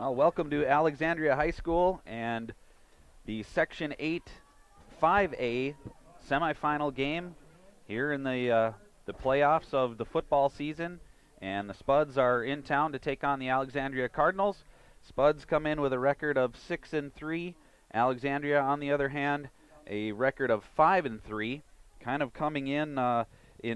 Well, welcome to Alexandria High School and the Section 8 5A semifinal game here in the playoffs of the football season. And the Spuds are in town to take on the Alexandria Cardinals. Spuds come in with a record of 6-3. Alexandria, on the other hand, a record of 5-3. Kind of coming in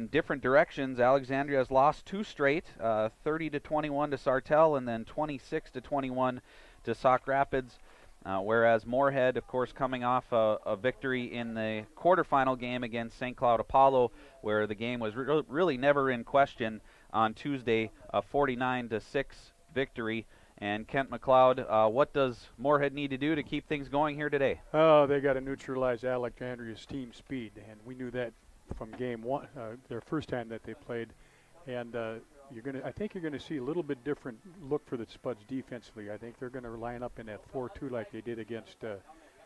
different directions. Alexandria has lost two straight, 30-21 to Sartell and then 26-21 to Sauk Rapids. Whereas Moorhead, of course, coming off a victory in the quarterfinal game against St. Cloud Apollo, where the game was really never in question on Tuesday, a 49-6 victory. And Kent McLeod, what does Moorhead need to do to keep things going here today? Oh, they got to neutralize Alexandria's team speed, and we knew that from game one, their first time that they played. And I think you're gonna see a little bit different look for the Spuds defensively. I think they're gonna line up in that 4-2 like they did against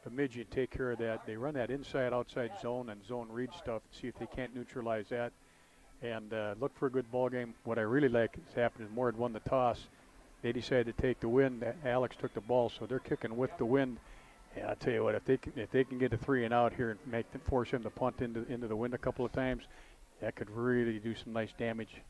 Bemidji and take care of that. They run that inside-outside zone and zone read stuff and see if they can't neutralize that. And look for a good ball game. What I really like is happening is Moorhead won the toss. They decided to take the wind. Alex took the ball, so they're kicking with the wind. And I'll tell you what, if they can get a 3-and-out here and force him to punt into the wind a couple of times, that could really do some nice damage.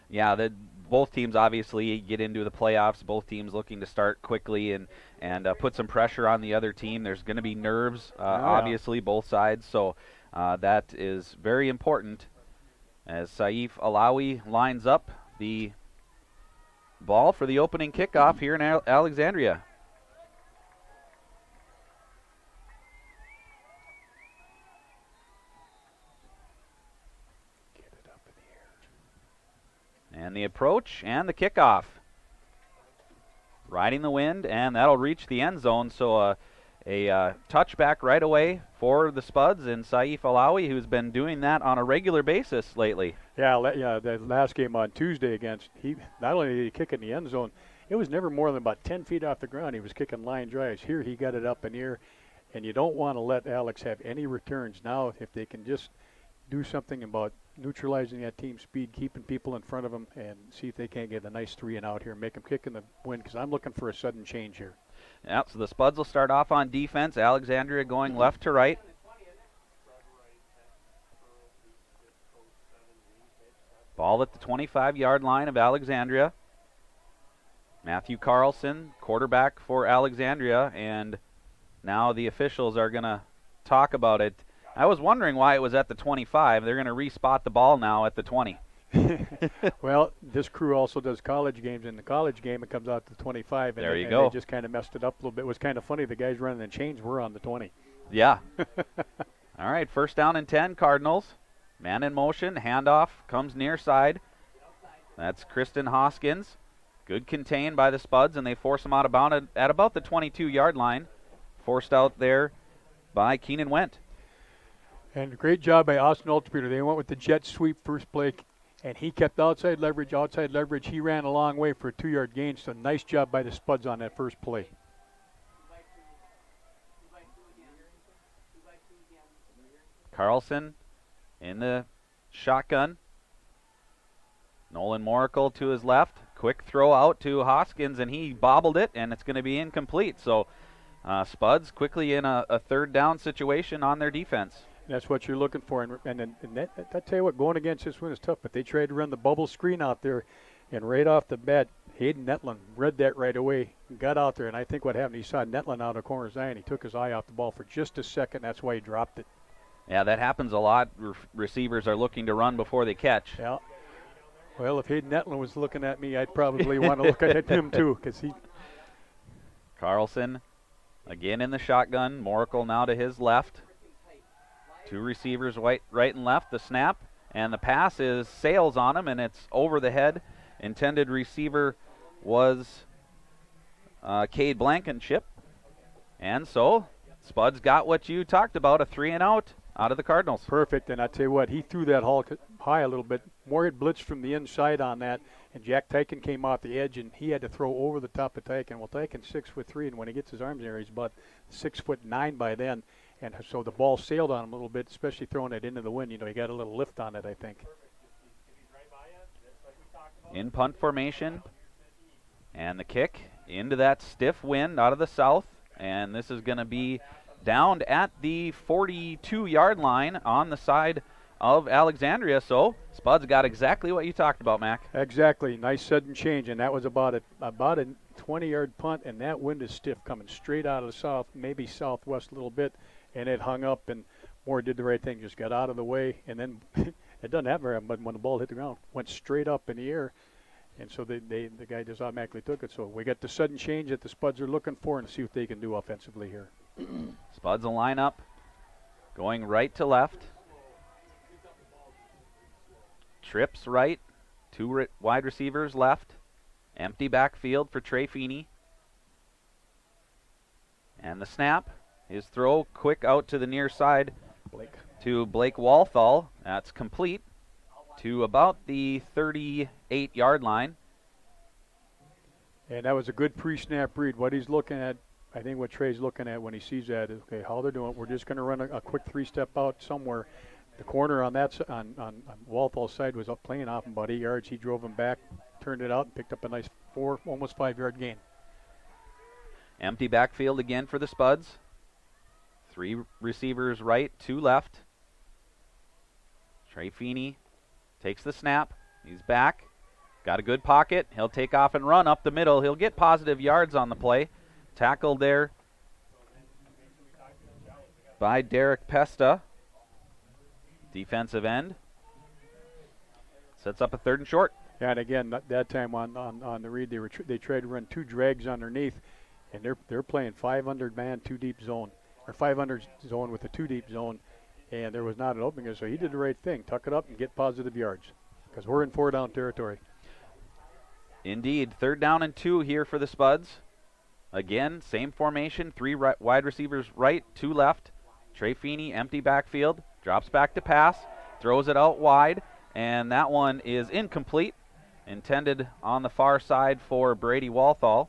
Yeah, both teams obviously get into the playoffs. Both teams looking to start quickly and put some pressure on the other team. There's going to be nerves, obviously, both sides. So that is very important as Saif Alawi lines up the ball for the opening kickoff here in Alexandria. And the approach and the kickoff. Riding the wind, and that'll reach the end zone. So a touchback right away for the Spuds and Saif Alawi, who's been doing that on a regular basis lately. Yeah, the last game on Tuesday he not only did he kick in the end zone, it was never more than about 10 feet off the ground. He was kicking line drives. Here he got it up in the air, and you don't want to let Alex have any returns. Now, if they can just do something about neutralizing that team speed, keeping people in front of them, and see if they can't get a nice 3-and-out here and make them kick in the wind, because I'm looking for a sudden change here. Yeah, so the Spuds will start off on defense. Alexandria going left to right. Ball at the 25-yard line of Alexandria. Matthew Carlson, quarterback for Alexandria, and now the officials are going to talk about it. I was wondering why it was at the 25. They're going to respot the ball now at the 20. Well, this crew also does college games. In the college game, it comes out to 25. And there you go. They just kind of messed it up a little bit. It was kind of funny. The guys running the chains were on the 20. Yeah. All right, first down and 10, Cardinals. Man in motion, handoff, comes near side. That's Kristen Hoskins. Good contained by the Spuds, and they force him out of bounds at about the 22-yard line. Forced out there by Keenan Wendt. And great job by Austin Altspeter. They went with the jet sweep first play, and he kept outside leverage. He ran a long way for a 2-yard gain, so nice job by the Spuds on that first play. Carlson in the shotgun. Nolan Moracle to his left. Quick throw out to Hoskins, and he bobbled it, and it's going to be incomplete. So Spuds quickly in a third down situation on their defense. That's what you're looking for. And I tell you what, going against this one is tough, but they tried to run the bubble screen out there, and right off the bat, Hayden Netlin read that right away, got out there, and I think what happened, he saw Netlin out of corner's eye, and he took his eye off the ball for just a second. That's why he dropped it. Yeah, that happens a lot. Receivers are looking to run before they catch. Yeah. Well, if Hayden Netlin was looking at me, I'd probably want to look at him too, because he. Carlson again in the shotgun. Moracle now to his left. Two receivers right and left. The snap and the pass sails on him, and it's over the head. Intended receiver was Cade Blankenship. And so Spuds got what you talked about, a 3-and-out out of the Cardinals. Perfect, and I tell you what, he threw that high a little bit. Moorhead blitzed from the inside on that, and Jack Tyken came off the edge, and he had to throw over the top of Tyken. Well, Tyken's 6'3", and when he gets his arms there, he's about 6'9" by then. And so the ball sailed on him a little bit, especially throwing it into the wind. You know, he got a little lift on it, I think. In punt formation. And the kick into that stiff wind out of the south, and this is going to be downed at the 42-yard line on the side of Alexandria. So Spuds got exactly what you talked about, Mac. Exactly. Nice sudden change, and that was about a 20-yard punt, and that wind is stiff coming straight out of the south, maybe southwest a little bit, and it hung up, and Moore did the right thing, just got out of the way, and then it doesn't happen very often, but when the ball hit the ground, went straight up in the air, and so the guy just automatically took it. So we got the sudden change that the Spuds are looking for, and see what they can do offensively here. Spuds will line up, going right to left. Trips right, two wide receivers left. Empty backfield for Trey Feeney. And the snap. His throw quick out to the near side to Blake Walthall. That's complete to about the 38-yard line. And that was a good pre-snap read. What he's looking at, I think what Trey's looking at when he sees that is, okay, how they're doing it. We're just going to run a quick three-step out somewhere. The corner on that on Walthall's side was up playing off him about 8 yards. He drove him back, turned it out, and picked up a nice almost 5-yard gain. Empty backfield again for the Spuds. 3 receivers right, 2 left. Trey Feeney takes the snap. He's back. Got a good pocket. He'll take off and run up the middle. He'll get positive yards on the play. Tackled there by Derek Pesta. Defensive end. Sets up a 3rd and short. Yeah, and again, that time on the read, they tried to run 2 drags underneath, and they're playing 500 man 2 deep zone, or 500 zone with a 2 deep zone, and there was not an opening. So he did the right thing, tuck it up and get positive yards, because we're in 4-down territory. Indeed, 3rd down and 2 here for the Spuds. Again, same formation, 3 wide receivers right, 2 left. Trey Feeney, empty backfield, drops back to pass, throws it out wide, and that one is incomplete. Intended on the far side for Brady Walthall.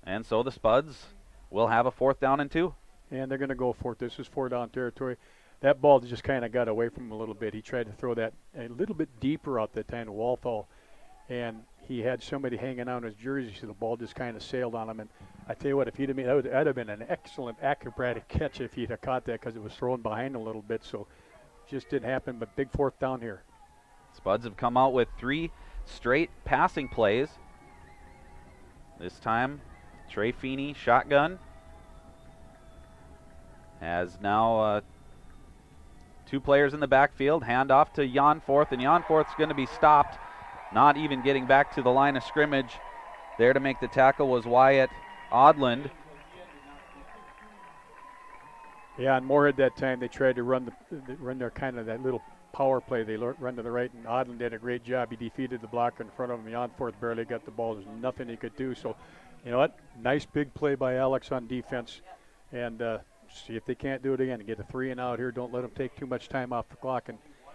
And so the Spuds will have a 4th down and 2. And they're going to go for it. This is 4-down territory. That ball just kind of got away from him a little bit. He tried to throw that a little bit deeper out that time to Walthall, and he had somebody hanging on his jersey, so the ball just kind of sailed on him. And I tell you what, if he'd have made that'd have been an excellent acrobatic catch if he'd have caught that, because it was thrown behind a little bit. So just didn't happen, but big 4th down here. Spuds have come out with 3 straight passing plays. This time, Trey Feeney, shotgun. Has now 2 players in the backfield. Hand off to Jan Forth, and Jan Forth's going to be stopped. Not even getting back to the line of scrimmage. There to make the tackle was Wyatt Odland. Yeah, and Moorhead that time, they tried to run their kind of that little power play. They run to the right, and Odland did a great job. He defeated the blocker in front of him. Jan Forth barely got the ball. There's nothing he could do. So, you know what? Nice big play by Alex on defense. And see if they can't do it again. Get a 3 and out here. Don't let them take too much time off the clock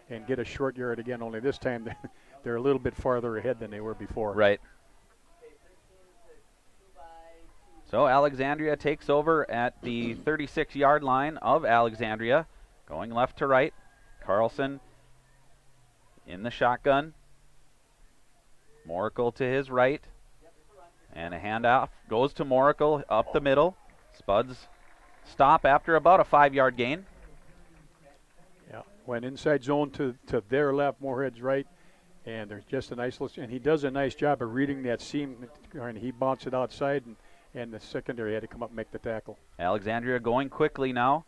and get a short yard again. Only this time they're a little bit farther ahead than they were before. Right. So Alexandria takes over at the 36-yard line of Alexandria. Going left to right. Carlson in the shotgun. Moracle to his right. And a handoff goes to Moracle up the middle. Spuds stop after about a 5-yard gain. Yeah, went inside zone to their left, Moorhead's right. And there's just a nice little, and he does a nice job of reading that seam, and he bounced it outside, and the secondary had to come up and make the tackle. Alexandria going quickly now.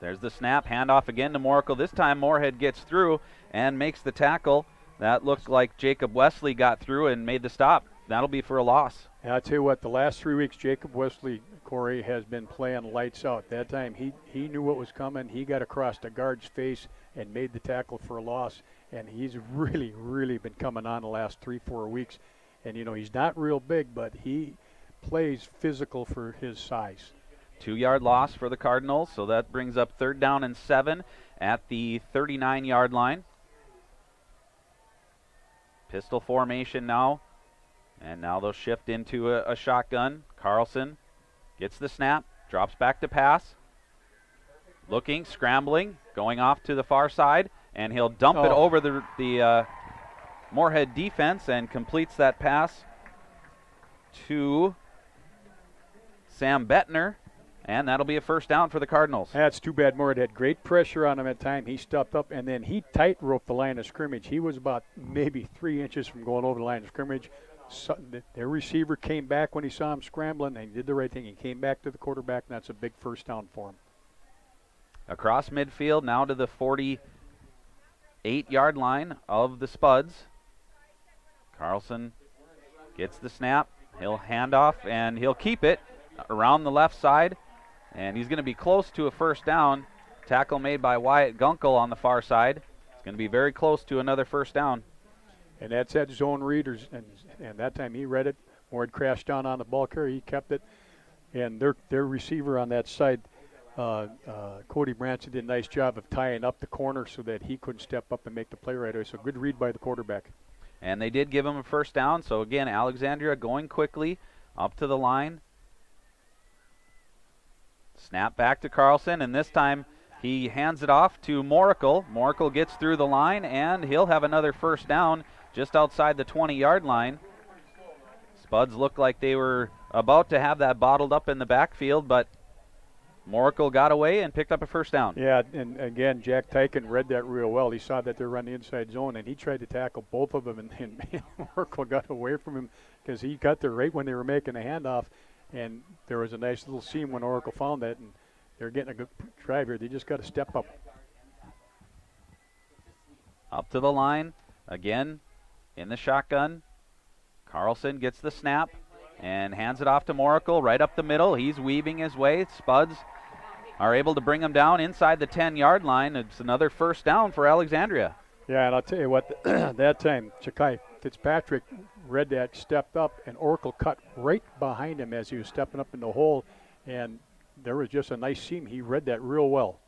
There's the snap, handoff again to Moracle. This time Moorhead gets through and makes the tackle. That looked like Jacob Wesley got through and made the stop. That'll be for a loss. And I'll tell you what, the last 3 weeks, Jacob Wesley, Corey, has been playing lights out. That time he knew what was coming. He got across the guard's face and made the tackle for a loss. And he's really, really been coming on the last 3-4 weeks. And, you know, he's not real big, but he plays physical for his size. 2-yard loss for the Cardinals, so that brings up 3rd down and 7 at the 39-yard line. Pistol formation now, and now they'll shift into a shotgun. Carlson gets the snap, drops back to pass. Looking, scrambling, going off to the far side, and he'll dump it over the Moorhead defense and completes that pass to Sam Bettner, and that'll be a first down for the Cardinals. That's too bad. Moorhead had great pressure on him at time. He stepped up, and then he tight-roped the line of scrimmage. He was about maybe 3 inches from going over the line of scrimmage. So their receiver came back when he saw him scrambling, and he did the right thing. He came back to the quarterback, and that's a big first down for him. Across midfield, now to the 48-yard line of the Spuds. Carlson gets the snap. He'll hand off, and he'll keep it around the left side. And he's going to be close to a first down. Tackle made by Wyatt Gunkel on the far side. It's going to be very close to another first down. And that's that zone readers, and that time he read it. Moorhead crashed down on the ball carrier. He kept it. And their receiver on that side, Cody Branson, did a nice job of tying up the corner so that he couldn't step up and make the play right away. So good read by the quarterback. And they did give him a first down. So again, Alexandria going quickly up to the line. Snap back to Carlson, and this time he hands it off to Moracle. Moracle gets through the line, and he'll have another first down just outside the 20-yard line. Spuds looked like they were about to have that bottled up in the backfield, but Moracle got away and picked up a first down. Yeah, and again, Jack Tyken read that real well. He saw that they were on the inside zone, and he tried to tackle both of them, and Moracle got away from him because he got there right when they were making the handoff. And there was a nice little seam when Oracle found that, and they're getting a good drive here. They just got to step up. Up to the line, again, in the shotgun. Carlson gets the snap and hands it off to Moracle right up the middle. He's weaving his way. Spuds are able to bring him down inside the 10-yard line. It's another first down for Alexandria. Yeah, and I'll tell you what, that time, Chakai Fitzpatrick read that, stepped up, and Oracle cut right behind him as he was stepping up in the hole, and there was just a nice seam. He read that real well.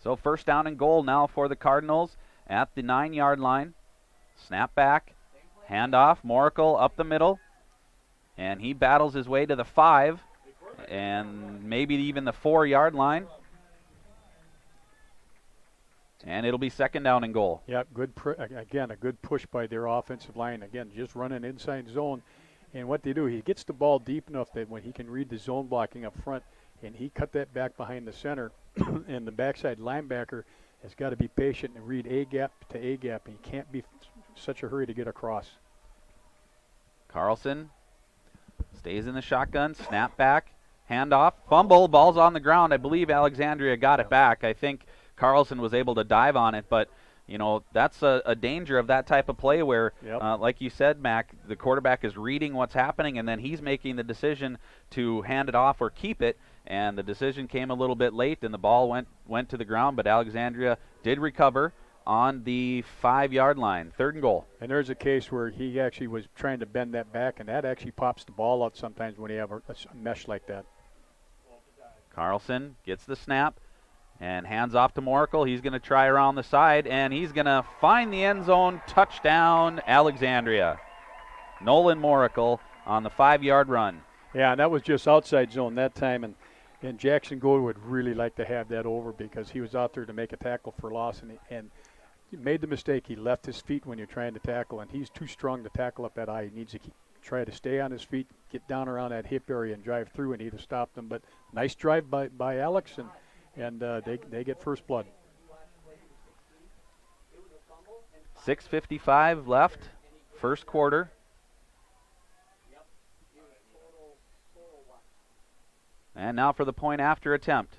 So first down and goal now for the Cardinals at the 9-yard line. Snap back, handoff, Moracle up the middle, and he battles his way to the 5 and maybe even the 4-yard line. And it'll be second down and goal. Yeah, again, a good push by their offensive line. Again, just running inside zone. And what they do, he gets the ball deep enough that when he can read the zone blocking up front, and he cut that back behind the center, and the backside linebacker has got to be patient and read A-gap to A-gap, and he can't be such a hurry to get across. Carlson stays in the shotgun, snap back, handoff, fumble, ball's on the ground. I believe Alexandria got it back. I think Carlson was able to dive on it, but you know that's a danger of that type of play where, like you said, Mac, the quarterback is reading what's happening, and then he's making the decision to hand it off or keep it, and the decision came a little bit late, and the ball went to the ground, but Alexandria did recover on the 5-yard line, third and goal. And there's a case where he actually was trying to bend that back, and that actually pops the ball out sometimes when you have a mesh like that. Carlson gets the snap and hands off to Moracle. He's going to try around the side, and he's going to find the end zone. Touchdown, Alexandria. Nolan Moracle on the 5-yard run. Yeah, and that was just outside zone that time, and Jackson Gould would really like to have that over because he was out there to make a tackle for loss, and he made the mistake. He left his feet when you're trying to tackle, and he's too strong to tackle up that high. He needs to try to stay on his feet, get down around that hip area, and drive through, and he'd have stopped them. But nice drive by Alex, and they get first blood. 6:55 left, first quarter. And now for the point after attempt.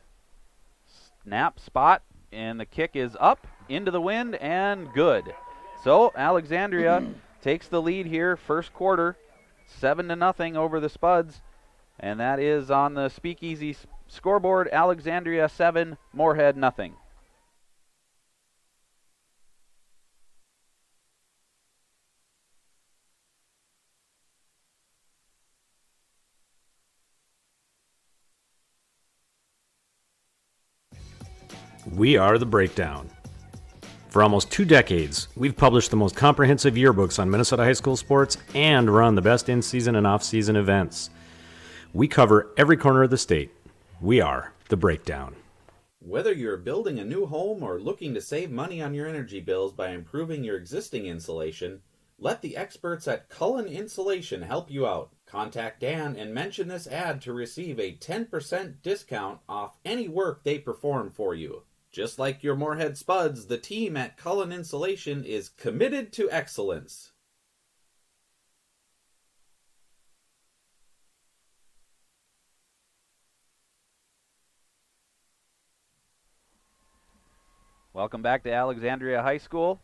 Snap, spot, and the kick is up into the wind and good. So Alexandria takes the lead here, first quarter, 7-0 over the Spuds, and that is on the Speakeasy scoreboard. Alexandria 7, Moorhead nothing. We are The Breakdown. For almost 2 decades, we've published the most comprehensive yearbooks on Minnesota high school sports and run the best in-season and off-season events. We cover every corner of the state. We are The Breakdown. Whether you're building a new home or looking to save money on your energy bills by improving your existing insulation, Let the experts at Cullen Insulation help you out. Contact Dan and mention this ad to receive a 10% discount off any work they perform for you. Just like your Moorhead Spuds, the team at Cullen Insulation is committed to excellence. Welcome back to Alexandria High School.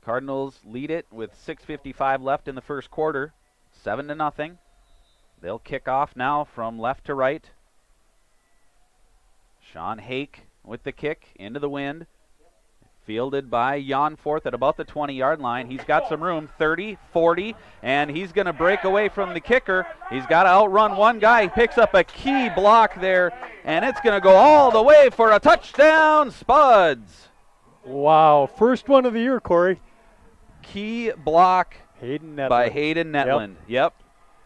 Cardinals lead it with 6:55 left in the first quarter, 7-0. They'll kick off now from left to right. Sean Hake with the kick into the wind. Fielded by Janforth at about the 20-yard line. He's got some room, 30, 40, and he's going to break away from the kicker. He's got to outrun one guy. He picks up a key block there, and it's going to go all the way for a touchdown, Spuds. Wow, first one of the year, Corey. Key block by Netland. Hayden Netland. Yep.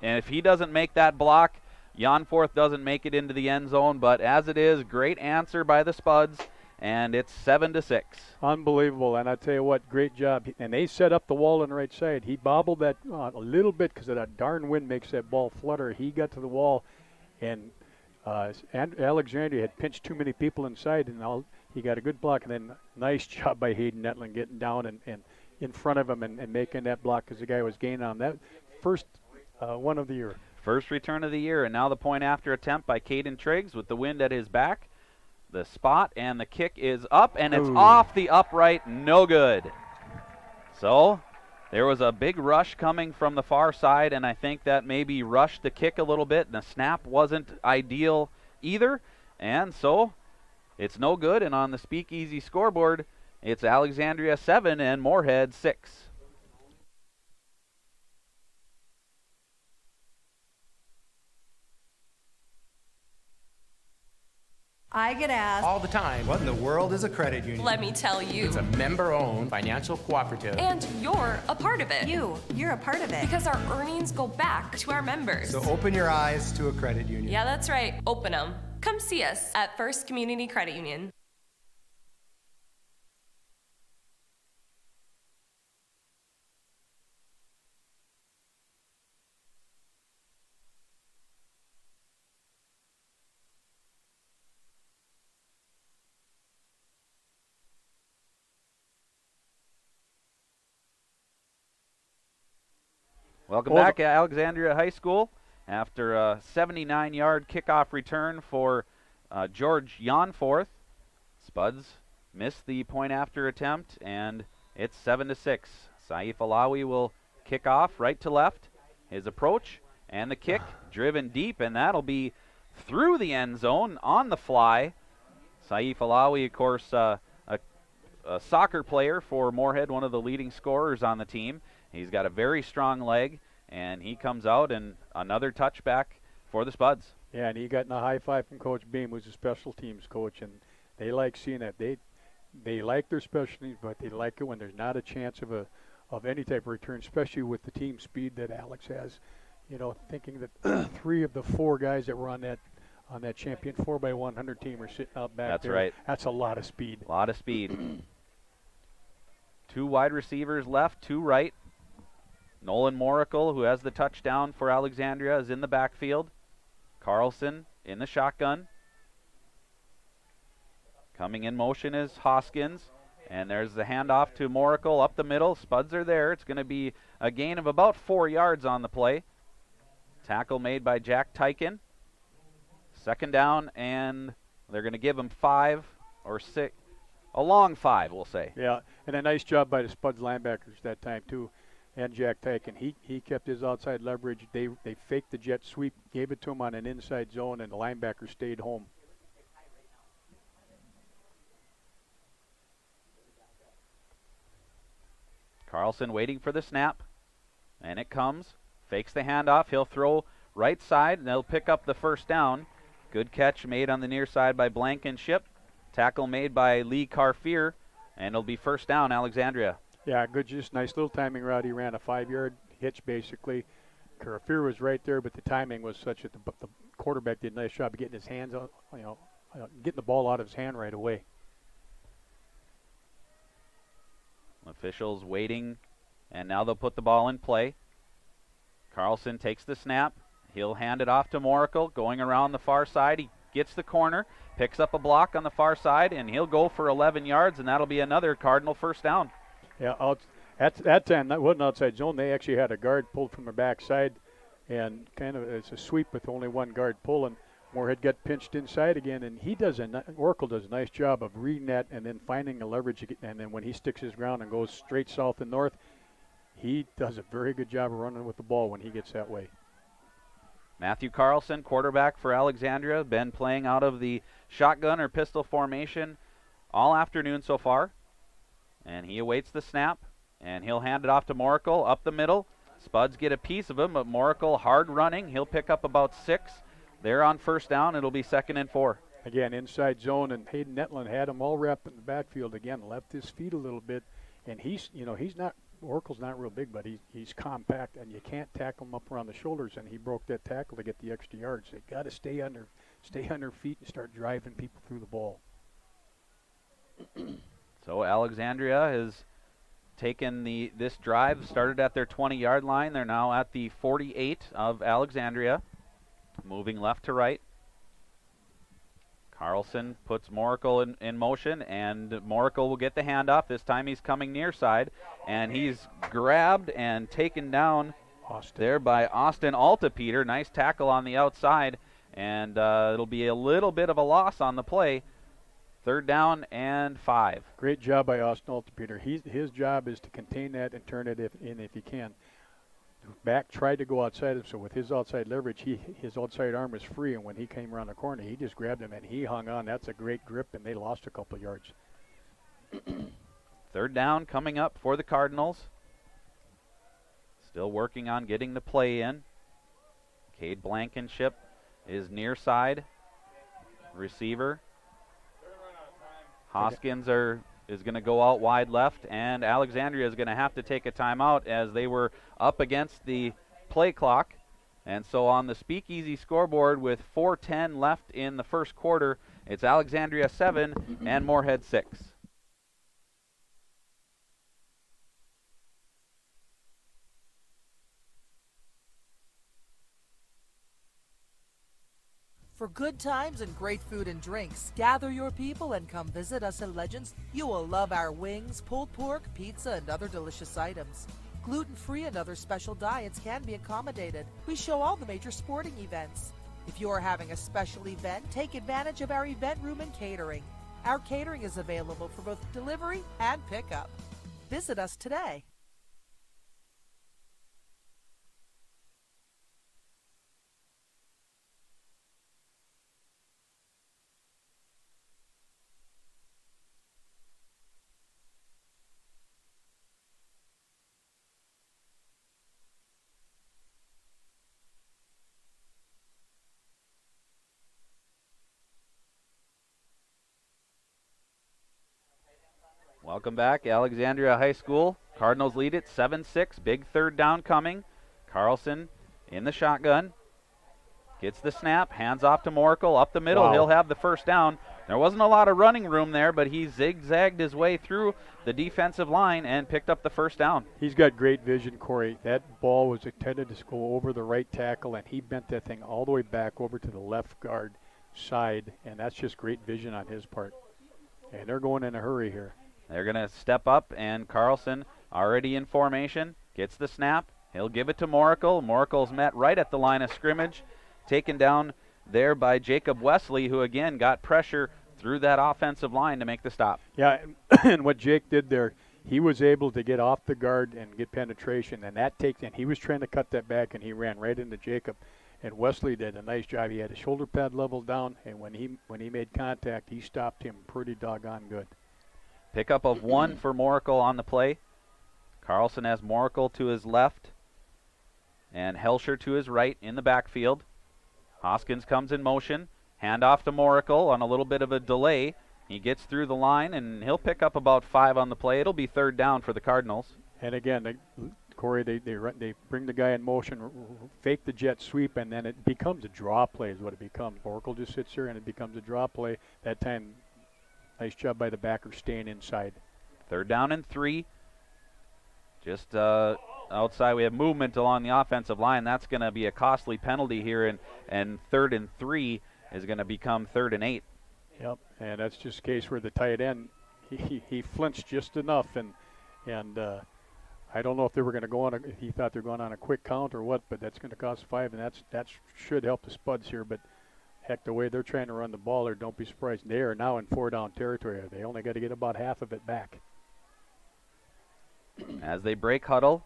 And if he doesn't make that block, Janforth doesn't make it into the end zone. But as it is, great answer by the Spuds, and it's 7-6. Unbelievable. And I tell you what, great job. And they set up the wall on the right side. He bobbled that a little bit because of that darn wind makes that ball flutter. He got to the wall, and Alexandria had pinched too many people inside, and he got a good block. And then nice job by Hayden Netland getting down and in front of him and making that block because the guy was gaining on that first one of the year. First return of the year, and now the point after attempt by Caden Triggs with the wind at his back. The spot and the kick is up, and it's off the upright, no good. So there was a big rush coming from the far side, and I think that maybe rushed the kick a little bit, and the snap wasn't ideal either, and so it's no good. And on the Speakeasy scoreboard, it's Alexandria 7 and Moorhead 6. I get asked all the time, what in the world is a credit union? Let me tell you. It's a member-owned financial cooperative. And you're a part of it. You're a part of it. Because our earnings go back to our members. So open your eyes to a credit union. Yeah, that's right. Open them. Come see us at First Community Credit Union. Welcome back at Alexandria High School after a 79-yard kickoff return for George Janforth. Spuds missed the point after attempt, and it's 7-6. Saif Alawi will kick off right to left. His approach and the kick driven deep, and that'll be through the end zone on the fly. Saif Alawi, of course, a soccer player for Moorhead, one of the leading scorers on the team. He's got a very strong leg, and he comes out, and another touchback for the Spuds. Yeah, and he got in a high five from Coach Beam, who's a special teams coach, and they like seeing that. They like their special teams, but they like it when there's not a chance of any type of return, especially with the team speed that Alex has. You know, thinking that 3 of the 4 guys that were on that champion 4x100 team are sitting out back there. That's right. That's a lot of speed. A lot of speed. 2 wide receivers left, 2 right. Nolan Moracle, who has the touchdown for Alexandria, is in the backfield. Carlson in the shotgun. Coming in motion is Hoskins. And there's the handoff to Moracle up the middle. Spuds are there. It's going to be a gain of about 4 yards on the play. Tackle made by Jack Tyken. Second down, and they're going to give him 5 or 6. A long 5, we'll say. Yeah, and a nice job by the Spuds linebackers that time, too. And Jack Tyken, he kept his outside leverage. They faked the jet sweep, gave it to him on an inside zone, and the linebacker stayed home. Carlson waiting for the snap, and it comes. Fakes the handoff. He'll throw right side, and they'll pick up the first down. Good catch made on the near side by Blankenship. Tackle made by Lee Carfier, and it'll be first down, Alexandria. Yeah, good, just nice little timing route. He ran a 5-yard hitch, basically. Carfier was right there, but the timing was such that the quarterback did a nice job of getting his hands on, getting the ball out of his hand right away. Officials waiting And now they'll put the ball in play. Carlson takes the snap. He'll hand it off to Moracle, going around the far side. He gets the corner, picks up a block on the far side, and he'll go for 11 yards, and that'll be another Cardinal first down. Yeah, at that time, that wasn't outside zone. They actually had a guard pulled from the backside, and kind of it's a sweep with only one guard pulling. Moorhead got pinched inside again, and Oracle does a nice job of reading that and then finding the leverage. And then when he sticks his ground and goes straight south and north, he does a very good job of running with the ball when he gets that way. Matthew Carlson, quarterback for Alexandria, been playing out of the shotgun or pistol formation all afternoon so far. And he awaits the snap, and he'll hand it off to Moracle up the middle. Spuds get a piece of him, but Moracle hard running. He'll pick up about 6. They're on first down. It'll be 2nd and 4. Again, inside zone, and Hayden Netland had him all wrapped in the backfield again, left his feet a little bit, and he's not, Oracle's not real big, but he's compact, and you can't tackle him up around the shoulders, and he broke that tackle to get the extra yards. They got to stay on their feet and start driving people through the ball. So Alexandria has taken this drive, started at their 20-yard line. They're now at the 48 of Alexandria, moving left to right. Carlson puts Moracle in motion, and Moracle will get the handoff. This time he's coming near side, and he's grabbed and taken down there by Austin Altapeter. Nice tackle on the outside, and it'll be a little bit of a loss on the play. 3rd down and 5. Great job by Austin Altapeter. His job is to contain that and turn it if he can. Back tried to go outside him, so with his outside leverage, his outside arm was free, and when he came around the corner, he just grabbed him and he hung on. That's a great grip, and they lost a couple of yards. 3rd down coming up for the Cardinals. Still working on getting the play in. Cade Blankenship is near side. Receiver. Hoskins is going to go out wide left, and Alexandria is going to have to take a timeout as they were up against the play clock. And so on the Speakeasy scoreboard with 4:10 left in the first quarter, it's Alexandria 7 and Moorhead 6. For good times and great food and drinks, gather your people and come visit us at Legends. You will love our wings, pulled pork, pizza, and other delicious items. Gluten-free and other special diets can be accommodated. We show all the major sporting events. If you are having a special event, take advantage of our event room and catering. Our catering is available for both delivery and pickup. Visit us today. Welcome back, Alexandria High School. Cardinals lead it 7-6. Big 3rd down coming. Carlson in the shotgun. Gets the snap, hands off to Moracle up the middle. Wow. He'll have the first down. There wasn't a lot of running room there, but he zigzagged his way through the defensive line and picked up the first down. He's got great vision, Corey. That ball was intended to go over the right tackle, and he bent that thing all the way back over to the left guard side, and that's just great vision on his part. And they're going in a hurry here. They're going to step up, and Carlson, already in formation, gets the snap. He'll give it to Moracle. Moracle's met right at the line of scrimmage, taken down there by Jacob Wesley, who again got pressure through that offensive line to make the stop. Yeah, and what Jake did there, he was able to get off the guard and get penetration, and he was trying to cut that back, and he ran right into Jacob. And Wesley did a nice job. He had his shoulder pad leveled down, and when he made contact, he stopped him pretty doggone good. Pickup of 1 for Moracle on the play. Carlson has Moracle to his left and Helsher to his right in the backfield. Hoskins comes in motion. Handoff to Moracle on a little bit of a delay. He gets through the line, and he'll pick up about 5 on the play. It'll be 3rd down for the Cardinals. And again, Corey, they bring the guy in motion, fake the jet sweep, and then it becomes a draw play is what it becomes. Oracle just sits there, and it becomes a draw play. That time, nice job by the backer staying inside. 3rd down and 3. Just outside, we have movement along the offensive line. That's going to be a costly penalty here, and 3rd and 3 is going to become 3rd and 8. Yep, and that's just a case where the tight end, he flinched just enough, and I don't know if they were going to go on. He thought they were going on a quick count or what, but that's going to cost 5, and that should help the Spuds here. But heck, the way they're trying to run the ball, or don't be surprised. They are now in 4-down territory. They only got to get about half of it back. As they break huddle,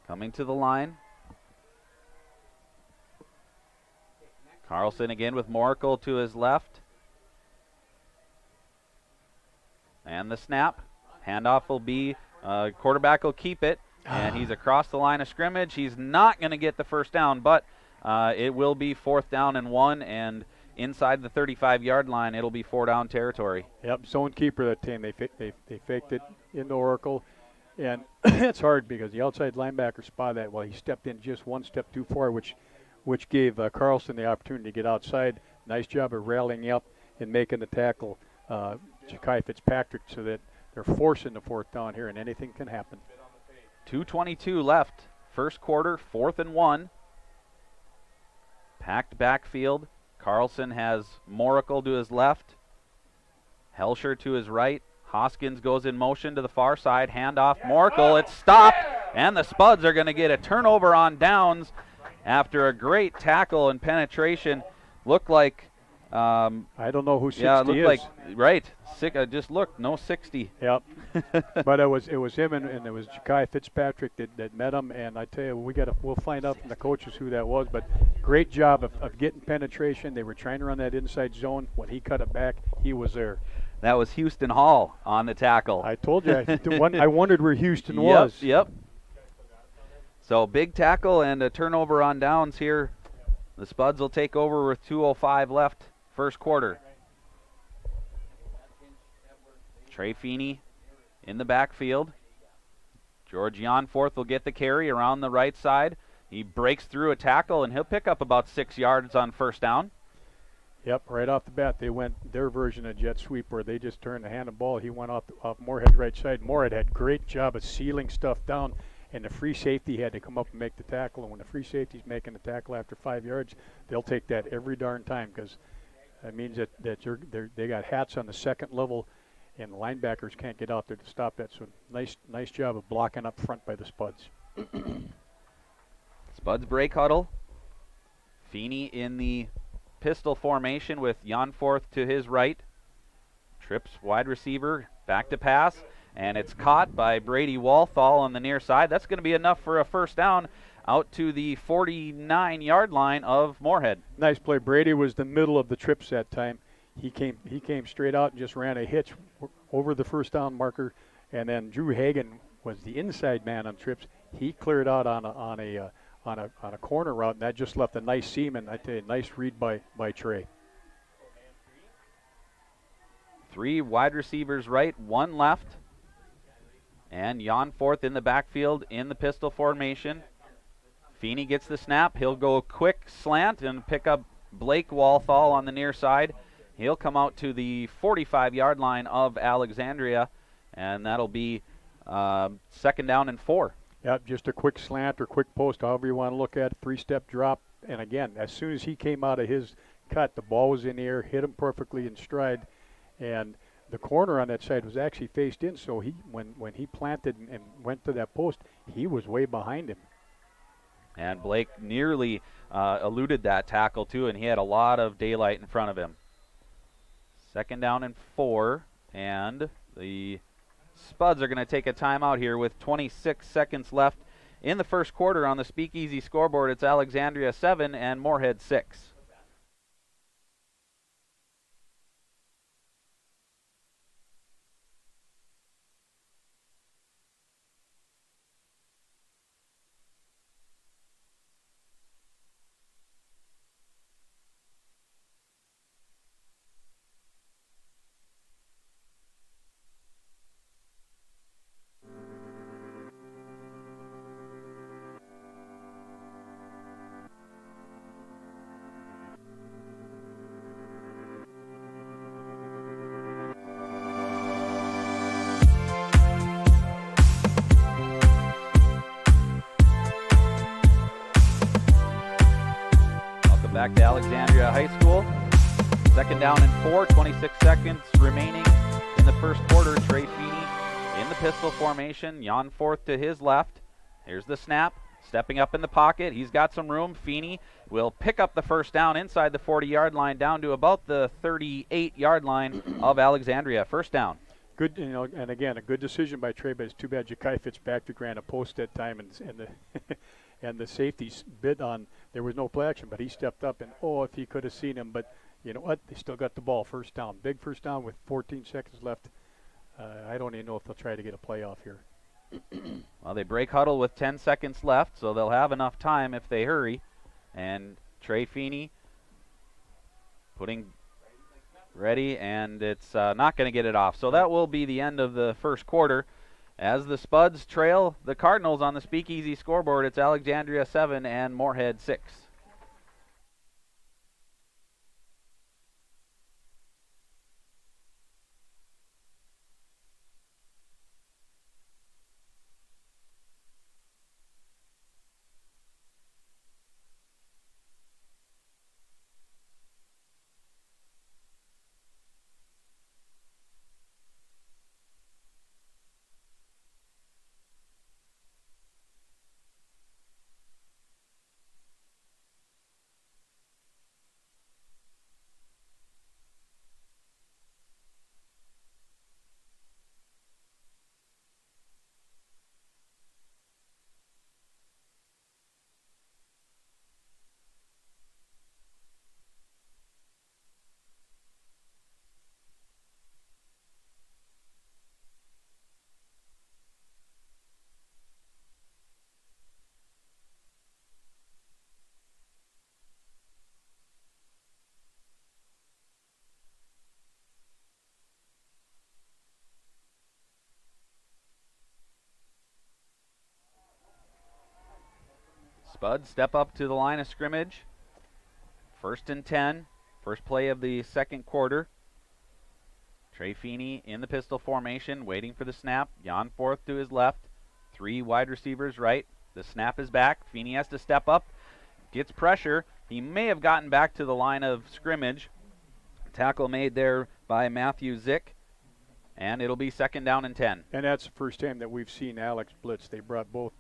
coming to the line. Carlson again with Moracle to his left. And the snap. Handoff will be, quarterback will keep it, and he's across the line of scrimmage. He's not going to get the first down, but it will be 4th down and 1, and inside the 35-yard line, it'll be 4-down territory. Yep, zone keeper that team. They faked it into Oracle, and it's hard because the outside linebacker spotted that. Well, he stepped in just one step too far, which gave Carlson the opportunity to get outside. Nice job of rallying up and making the tackle, Ja'Kai Fitzpatrick, so that they're forcing the 4th down here, and anything can happen. 2:22 left, first quarter, 4th and 1. Packed backfield. Carlson has Moracle to his left, Helsher to his right. Hoskins goes in motion to the far side. Handoff, Moracle. It's stopped, and the Spuds are going to get a turnover on downs after a great tackle and penetration. Looked like I don't know who 60 yeah, it looked is. like right. Just look, no 60. Yep. But it was him and it was Ja'Kai Fitzpatrick that met him, and I tell you, we'll find out from the coaches who that was. But great job of getting penetration. They were trying to run that inside zone. When he cut it back, he was there. That was Houston Hall on the tackle. I told you. I wondered where Houston was. Yep. So big tackle and a turnover on downs here. The Spuds will take over with 2:05 left, first quarter. Trey Feeney in the backfield. George Janforth will get the carry around the right side. He breaks through a tackle, and he'll pick up about 6 yards on first down. Yep, right off the bat, they went their version of jet sweep where they just turned the hand of ball. He went off Moorhead's right side. Moorhead had great job of sealing stuff down, and the free safety had to come up and make the tackle. And when the free safety's making the tackle after 5 yards, they'll take that every darn time, because that means that they got hats on the second level, and the linebackers can't get out there to stop that. So nice job of blocking up front by the Spuds. Spuds break huddle. Feeney in the pistol formation with Janforth to his right. Trips wide receiver, back to pass, and it's caught by Brady Walthall on the near side. That's going to be enough for a first down out to the 49-yard line of Moorhead. Nice play. Brady was the middle of the trips that time. He came straight out and just ran a hitch over the first down marker, and then Drew Hagan was the inside man on trips. He cleared out on a corner route, and that just left a nice seam, and I tell you, nice read by Trey. 3 wide receivers right, 1 left, and Janforth in the backfield in the pistol formation. Feeney gets the snap. He'll go quick slant and pick up Blake Walthall on the near side. He'll come out to the 45-yard line of Alexandria, and that'll be 2nd down and 4. Yep, just a quick slant or quick post, however you want to look at it, 3-step drop. And again, as soon as he came out of his cut, the ball was in the air, hit him perfectly in stride, and the corner on that side was actually faced in, so when he planted and went to that post, he was way behind him. And Blake nearly eluded that tackle too, and he had a lot of daylight in front of him. 2nd down and 4, and the Spuds are going to take a timeout here with 26 seconds left in the first quarter. On the Speakeasy scoreboard, it's Alexandria 7 and Moorhead 6. back to Alexandria High School. Second down and 4, 26 seconds remaining in the first quarter. Trey Feeney in the pistol formation. Jan Forth to his left. Here's the snap. Stepping up in the pocket. He's got some room. Feeney will pick up the first down inside the 40-yard line down to about the 38-yard line of Alexandria. First down. Good, and again, a good decision by Trey, but it's too bad Ja'Kai Fitzpatrick ran a post that time, and the and the safeties bid on. There was no play action, but he stepped up, and if he could have seen him, but you know what? They still got the ball. First down, big first down with 14 seconds left. I don't even know if they'll try to get a playoff here. Well, they break huddle with 10 seconds left, so they'll have enough time if they hurry. And Trey Feeney putting ready, and it's not going to get it off. So that will be the end of the first quarter. As the Spuds trail the Cardinals on the Speakeasy scoreboard, it's Alexandria 7 and Moorhead 6. Spuds step up to the line of scrimmage. First and 10. First play of the second quarter. Trey Feeney in the pistol formation, waiting for the snap. Jan Forth to his left. 3 wide receivers right. The snap is back. Feeney has to step up. Gets pressure. He may have gotten back to the line of scrimmage. Tackle made there by Matthew Zick. And it'll be second down and 10. And that's the first time that we've seen Alex blitz. They brought both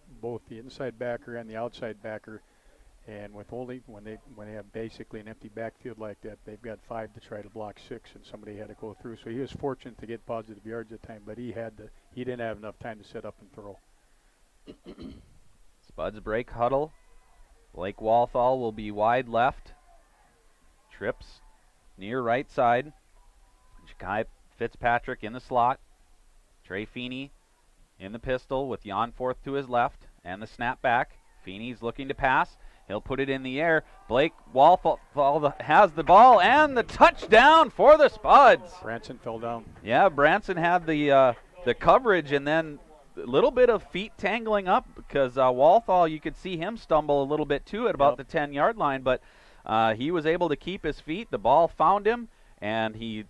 the inside backer and the outside backer, and with only when they have basically an empty backfield like that, they've got 5 to try to block 6, and somebody had to go through. So he was fortunate to get positive yards at time, but he didn't have enough time to set up and throw. Spuds break huddle. Blake Walthall will be wide left. Trips near right side. Ja'Kai Fitzpatrick in the slot. Trey Feeney in the pistol with Jan Forth to his left, and the snap back. Feeney's looking to pass. He'll put it in the air. Blake Walthall has the ball, and the touchdown for the Spuds. Branson fell down. Yeah, Branson had the coverage, and then a little bit of feet tangling up because Walthall, you could see him stumble a little bit too at about the 10-yard line, but he was able to keep his feet. The ball found him, and he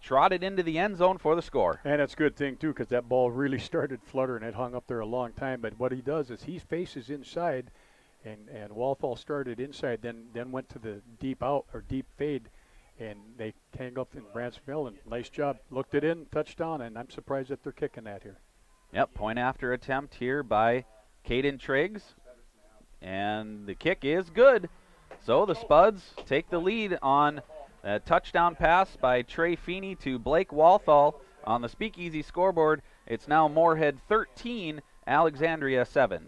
trotted into the end zone for the score. And it's a good thing, too, because that ball really started fluttering. It hung up there a long time. But what he does is he faces inside, and Walthall started inside, then went to the deep out or deep fade, and they tangled up in Bransonville. And nice job. Looked it in, touchdown, and I'm surprised that they're kicking that here. Yep, point after attempt here by Caden Triggs. And the kick is good. So the Spuds take the lead on a touchdown pass by Trey Feeney to Blake Walthall on the Speakeasy scoreboard. It's now Moorhead 13, Alexandria 7.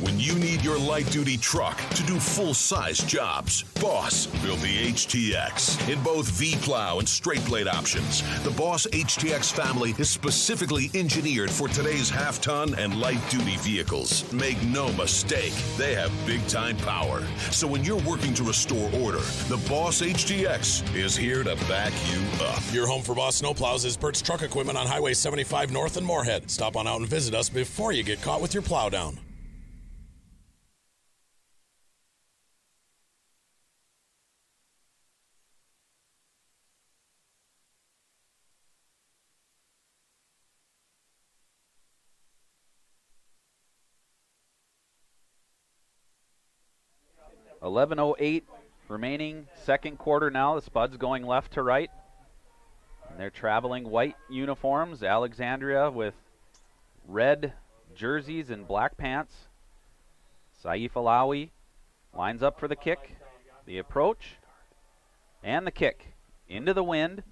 When you need your light-duty truck to do full-size jobs, Boss built the HTX. In both V-Plow and straight-blade options, the Boss HTX family is specifically engineered for today's half-ton and light-duty vehicles. Make no mistake, they have big-time power. So when you're working to restore order, the Boss HTX is here to back you up. Your home for Boss Snowplows is Bert's Truck Equipment on Highway 75 North in Moorhead. Stop on out and visit us before you get caught with your plow down. 11:08 remaining, second quarter now. The Spuds going left to right. And they're traveling white uniforms. Alexandria with red jerseys and black pants. Saif Alawi lines up for the kick, the approach, and the kick into the wind.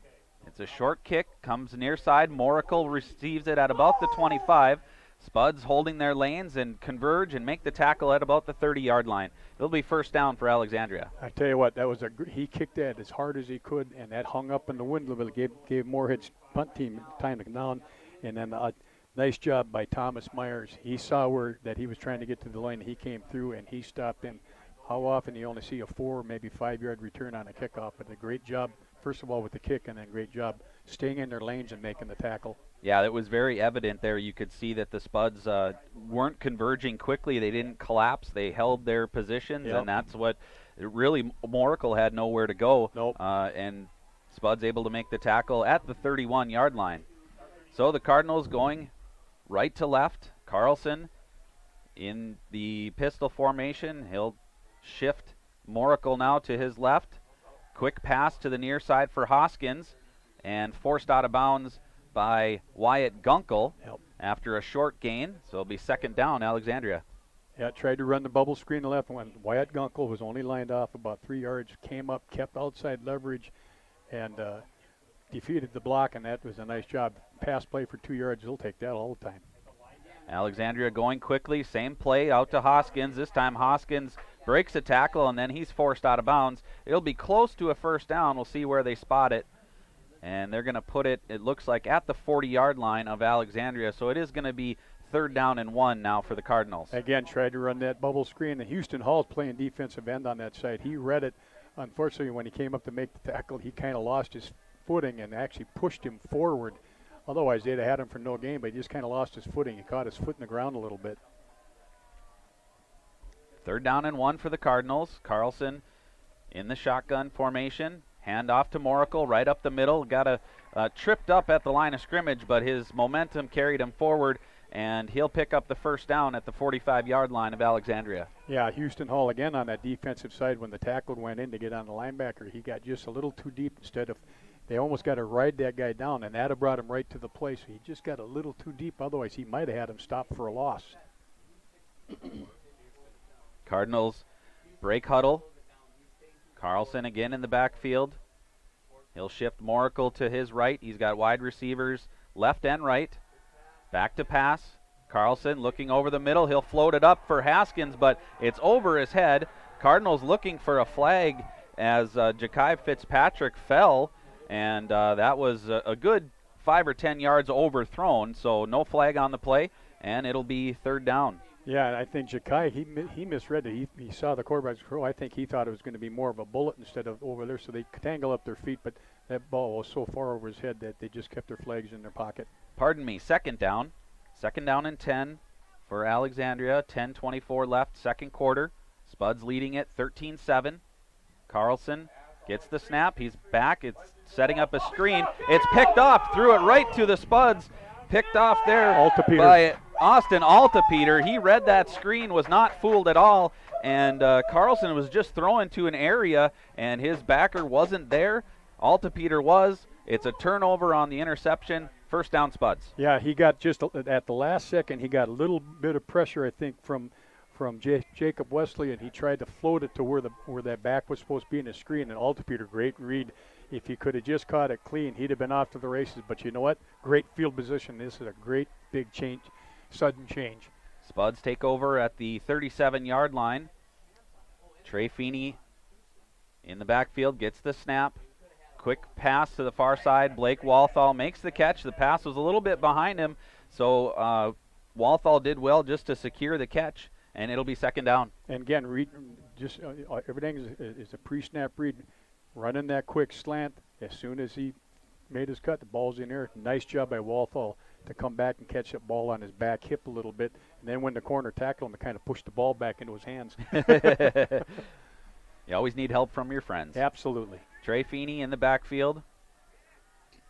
It's a short kick, comes near side. Moracle receives it at about the 25. Spuds holding their lanes and converge and make the tackle at about the 30-yard line. It'll be first down for Alexandria. I tell you what, that was he kicked that as hard as he could, and that hung up in the wind a little bit. Gave Moorhead's punt team time to come down, and then nice job by Thomas Myers. He saw that he was trying to get to the line. He came through and he stopped him. How often you only see a 4, maybe 5-yard return on a kickoff? But a great job, first of all, with the kick, and then great job staying in their lanes and making the tackle. Yeah, it was very evident there. You could see that the Spuds weren't converging quickly. They didn't collapse. They held their positions, and that's what really Moracle had nowhere to go. Nope. And Spuds able to make the tackle at the 31-yard line. So the Cardinals going right to left. Carlson in the pistol formation. He'll shift Moracle now to his left. Quick pass to the near side for Hoskins, and forced out of bounds by Wyatt Gunkel after a short gain. So it'll be second down, Alexandria. Yeah, tried to run the bubble screen to left when Wyatt Gunkel was only lined off about 3 yards, came up, kept outside leverage, and defeated the block, and that was a nice job. Pass play for 2 yards, he'll take that all the time. Alexandria going quickly, same play out to Hoskins. This time Hoskins breaks a tackle, and then he's forced out of bounds. It'll be close to a first down. We'll see where they spot it. And they're going to put it, it looks like, at the 40-yard line of Alexandria. So it is going to be third down and 1 now for the Cardinals. Again, tried to run that bubble screen. And Houston Hall's playing defensive end on that side. He read it. Unfortunately, when he came up to make the tackle, he kind of lost his footing and actually pushed him forward. Otherwise, they'd have had him for no gain, but he just kind of lost his footing. He caught his foot in the ground a little bit. Third down and 1 for the Cardinals. Carlson in the shotgun formation. Hand off to Moracle right up the middle. Got tripped up at the line of scrimmage, but his momentum carried him forward, and he'll pick up the first down at the 45-yard line of Alexandria. Yeah, Houston Hall again on that defensive side. When the tackle went in to get on the linebacker, he got just a little too deep. Instead of, they almost got to ride that guy down, and that have brought him right to the play. So he just got a little too deep. Otherwise, he might have had him stop for a loss. Cardinals break huddle. Carlson again in the backfield. He'll shift Moracle to his right. He's got wide receivers left and right. Back to pass. Carlson looking over the middle. He'll float it up for Haskins, but it's over his head. Cardinals looking for a flag as Ja'Kai Fitzpatrick fell, and that was a good 5 or 10 yards overthrown, so no flag on the play, and it'll be third down. Yeah, I think Ja'Kai, he misread it. He saw the quarterback's throw. I think he thought it was going to be more of a bullet instead of over there, so they tangle up their feet, but that ball was so far over his head that they just kept their flags in their pocket. Pardon me, second down. Second down and 10 for Alexandria. 10:24 left, second quarter. Spuds leading it 13-7. Carlson gets the snap. He's back. It's setting up a screen. It's picked off. Threw it right to the Spuds. Picked off there by Austin Altapeter. He read that screen, was not fooled at all, and Carlson was just throwing to an area, and his backer wasn't there. Altapeter was. It's a turnover on the interception. First down, Spuds. Yeah, he got just at the last second, he got a little bit of pressure, I think, from Jacob Wesley, and he tried to float it to where that back was supposed to be in the screen, and Altapeter, great read. If he could have just caught it clean, he'd have been off to the races. But you know what? Great field position. This is a great big change, sudden change. Spuds take over at the 37-yard line. Trey Feeney in the backfield gets the snap. Quick pass to the far side. Blake Walthall makes the catch. The pass was a little bit behind him, so Walthall did well just to secure the catch, and it'll be second down. And again, everything is a pre-snap read. Running that quick slant, as soon as he made his cut, the ball's in there. Nice job by Walthall to come back and catch that ball on his back hip a little bit. And then when the corner tackled him, to kind of push the ball back into his hands. You always need help from your friends. Absolutely. Trey Feeney in the backfield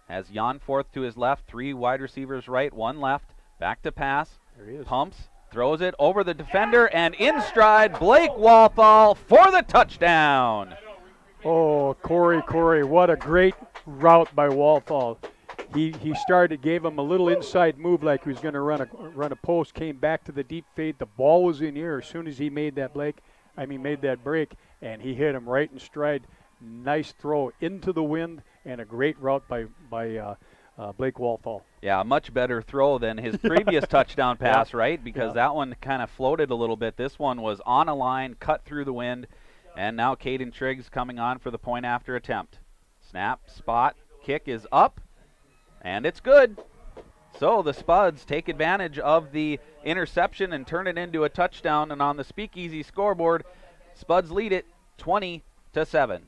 has Jan Forth to his left, 3 wide receivers right, 1 left. Back to pass. There he is. Pumps, throws it over the defender, and in stride, Blake Walthall for the touchdown. Oh, Corey, what a great route by Walthall. He started, gave him a little inside move like he was going to run a post, came back to the deep fade. The ball was in the air as soon as he made that break, and he hit him right in stride. Nice throw into the wind and a great route by Blake Walthall. Yeah, a much better throw than his previous touchdown pass, right? Because that one kind of floated a little bit. This one was on a line, cut through the wind, and now Caden Triggs coming on for the point after attempt. Snap, spot, kick is up, and it's good. So the Spuds take advantage of the interception and turn it into a touchdown, and on the Speakeasy scoreboard, Spuds lead it 20-7.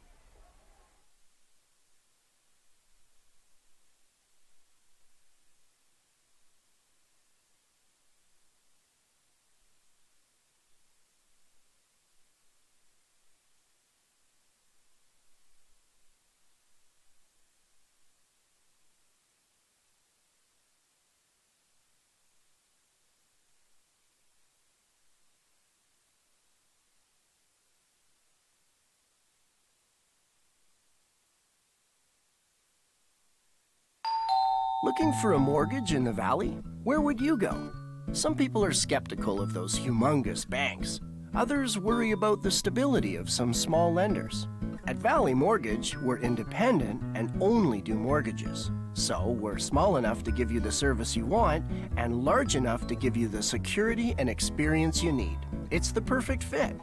Looking for a mortgage in the Valley? Where would you go? Some people are skeptical of those humongous banks. Others worry about the stability of some small lenders. At Valley Mortgage, we're independent and only do mortgages. So we're small enough to give you the service you want and large enough to give you the security and experience you need. It's the perfect fit.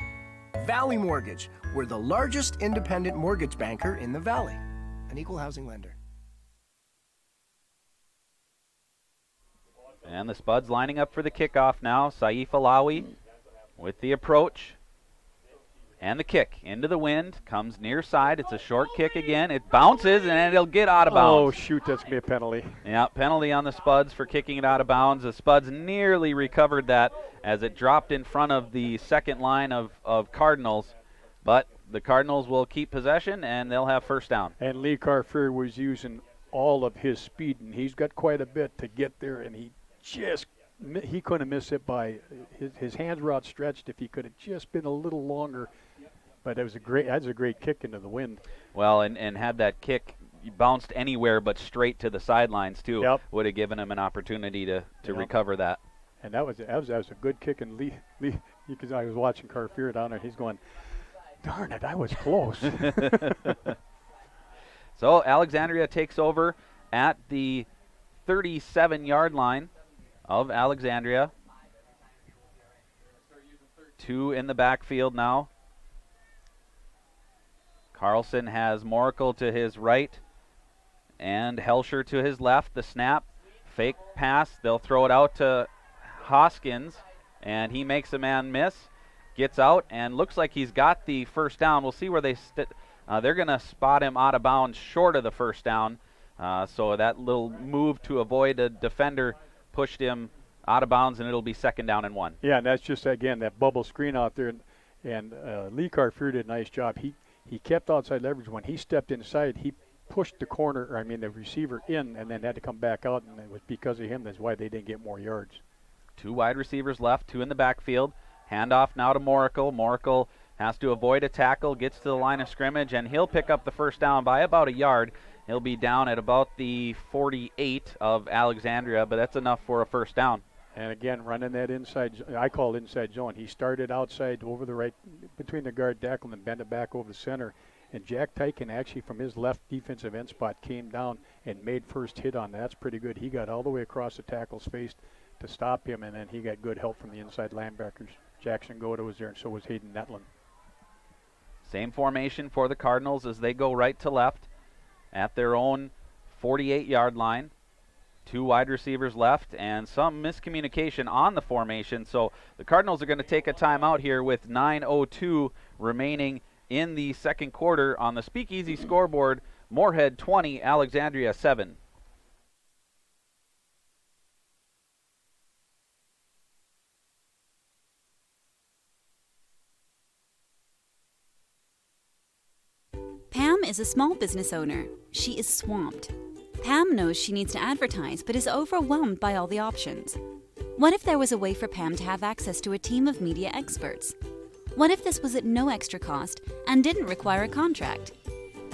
Valley Mortgage, we're the largest independent mortgage banker in the Valley. An equal housing lender. And the Spuds lining up for the kickoff now. Saif Alawi with the approach. And the kick into the wind. Comes near side. It's a short kick again. It bounces and it'll get out of bounds. Oh, shoot, that's be a penalty. Yeah, penalty on the Spuds for kicking it out of bounds. The Spuds nearly recovered that as it dropped in front of the second line of Cardinals. But the Cardinals will keep possession and they'll have first down. And Lee Carfer was using all of his speed, and he's got quite a bit to get there, and he couldn't miss it by his hands were outstretched. If he could have just been a little longer, but that was a great kick into the wind. Well, and had that kick bounced anywhere but straight to the sidelines too, would have given him an opportunity to recover that. And that was a good kick. And Lee, because I was watching Carfer down there, he's going, darn it, I was close. So Alexandria takes over at the 37-yard line of Alexandria. 2 in the backfield now. Carlson has Moracle to his right and Helsher to his left. The snap, fake pass. They'll throw it out to Hoskins, and he makes a man miss. Gets out and looks like he's got the first down. We'll see where they're going to spot him out of bounds short of the first down. So that little move to avoid a defender pushed him out of bounds, and it'll be 2nd down and 1. Yeah, and that's just, again, that bubble screen out there. And Lee Carfer did a nice job. He kept outside leverage. When he stepped inside, he pushed the receiver in and then had to come back out, and it was because of him. That's why they didn't get more yards. 2 wide receivers left, 2 in the backfield. Handoff now to Moracle. Moracle has to avoid a tackle, gets to the line of scrimmage, and he'll pick up the first down by about a yard. He'll be down at about the 48 of Alexandria, but that's enough for a first down. And again, running that inside, I call it inside zone. He started outside over the right, between the guard tackle and bent it back over the center. And Jack Tyken actually from his left defensive end spot came down and made first hit on that. That's pretty good. He got all the way across the tackle's face to stop him, and then he got good help from the inside linebackers. Jackson Goda was there, and so was Hayden Netland. Same formation for the Cardinals as they go right to left at their own 48-yard line. 2 wide receivers left and some miscommunication on the formation. So the Cardinals are going to take a timeout here with 9:02 remaining in the second quarter. On the Speakeasy scoreboard, Moorhead 20, Alexandria 7. Pam is a small business owner. She is swamped. Pam knows she needs to advertise, but is overwhelmed by all the options. What if there was a way for Pam to have access to a team of media experts? What if this was at no extra cost and didn't require a contract?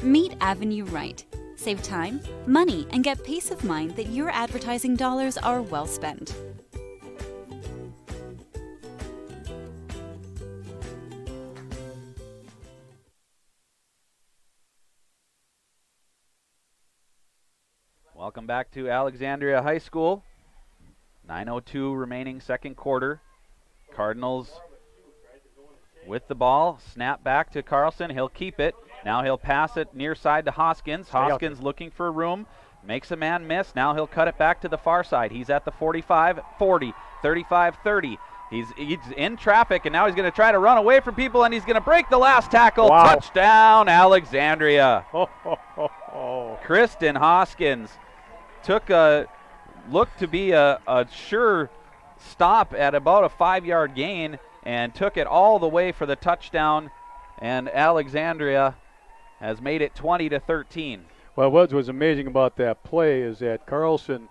Meet Avenue Right. Save time, money, and get peace of mind that your advertising dollars are well spent. Welcome back to Alexandria High School. 9:02 remaining second quarter. Cardinals with the ball. Snap back to Carlson. He'll keep it. Now he'll pass it near side to Hoskins. Hoskins looking for room. Makes a man miss. Now he'll cut it back to the far side. He's at the 45, 40, 35, 30. He's in traffic, and now he's going to try to run away from people, and he's going to break the last tackle. Wow. Touchdown, Alexandria. Oh. Kristen Hoskins looked to be a sure stop at about a 5-yard gain and took it all the way for the touchdown, and Alexandria has made it 20-13. Well, what was amazing about that play is that Carlson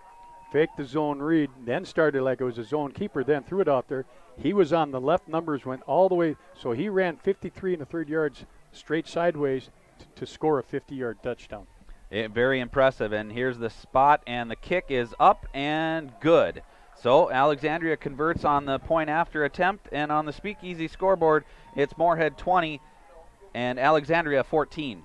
faked the zone read, then started like it was a zone keeper, then threw it out there. He was on the left, numbers went all the way, so he ran 53 1/3 yards straight sideways to score a 50-yard touchdown. Very impressive, and here's the spot, and the kick is up and good. So Alexandria converts on the point after attempt, and on the Speakeasy scoreboard, it's Moorhead 20 and Alexandria 14.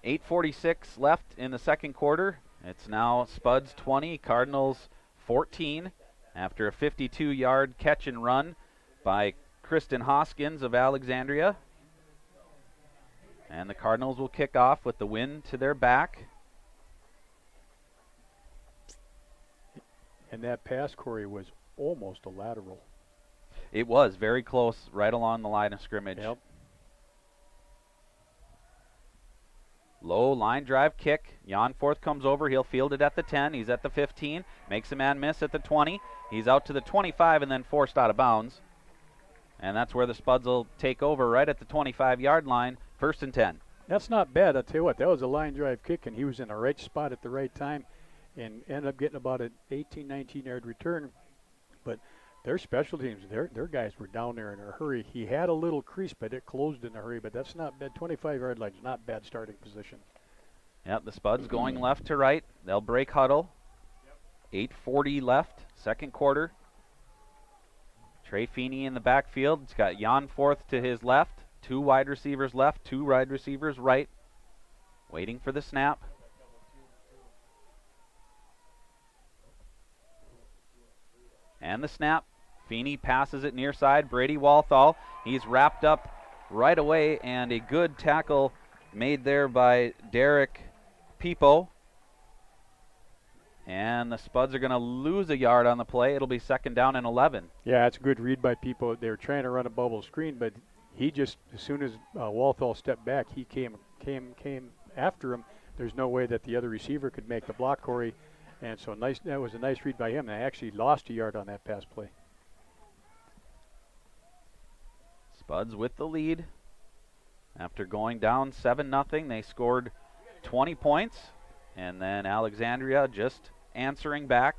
.846 left in the second quarter. It's now Spuds 20, Cardinals 14 after a 52-yard catch and run by Kristen Hoskins of Alexandria. And the Cardinals will kick off with the wind to their back. And that pass, Corey, was almost a lateral. It was very close, right along the line of scrimmage. Yep. Low line drive kick. Jan Forth comes over. He'll field it at the 10. He's at the 15. Makes a man miss at the 20. He's out to the 25 and then forced out of bounds. And that's where the Spuds will take over right at the 25-yard line. 1st and 10. That's not bad. I'll tell you what, that was a line drive kick, and he was in the right spot at the right time and ended up getting about an 18, 19-yard return. But their special teams, their guys were down there in a hurry. He had a little crease, but it closed in a hurry. But that's not bad. 25-yard line is not bad starting position. Yep, the Spuds going left to right. They'll break huddle. 8:40 left, second quarter. Trey Feeney in the backfield. He's got Jan Forth to his left. 2 wide receivers left, 2 wide receivers right. Waiting for the snap. And the snap. Feeney passes it near side. Brady Walthall. He's wrapped up right away, and a good tackle made there by Derek Peepo. And the Spuds are going to lose a yard on the play. It'll be 2nd down and 11. Yeah, that's a good read by Peepo. They were trying to run a bubble screen, but he just, as soon as Walthall stepped back, he came after him. There's no way that the other receiver could make the block, Corey. And so that was a nice read by him. They actually lost a yard on that pass play. Spuds with the lead. After going down 7-0, they scored 20 points. And then Alexandria just answering back.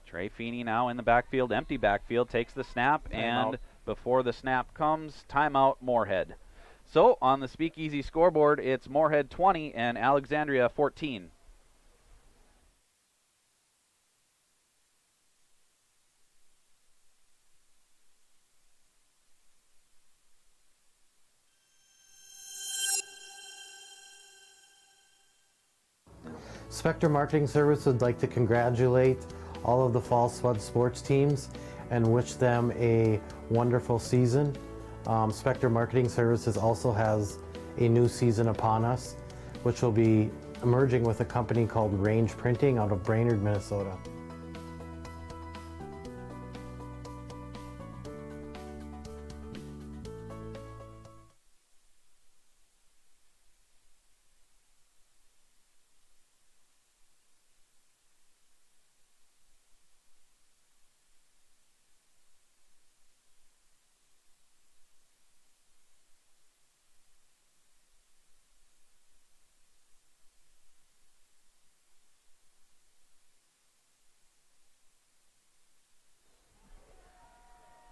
Trey Feeney now in the backfield, empty backfield, takes the snap, and before the snap comes, timeout Moorhead. So on the Speakeasy scoreboard, it's Moorhead 20 and Alexandria 14. Spectre Marketing Service would like to congratulate all of the Fall Spud sports teams and wish them a wonderful season. Spectre Marketing Services also has a new season upon us, which will be merging with a company called Range Printing out of Brainerd, Minnesota.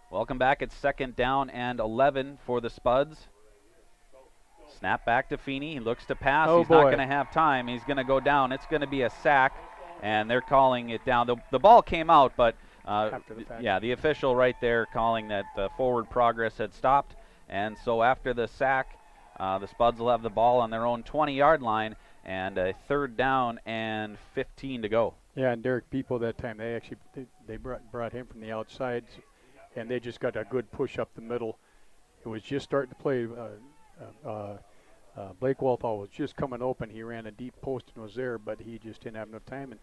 Welcome back. It's 2nd down and 11 for the Spuds. Snap back to Feeney. He looks to pass. He's not going to have time. He's going to go down. It's going to be a sack, and they're calling it down. The ball came out, but the official right there calling that forward progress had stopped. And so after the sack, the Spuds will have the ball on their own 20-yard line, and a 3rd down and 15 to go. Yeah, and Derek People that time, they brought him from the outside, and they just got a good push up the middle. It was just starting to play. Blake Walthall was just coming open. He ran a deep post and was there, but he just didn't have enough time. And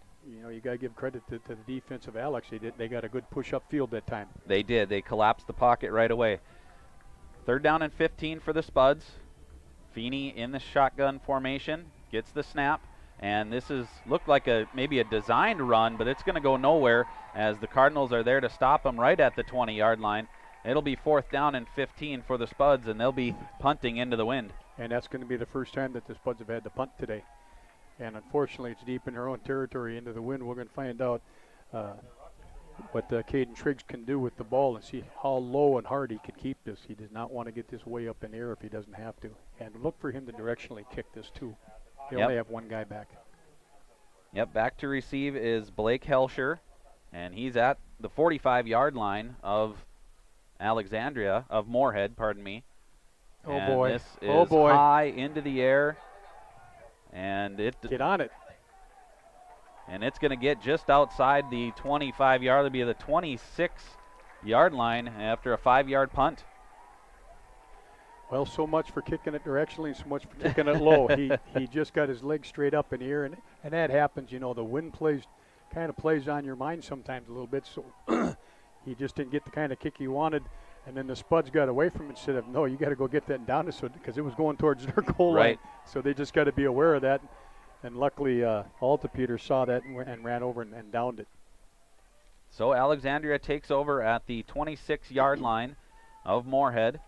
you got to give credit to the defense of Alex. They got a good push up field that time. They did. They collapsed the pocket right away. 3rd down and 15 for the Spuds. Feeney in the shotgun formation gets the snap, and this looked like maybe a designed run, but it's going to go nowhere as the Cardinals are there to stop him right at the 20-yard line. It'll be 4th down and 15 for the Spuds, and they'll be punting into the wind. And that's going to be the first time that the Spuds have had to punt today. And unfortunately, it's deep in their own territory into the wind. We're going to find out what Caden Triggs can do with the ball and see how low and hard he can keep this. He does not want to get this way up in the air if he doesn't have to. And look for him to directionally kick this too. He only have one guy back. Yep, back to receive is Blake Helsher, and he's at the 45-yard line of Alexandria, of Moorhead, pardon me. Oh boy. This is high into the air, and get on it. And it's going to get just outside the 25-yard, it'll be the 26-yard line after a 5-yard punt. Well, so much for kicking it directionally, so much for kicking it low. He just got his leg straight up in the air, and that happens. The wind kind of plays on your mind sometimes a little bit. So he just didn't get the kind of kick he wanted, and then the Spuds got away from it instead of, no, you got to go get that down because it was going towards their goal line. So they just got to be aware of that. And luckily, Altapeter saw that and ran over and downed it. So Alexandria takes over at the 26-yard line of Moorhead.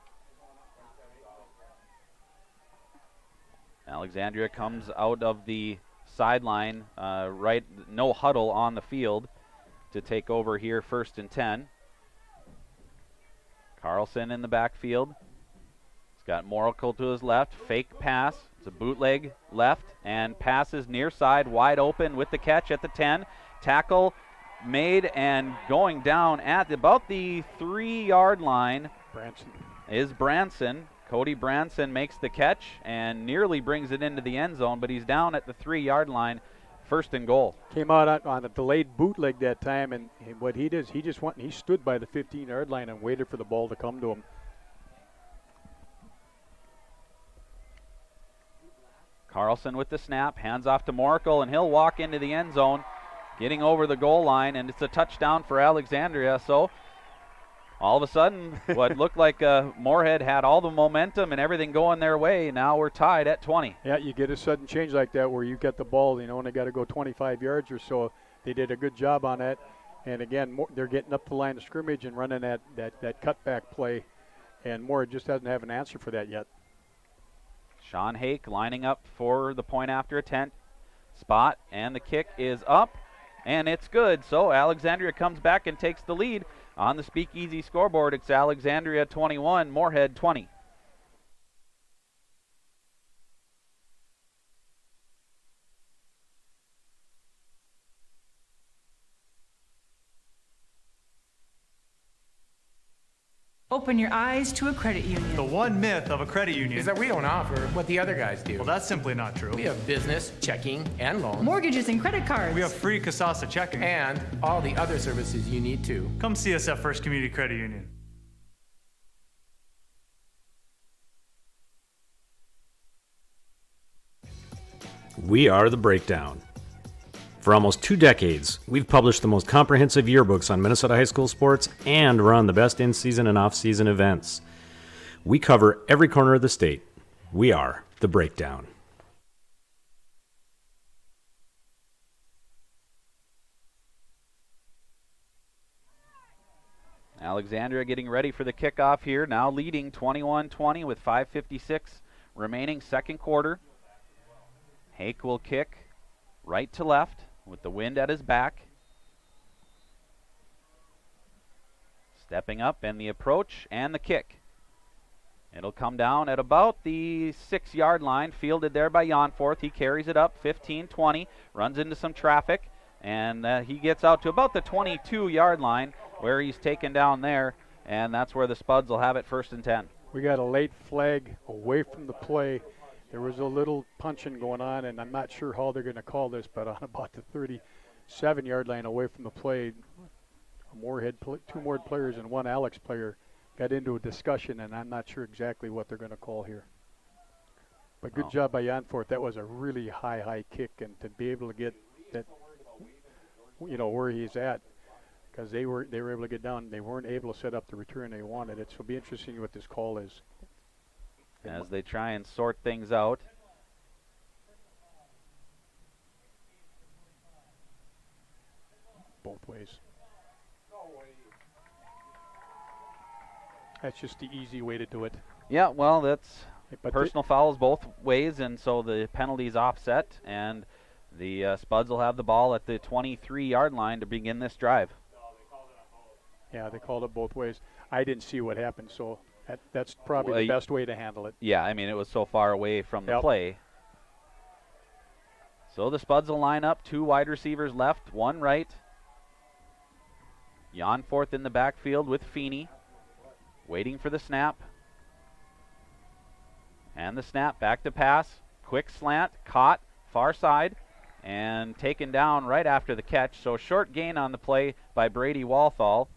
Alexandria comes out of the sideline, no huddle on the field to take over here, 1st and 10. Carlson in the backfield. He's got Moracle to his left, fake pass. It's a bootleg left, and passes near side, wide open with the catch at the 10. Tackle made and going down at about the 3-yard line is Branson. Cody Branson makes the catch and nearly brings it into the end zone, but he's down at the 3-yard line, 1st and goal. Came out on a delayed bootleg that time, and what he does, he stood by the 15-yard line and waited for the ball to come to him. Carlson with the snap, hands off to Moracle, and he'll walk into the end zone, getting over the goal line, and it's a touchdown for Alexandria. So all of a sudden, what looked like Moorhead had all the momentum and everything going their way. Now we're tied at 20. Yeah, you get a sudden change like that where you get the ball, and they got to go 25 yards or so. They did a good job on that. And again, they're getting up the line of scrimmage and running that cutback play, and Moorhead just doesn't have an answer for that yet. Sean Hake lining up for the point after attempt spot, and the kick is up, and it's good. So Alexandria comes back and takes the lead. On the Speakeasy scoreboard, it's Alexandria 21, Moorhead 20. Open your eyes to a credit union. The one myth of a credit union is that we don't offer what the other guys do. Well, that's simply not true. We have business, checking, and loans. Mortgages and credit cards. We have free Kasasa checking. And all the other services you need too. Come see us at First Community Credit Union. We are The Breakdown. For almost 2 decades, we've published the most comprehensive yearbooks on Minnesota high school sports and run the best in-season and off-season events. We cover every corner of the state. We are The Breakdown. Alexandria getting ready for the kickoff here, now leading 21-20 with 5:56 remaining, second quarter. Hake will kick right to left with the wind at his back. Stepping up, and the approach and the kick. It'll come down at about the 6-yard line, fielded there by Janforth. He carries it up 15-20, runs into some traffic, and he gets out to about the 22-yard line where he's taken down there, and that's where the Spuds will have it, 1st and 10. We got a late flag away from the play. There was a little punching going on, and I'm not sure how they're going to call this, but on about the 37-yard line away from the play, Moorhead, 2 Moorhead players and 1 Alex player got into a discussion, and I'm not sure exactly what they're going to call here. But good job by Janforth. That was a really high kick, and to be able to get that, where he's at, because they were able to get down. They weren't able to set up the return they wanted. It will be interesting what this call is. As they try and sort things out. Both ways. That's just the easy way to do it. Yeah, well, that's but personal fouls both ways, and so the penalty's offset, and the Spuds will have the ball at the 23-yard line to begin this drive. Yeah, they called it both ways. I didn't see what happened, so that's probably the best way to handle it. Yeah, I mean, it was so far away from the play. So the Spuds will line up, 2 wide receivers left, 1 right. Janforth in the backfield with Feeney, waiting for the snap. And the snap, back to pass, quick slant, caught, far side, and taken down right after the catch. So short gain on the play by Brady Walthall,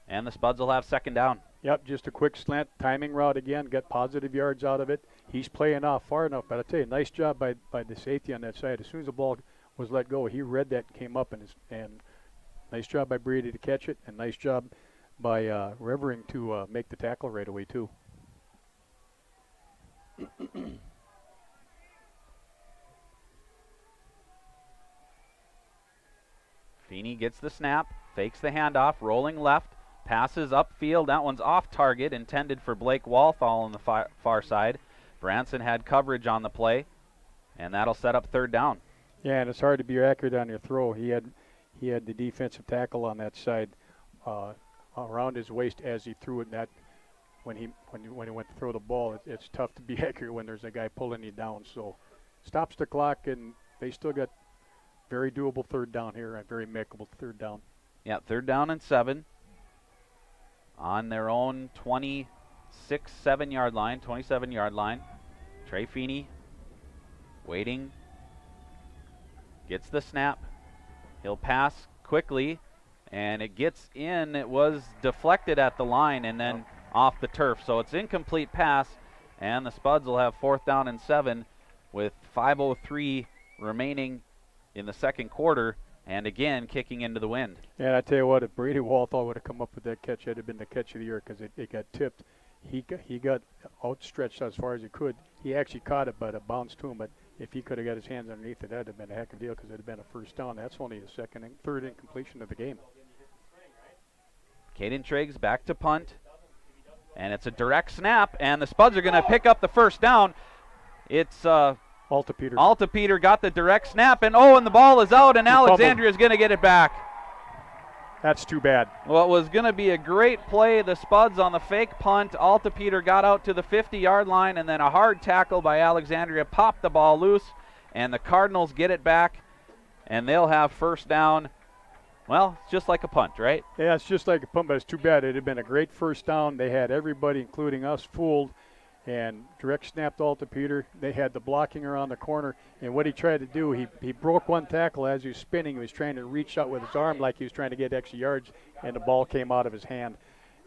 and the Spuds will have 2nd down. Yep, just a quick slant, timing route again, got positive yards out of it. He's playing off far enough, but I tell you, nice job by the safety on that side. As soon as the ball was let go, he read that, came up, and nice job by Brady to catch it, and nice job by Revering to make the tackle right away too. Feeney gets the snap, fakes the handoff, rolling left, passes upfield. That one's off target, intended for Blake Walthall on the far side. Branson had coverage on the play, and that'll set up 3rd down. Yeah, and it's hard to be accurate on your throw. He had the defensive tackle on that side around his waist as he threw it. That when he went to throw the ball, it's tough to be accurate when there's a guy pulling you down. So stops the clock, and they still got very doable 3rd down here, a very makeable 3rd down. Yeah, 3rd down and 7 on their own 27-yard line. Trey Feeney waiting, gets the snap. He'll pass quickly, and it gets in. It was deflected at the line and then off the turf. So it's incomplete pass, and the Spuds will have 4th down and 7 with 5:03 remaining in the second quarter, and again kicking into the wind. And I tell you what, if Brady Walthall would have come up with that catch, it'd have been the catch of the year, because it got tipped. He got outstretched as far as he could. He actually caught it, but it bounced to him. But if he could have got his hands underneath it, that'd have been a heck of a deal, because it'd have been a 1st down. That's only the 2nd and 3rd incompletion of the game. Caden Triggs back to punt, and it's a direct snap, and the Spuds are going to pick up the 1st down. It's Alta Peter got the direct snap, and the ball is out, and Alexandria is going to get it back. That's too bad. Well, it was going to be a great play. The Spuds on the fake punt. Alta Peter got out to the 50-yard line, and then a hard tackle by Alexandria popped the ball loose, and the Cardinals get it back, and they'll have 1st down Well, it's just like a punt, right? Yeah, it's just like a punt, but it's too bad. It had been a great first down. They had everybody, including us, fooled, and direct snapped all to Peter. They had the blocking around the corner, and what he tried to do, he broke one tackle as he was spinning. He was trying to reach out with his arm like he was trying to get extra yards, and the ball came out of his hand.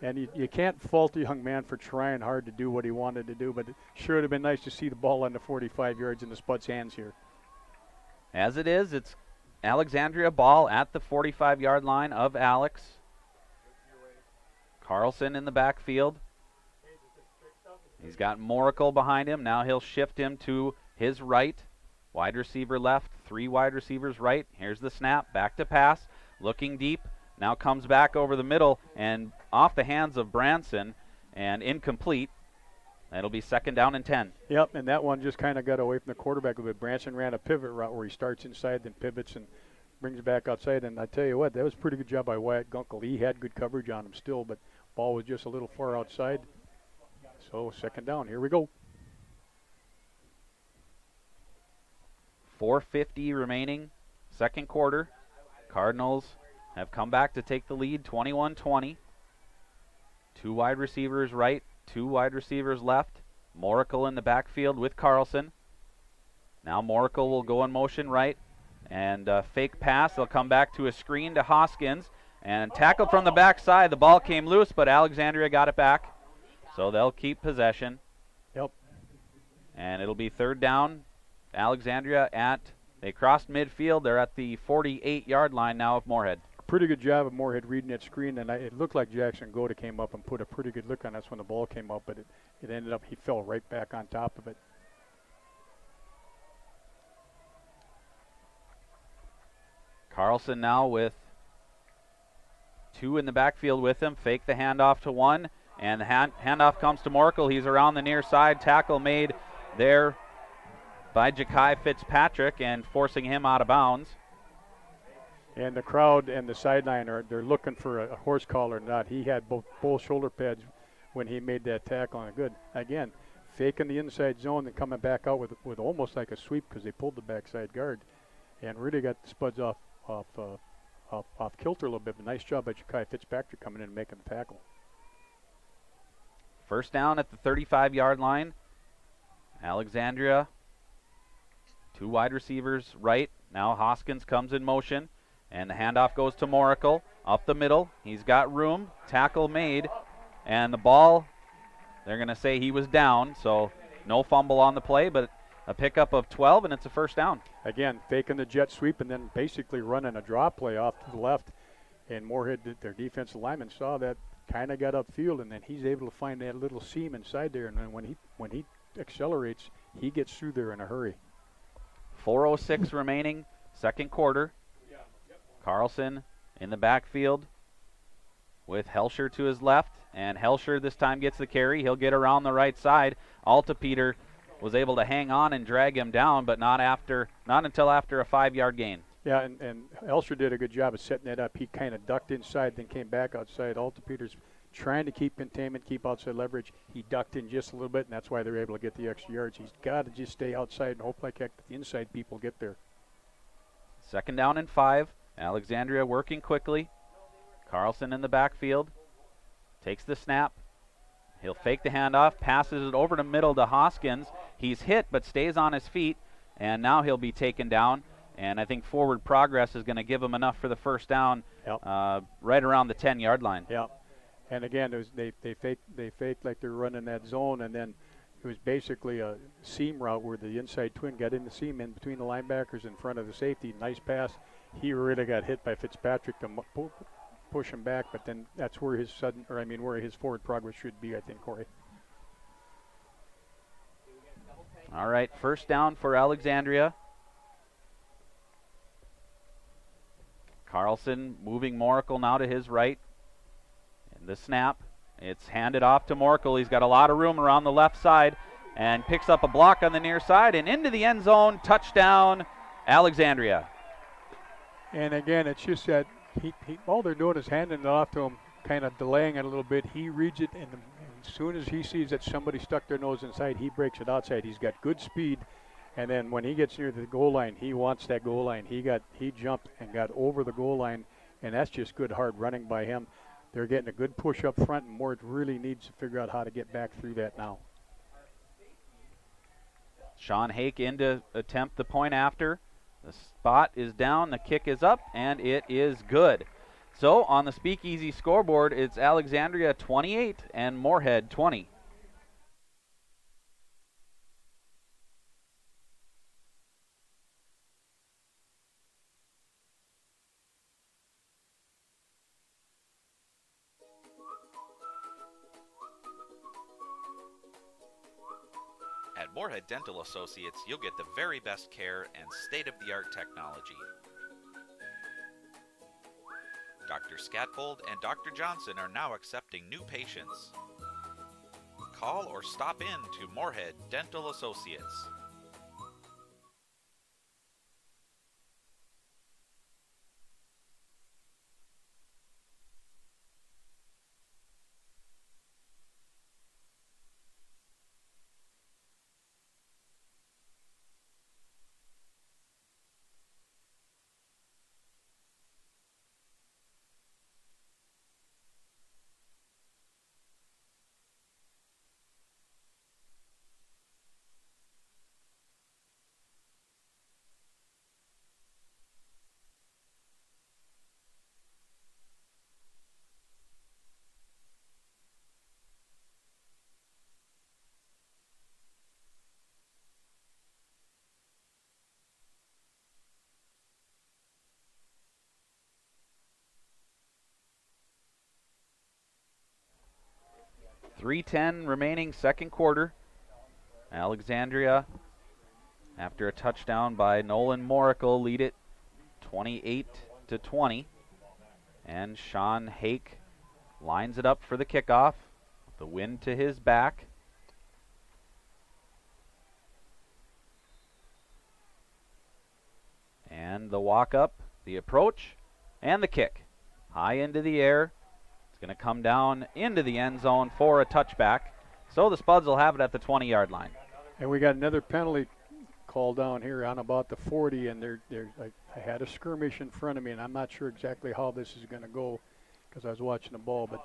And you can't fault a young man for trying hard to do what he wanted to do, but it sure would have been nice to see the ball on the 45 yards in the Spuds' hands here. As it is, it's Alexandria ball at the 45-yard line of Alex. Carlson in the backfield. He's got Moracle behind him. Now he'll shift him to his right. Wide receiver left, 3 wide receivers right. Here's the snap, back to pass, looking deep. Now comes back over the middle and off the hands of Branson and incomplete. That'll be 2nd down and 10. Yep, and that one just kind of got away from the quarterback a bit. Branson ran a pivot route where he starts inside, then pivots and brings it back outside. And I tell you what, that was a pretty good job by Wyatt Gunkel. He had good coverage on him still, but ball was just a little far outside. So 2nd down, here we go. 4:50 remaining, 2nd quarter. Cardinals have come back to take the lead, 21-20. 2 wide receivers right, 2 wide receivers left. Moracle in the backfield with Carlson. Now Moracle will go in motion right and fake pass. They'll come back to a screen to Hoskins and tackled from the backside. The ball came loose, but Alexandria got it back. So they'll keep possession. Yep. And it'll be 3rd down. Alexandria they crossed midfield. They're at the 48-yard line now of Moorhead. Pretty good job of Moorhead reading that screen, and it looked like Jackson Goda came up and put a pretty good look on us when the ball came up, but it ended up he fell right back on top of it. Carlson now with 2 in the backfield with him. Fake the handoff to 1, and the handoff comes to Moracle. He's around the near side. Tackle made there by Ja'Kai Fitzpatrick and forcing him out of bounds. And the crowd and the sideline they're looking for a horse collar or not. He had both shoulder pads when he made that tackle. And good, again, faking the inside zone and coming back out with almost like a sweep because they pulled the backside guard and really got the Spuds off kilter a little bit. But nice job by Ja'Kai Fitzpatrick coming in and making the tackle. 1st down at the 35-yard line. Alexandria, 2 wide receivers right. Now Hoskins comes in motion. And the handoff goes to Moracle up the middle. He's got room. Tackle made. And the ball, they're going to say he was down. So no fumble on the play, but a pickup of 12, and it's a 1st down. Again, faking the jet sweep and then basically running a draw play off to the left. And Moorhead, their defensive lineman, saw that, kind of got upfield, and then he's able to find that little seam inside there. And then when he accelerates, he gets through there in a hurry. 4:06 remaining, 2nd quarter. Carlson in the backfield with Helsher to his left, and Helsher this time gets the carry. He'll get around the right side. Altapeter was able to hang on and drag him down, but not until after a 5-yard gain. Yeah, and Helsher did a good job of setting that up. He kind of ducked inside, then came back outside. Altapeter's trying to keep containment, keep outside leverage. He ducked in just a little bit, and that's why they're able to get the extra yards. He's got to just stay outside and hope like heck that the inside people get there. 2nd down and 5. Alexandria working quickly. Carlson in the backfield. Takes the snap. He'll fake the handoff, passes it over the middle to Hoskins. He's hit but stays on his feet, and now he'll be taken down. And I think forward progress is going to give him enough for the 1st down. Yep. Right around the 10-yard line. Yeah. And again, they faked like they're running that zone, and then it was basically a seam route where the inside twin got in the seam in between the linebackers in front of the safety. Nice pass. He really got hit by Fitzpatrick to push him back, but then that's where his where his forward progress should be, I think, Corey. All right, 1st down for Alexandria. Carlson moving Moracle now to his right. And the snap, it's handed off to Moracle. He's got a lot of room around the left side and picks up a block on the near side and into the end zone. Touchdown, Alexandria. And again, it's just that all they're doing is handing it off to him, kind of delaying it a little bit. He reads it, and as soon as he sees that somebody stuck their nose inside, he breaks it outside. He's got good speed, and then when he gets near the goal line, he wants that goal line. He jumped and got over the goal line and that's just good hard running by him. They're getting a good push up front, and Moorhead really needs to figure out how to get back through that now. Sean Hake in to attempt the point after. The spot is down, the kick is up, and it is good. So on the Speakeasy scoreboard, it's Alexandria 28 and Moorhead 20. At Moorhead Dental Associates, you'll get the very best care and state-of-the-art technology. Dr. Scatfold and Dr. Johnson are now accepting new patients. Call or stop in to Moorhead Dental Associates. .310 remaining second quarter. Alexandria, after a touchdown by Nolan Moracle, lead it 28-20. And Sean Hake lines it up for the kickoff. The wind to his back. And the walk up, the approach, and the kick. High into the air. It's going to come down into the end zone for a touchback. So the Spuds will have it at the 20-yard line. And we got another penalty call down here on about the 40, and I had a skirmish in front of me, and I'm not sure exactly how this is going to go because I was watching the ball, but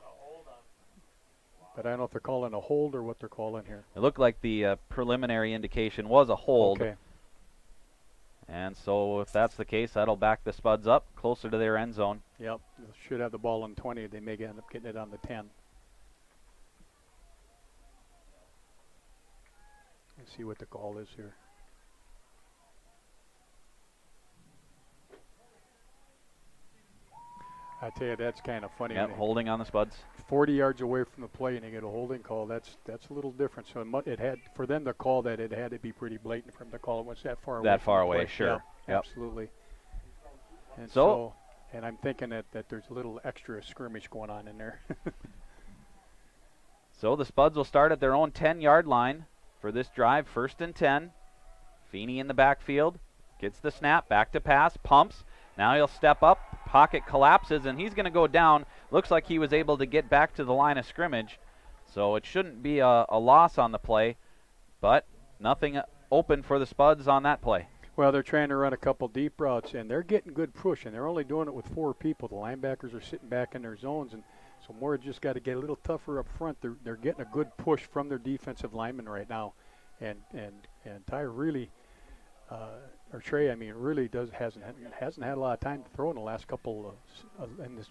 I don't know if they're calling a hold or what they're calling here. It looked like the preliminary indication was a hold. Okay. And so if that's the case, that'll back the Spuds up closer to their end zone. Yep, they should have the ball on 20. They may end up getting it on the 10. Let's see what the call is here. I tell you, that's kind of funny. Yep, holding on the Spuds. 40 yards away from the play, and you get a holding call. That's a little different. So it had, for them to call that, it had to be pretty blatant for them to call it. Once that far away. That far from the away, play. sure. Yeah, absolutely. And so, and I'm thinking that there's a little extra skirmish going on in there. So the Spuds will start at their own 10-yard line for this drive, 1st and 10. Feeney in the backfield, gets the snap, back to pass, pumps. Now he'll step up, pocket collapses, and he's going to go down. Looks like he was able to get back to the line of scrimmage, so it shouldn't be a loss on the play, but nothing open for the Spuds on that play. Well, they're trying to run a couple deep routes, and they're getting good push, and they're only doing it with 4 people. The linebackers are sitting back in their zones, and so Moore just got to get a little tougher up front. They're getting a good push from their defensive linemen right now, and Ty really, or Trey, I mean, really hasn't had a lot of time to throw in the last couple in this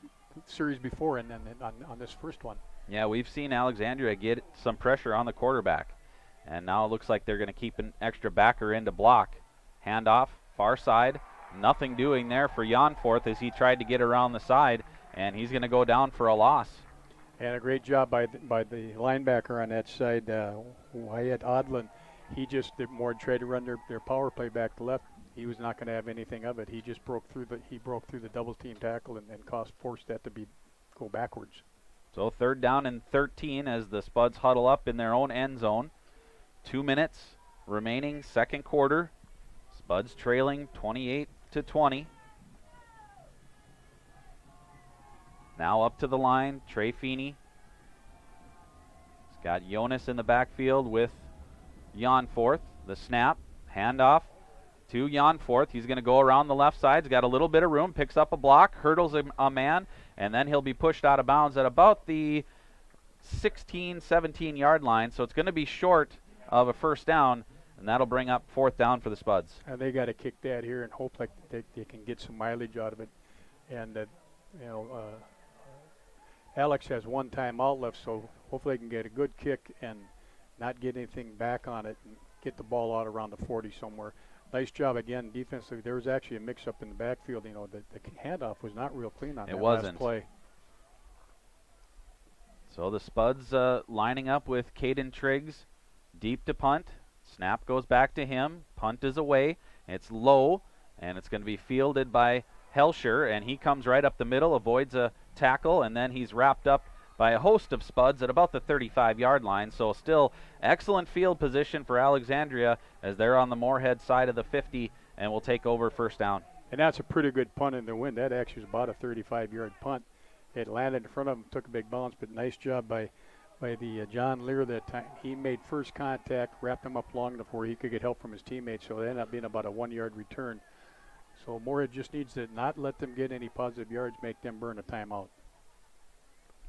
series before, and then on this first one. Yeah, we've seen Alexandria get some pressure on the quarterback, and now it looks like they're going to keep an extra backer in to block. Handoff, far side, nothing doing there for Janforth as he tried to get around the side, and he's going to go down for a loss. And a great job by the linebacker on that side, Wyatt Odlin. He just, Moore tried to run their power play back to left. He was not going to have anything of it. He just broke through the double team tackle and forced that to go backwards. So 3rd down and 13 as the Spuds huddle up in their own end zone. 2 minutes remaining, second quarter. Spuds trailing 28-20. Now up to the line, Trey Feeney. He's got Jonas in the backfield with Janforth. The snap, handoff, to Janforth. He's going to go around the left side. He's got a little bit of room, picks up a block, hurdles a man, and then he'll be pushed out of bounds at about the 16, 17-yard line. So it's going to be short of a first down, and that'll bring up fourth down for the Spuds. And they got to kick that here and hope like they can get some mileage out of it. And Alex has one timeout left, so hopefully they can get a good kick and not get anything back on it and get the ball out around the 40 somewhere. Nice job again defensively. There was actually a mix-up in the backfield. The handoff was not real clean on that last play. So the Spuds lining up with Caden Triggs, deep to punt. Snap goes back to him. Punt is away. It's low, and it's going to be fielded by Helscher, and he comes right up the middle, avoids a tackle, and then he's wrapped up by a host of Spuds at about the 35-yard line. So still excellent field position for Alexandria as they're on the Moorhead side of the 50 and will take over first down. And that's a pretty good punt in the wind. That actually was about a 35-yard punt. It landed in front of him, took a big bounce, but nice job by the John Lear that time. He made first contact, wrapped him up long enough where he could get help from his teammates, so it ended up being about a 1-yard return. So Moorhead just needs to not let them get any positive yards, make them burn a timeout.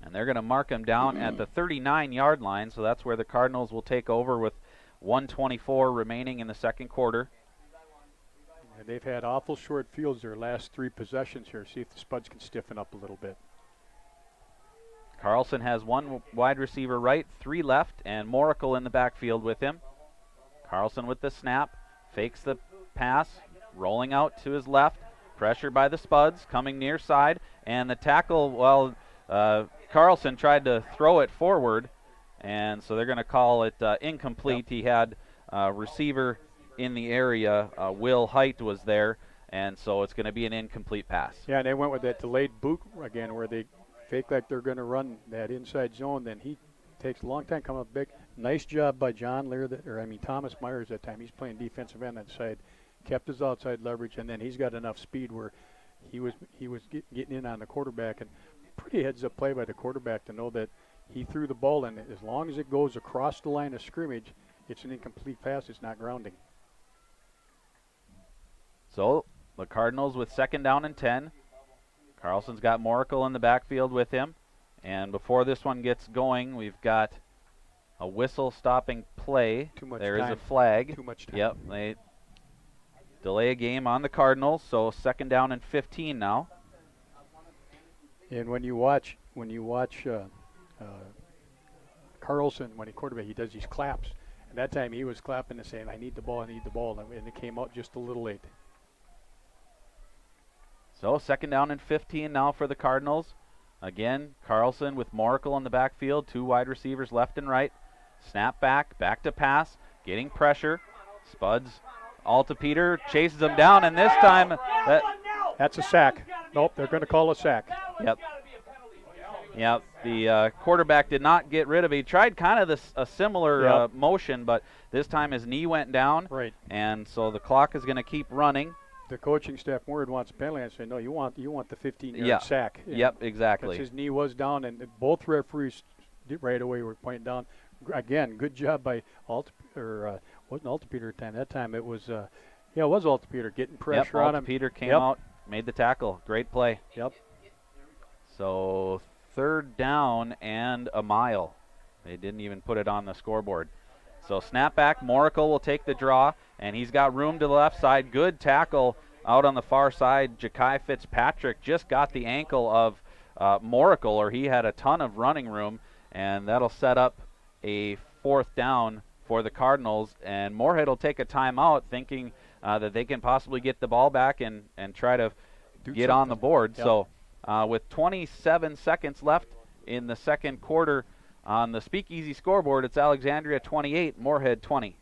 And they're going to mark him down at the 39-yard line, so that's where the Cardinals will take over with 1:24 remaining in the second quarter. And they've had awful short fields their last 3 possessions here. See if the Spuds can stiffen up a little bit. Carlson has 1 wide receiver right, 3 left, and Moracle in the backfield with him. Carlson with the snap, fakes the pass, rolling out to his left, pressure by the Spuds, coming near side, and the tackle, Carlson tried to throw it forward, and so they're going to call it incomplete. Yep. He had a receiver in the area. Will Height was there, and so it's going to be an incomplete pass. Yeah, and they went with that delayed boot again where they fake like they're going to run that inside zone. Then he takes a long time coming up big. Nice job by John Lear, Thomas Myers that time. He's playing defensive end that side. Kept his outside leverage, and then he's got enough speed where he was getting in on the quarterback. And pretty heads-up play by the quarterback to know that he threw the ball, and as long as it goes across the line of scrimmage, it's an incomplete pass. It's not grounding. So the Cardinals with second down and 10. Carlson's got Moracle in the backfield with him. And before this one gets going, we've got a whistle stopping play. Too much there time. is a flag. Too much time. Yep, they delay a game on the Cardinals, so second down and 15 now. And when you watch Carlson, when he quarterback, he does these claps. And that time he was clapping and saying, I need the ball, and it came out just a little late. So second down and 15 now for the Cardinals. Again, Carlson with Moracle in the backfield, 2 wide receivers left and right. Snap back to pass, getting pressure. Spuds, Altepeter chases him down, and this time that's a sack. Nope, they're going to call a sack. Yep, the quarterback did not get rid of it. He tried kind of a similar motion, but this time his knee went down. Right. And so the clock is going to keep running. The coaching staff, Moorhead wants a penalty. I say, no, you want the 15-yard sack. Yep, exactly. His knee was down, and both referees right away were pointing down. Again, good job by wasn't Altepeter at the time. That time it was, it was Altepeter getting pressure on him. Altepeter came out, made the tackle. Great play. Yep. So third down and a mile. They didn't even put it on the scoreboard. So snap back, Moracle will take the draw, and he's got room to the left side. Good tackle out on the far side. Ja'Kai Fitzpatrick just got the ankle of Moracle, or he had a ton of running room, and that'll set up a fourth down for the Cardinals. And Moorhead will take a timeout thinking that they can possibly get the ball back and try to get on the board. Yep. So with 27 seconds left in the second quarter, on the Speakeasy scoreboard, it's Alexandria 28, Moorhead 20.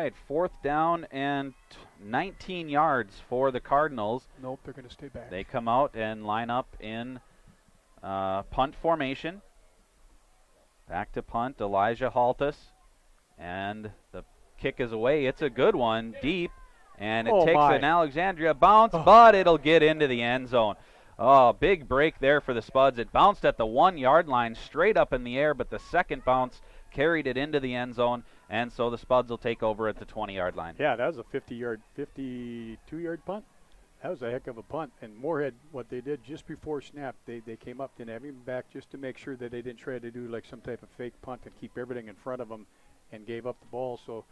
right, 4th down and 19 yards for the Cardinals. Nope, they're going to stay back. They come out and line up in punt formation. Back to punt, Elijah Haltus. And the kick is away. It's a good one, deep. And it takes an Alexandria bounce, but it'll get into the end zone. Oh, big break there for the Spuds. It bounced at the 1-yard line, straight up in the air, but the second bounce carried it into the end zone, and so the Spuds will take over at the 20-yard line. Yeah, that was a 52-yard punt. That was a heck of a punt. And Moorhead, what they did just before snap, they came up, didn't have him back just to make sure that they didn't try to do like some type of fake punt and keep everything in front of them, and gave up the ball. So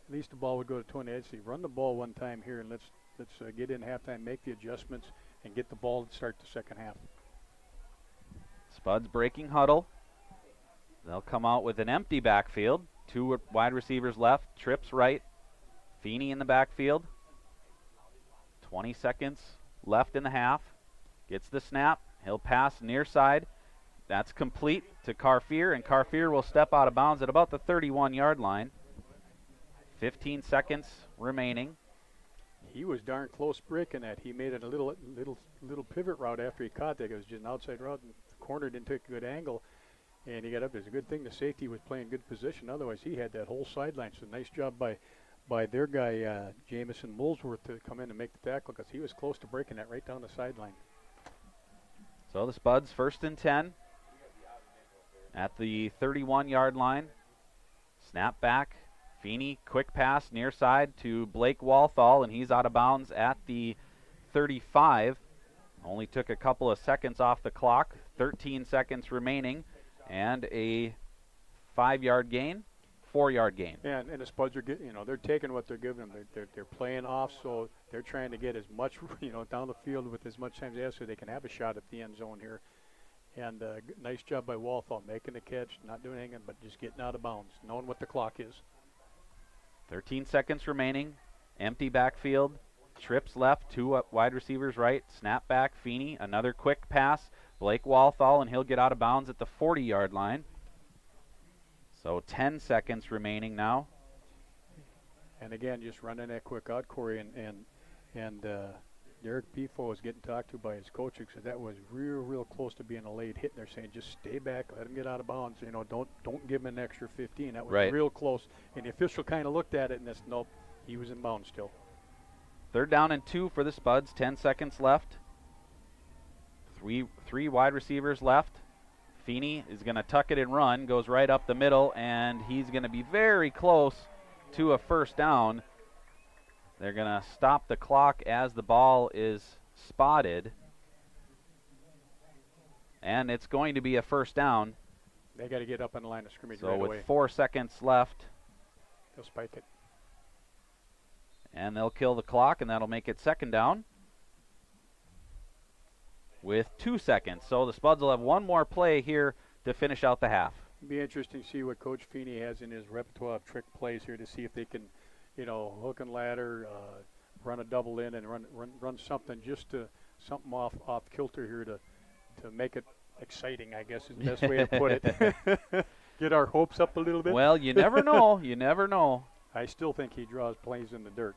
at least the ball would go to 20. I'd say run the ball one time here, and let's get in halftime, make the adjustments, and get the ball to start the second half. Spuds breaking huddle. They'll come out with an empty backfield. 2 wide receivers left. Trips right. Feeney in the backfield. 20 seconds left in the half. Gets the snap. He'll pass near side. That's complete to Carfier, and Carfier will step out of bounds at about the 31-yard line. 15 seconds remaining. He was darn close breaking that. He made it a little pivot route after he caught that. It was just an outside route, and the corner didn't take a good angle, and he got up. It's a good thing the safety was playing good position. Otherwise, he had that whole sideline. So nice job by their guy, Jamison Molesworth, to come in and make the tackle, because he was close to breaking that right down the sideline. So the Spuds 1st and 10 at the 31-yard line. Snap back. Feeney, quick pass near side to Blake Walthall, and he's out of bounds at the 35. Only took a couple of seconds off the clock. 13 seconds remaining, and a 5-yard gain, 4-yard gain. And the Spuds are they're taking what they're giving them. They're playing off, so they're trying to get as much down the field with as much time as they have, so they can have a shot at the end zone here. And nice job by Walthall making the catch, not doing anything, but just getting out of bounds, knowing what the clock is. 13 seconds remaining. Empty backfield. Trips left. 2 wide receivers right. Snap back. Feeney. Another quick pass. Blake Walthall, and he'll get out of bounds at the 40-yard line. So 10 seconds remaining now. And again, just running that quick out, Corey, and Derek Pifo was getting talked to by his coach, because that was real close to being a late hit. And they're saying just stay back, let him get out of bounds. Don't give him an extra 15. That was right. Real close. And the official kind of looked at it, and nope, he was in bounds still. 3rd down and 2 for the Spuds. 10 seconds left. Three wide receivers left. Feeney is going to tuck it and run, goes right up the middle, and he's going to be very close to a 1st down. They're going to stop the clock as the ball is spotted. And it's going to be a 1st down. They got to get up on the line of scrimmage so right away. So with 4 seconds left. They'll spike it. And they'll kill the clock, and that'll make it 2nd down with 2 seconds. So the Spuds will have one more play here to finish out the half. It'll be interesting to see what Coach Feeney has in his repertoire of trick plays here, to see if they can hook and ladder, run a double in, and run something something off kilter here to make it exciting, I guess is the best way to put it. Get our hopes up a little bit. Well, you never know. You never know. I still think he draws plays in the dirt.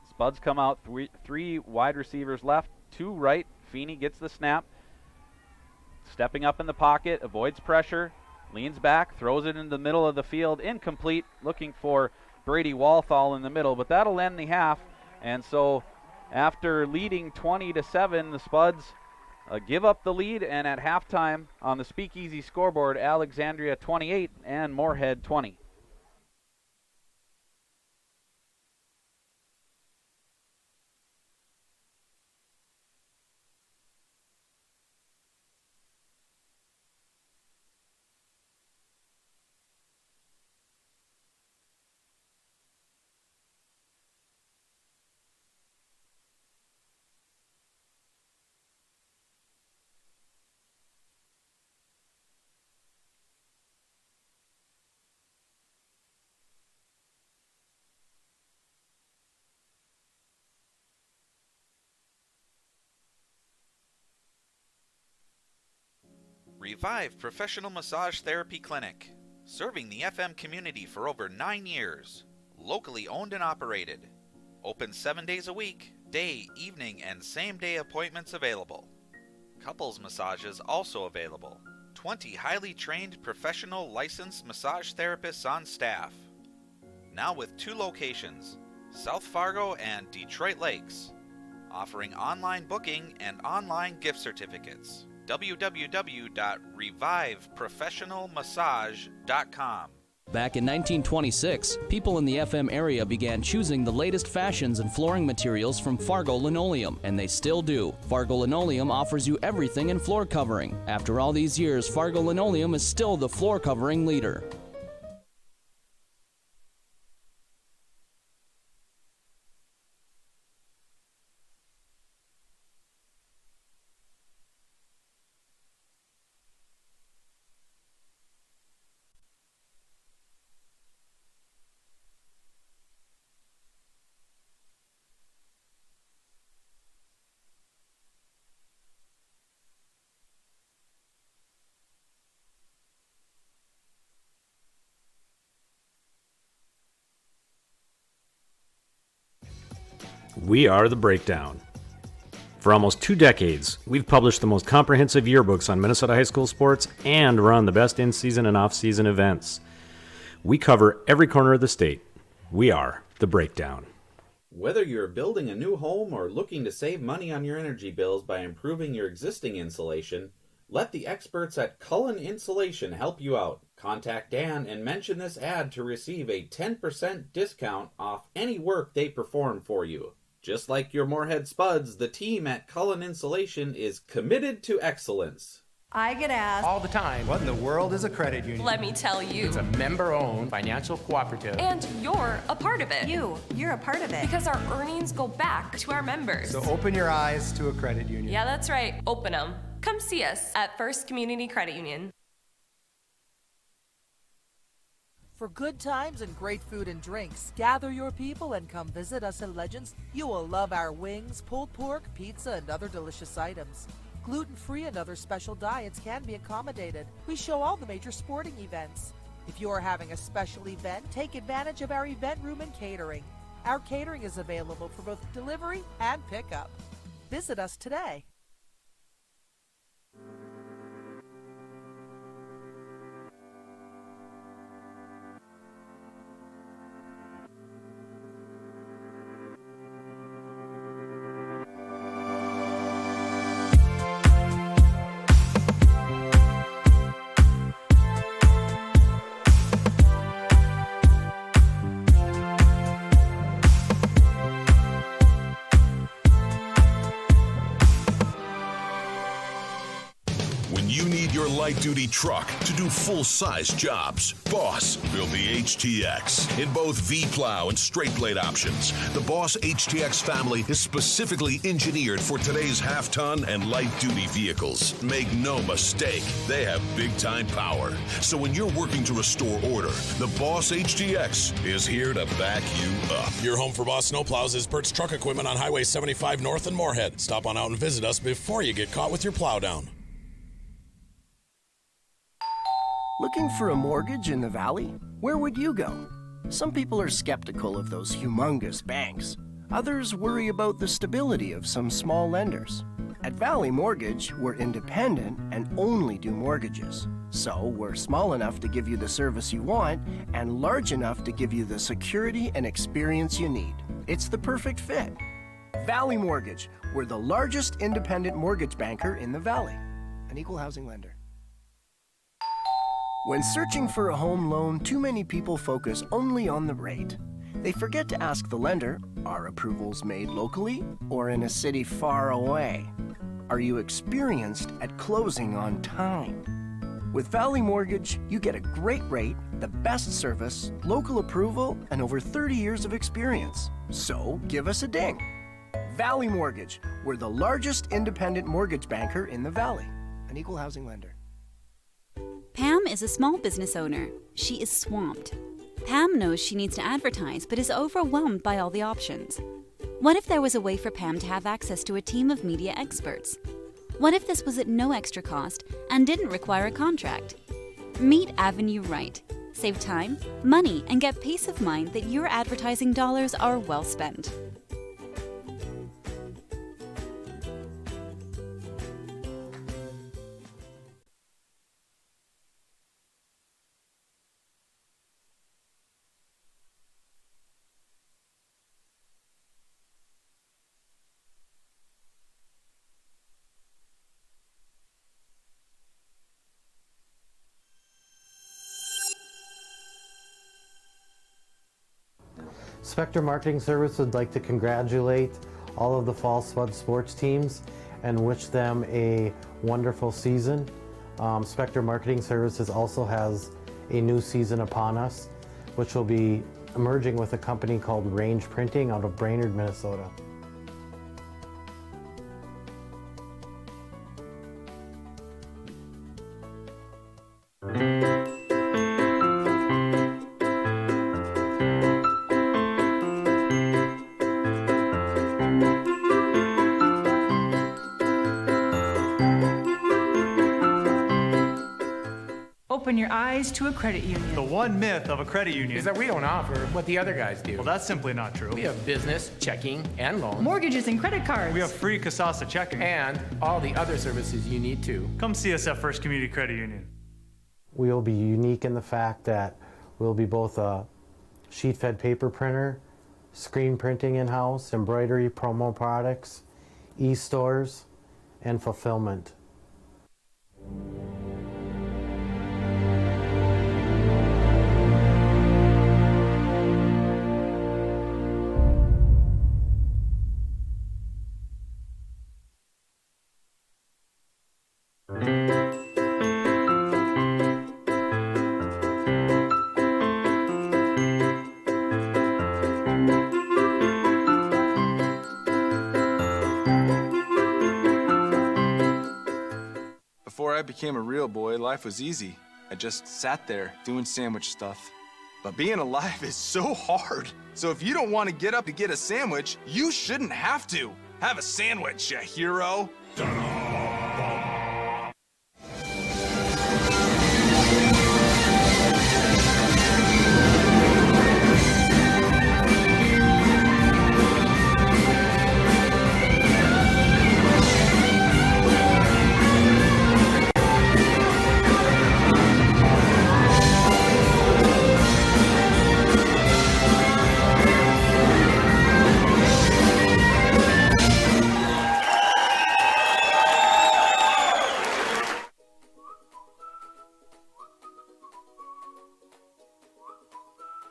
Spuds come out, 3 wide receivers left, 2 right. Feeney gets the snap. Stepping up in the pocket, avoids pressure. Leans back, throws it in the middle of the field, incomplete, looking for Brady Walthall in the middle, but that'll end the half. And so after leading 20-7, the Spuds give up the lead, and at halftime on the Speakeasy scoreboard, Alexandria 28 and Moorhead 20. Revive Professional Massage Therapy Clinic. Serving the FM community for over 9 years. Locally owned and operated. Open 7 days a week, day, evening, and same-day appointments available. Couples massages also available. 20 highly trained professional licensed massage therapists on staff. Now with 2 locations, South Fargo and Detroit Lakes. Offering online booking and online gift certificates. www.reviveprofessionalmassage.com. Back in 1926, people in the FM area began choosing the latest fashions and flooring materials from Fargo Linoleum, and they still do. Fargo Linoleum offers you everything in floor covering. After all these years, Fargo Linoleum is still the floor covering leader. We are The Breakdown. For almost 2 decades, we've published the most comprehensive yearbooks on Minnesota high school sports and run the best in-season and off-season events. We cover every corner of the state. We are The Breakdown. Whether you're building a new home or looking to save money on your energy bills by improving your existing insulation, let the experts at Cullen Insulation help you out. Contact Dan and mention this ad to receive a 10% discount off any work they perform for you. Just like your Moorhead Spuds, the team at Cullen Insulation is committed to excellence. I get asked all the time, what in the world is a credit union? Let me tell you. It's a member-owned financial cooperative. And you're a part of it. You're a part of it. Because our earnings go back to our members. So open your eyes to a credit union. Yeah, that's right. Open them. Come see us at First Community Credit Union. For good times and great food and drinks, gather your people and come visit us at Legends. You will love our wings, pulled pork, pizza, and other delicious items. Gluten-free and other special diets can be accommodated. We show all the major sporting events. If you are having a special event, take advantage of our event room and catering. Our catering is available for both delivery and pickup. Visit us today. Light-duty truck to do full-size jobs. Boss built the HTX in both V-plow and straight blade options. The Boss HTX family is specifically engineered for today's half-ton and light-duty vehicles. Make no mistake, they have big-time power. So when you're working to restore order, the Boss HTX is here to back you up. Your home for Boss snowplows is Bert's Truck Equipment on Highway 75 North in Moorhead. Stop on out and visit us before you get caught with your plow down. Looking for a mortgage in the Valley? Where would you go? Some people are skeptical of those humongous banks. Others worry about the stability of some small lenders. At Valley Mortgage, we're independent and only do mortgages. So we're small enough to give you the service you want and large enough to give you the security and experience you need. It's the perfect fit. Valley Mortgage, we're the largest independent mortgage banker in the Valley. An equal housing lender. When searching for a home loan, too many people focus only on the rate. They forget to ask the lender, are approvals made locally or in a city far away? Are you experienced at closing on time? With Valley Mortgage, you get a great rate, the best service, local approval, and over 30 years of experience. So give us a ding. Valley Mortgage, we're the largest independent mortgage banker in the Valley. An equal housing lender. Pam is a small business owner. She is swamped. Pam knows she needs to advertise, but is overwhelmed by all the options. What if there was a way for Pam to have access to a team of media experts? What if this was at no extra cost and didn't require a contract? Meet Avenue Right. Save time, money, and get peace of mind that your advertising dollars are well spent. Spectre Marketing Service would like to congratulate all of the Fall Spud sports teams and wish them a wonderful season. Spectre Marketing Services also has a new season upon us, which will be merging with a company called Range Printing out of Brainerd, Minnesota. Open your eyes to a credit union. The one myth of a credit union Is that we don't offer what the other guys do. well, that's simply not true. We have business, checking, and loans. Mortgages and credit cards. We have free Casasa checking. And all the other services you need too. Come see us at First Community Credit Union. We will be unique in the fact that we'll be both a sheet-fed paper printer, screen printing in-house, embroidery, promo products, e-stores, and fulfillment. Before I became a real boy, life was easy. I just sat there doing sandwich stuff. But being alive is so hard. So if you don't want to get up to get a sandwich, you shouldn't have to. Have a sandwich, you hero.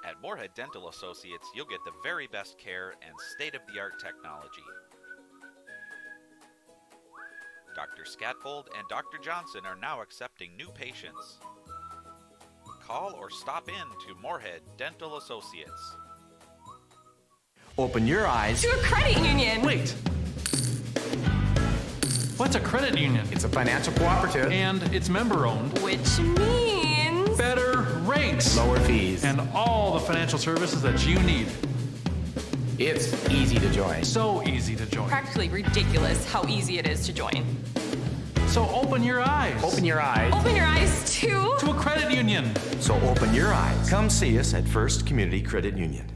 At Moorhead Dental Associates, you'll get the very best care and state-of-the-art technology. Dr. Scatfold and Dr. Johnson are now accepting new patients. Call or stop in to Moorhead Dental Associates. Open your eyes To a credit union. Wait. What's a credit union? It's a financial cooperative. And it's member-owned. Which means Better rates. Lower fees. And all the financial services that you need. It's easy to join. So easy to join. practically ridiculous how easy it is to join. So open your eyes. Open your eyes Open your eyes to to a credit union. So open your eyes. Come see us at First Community Credit Union.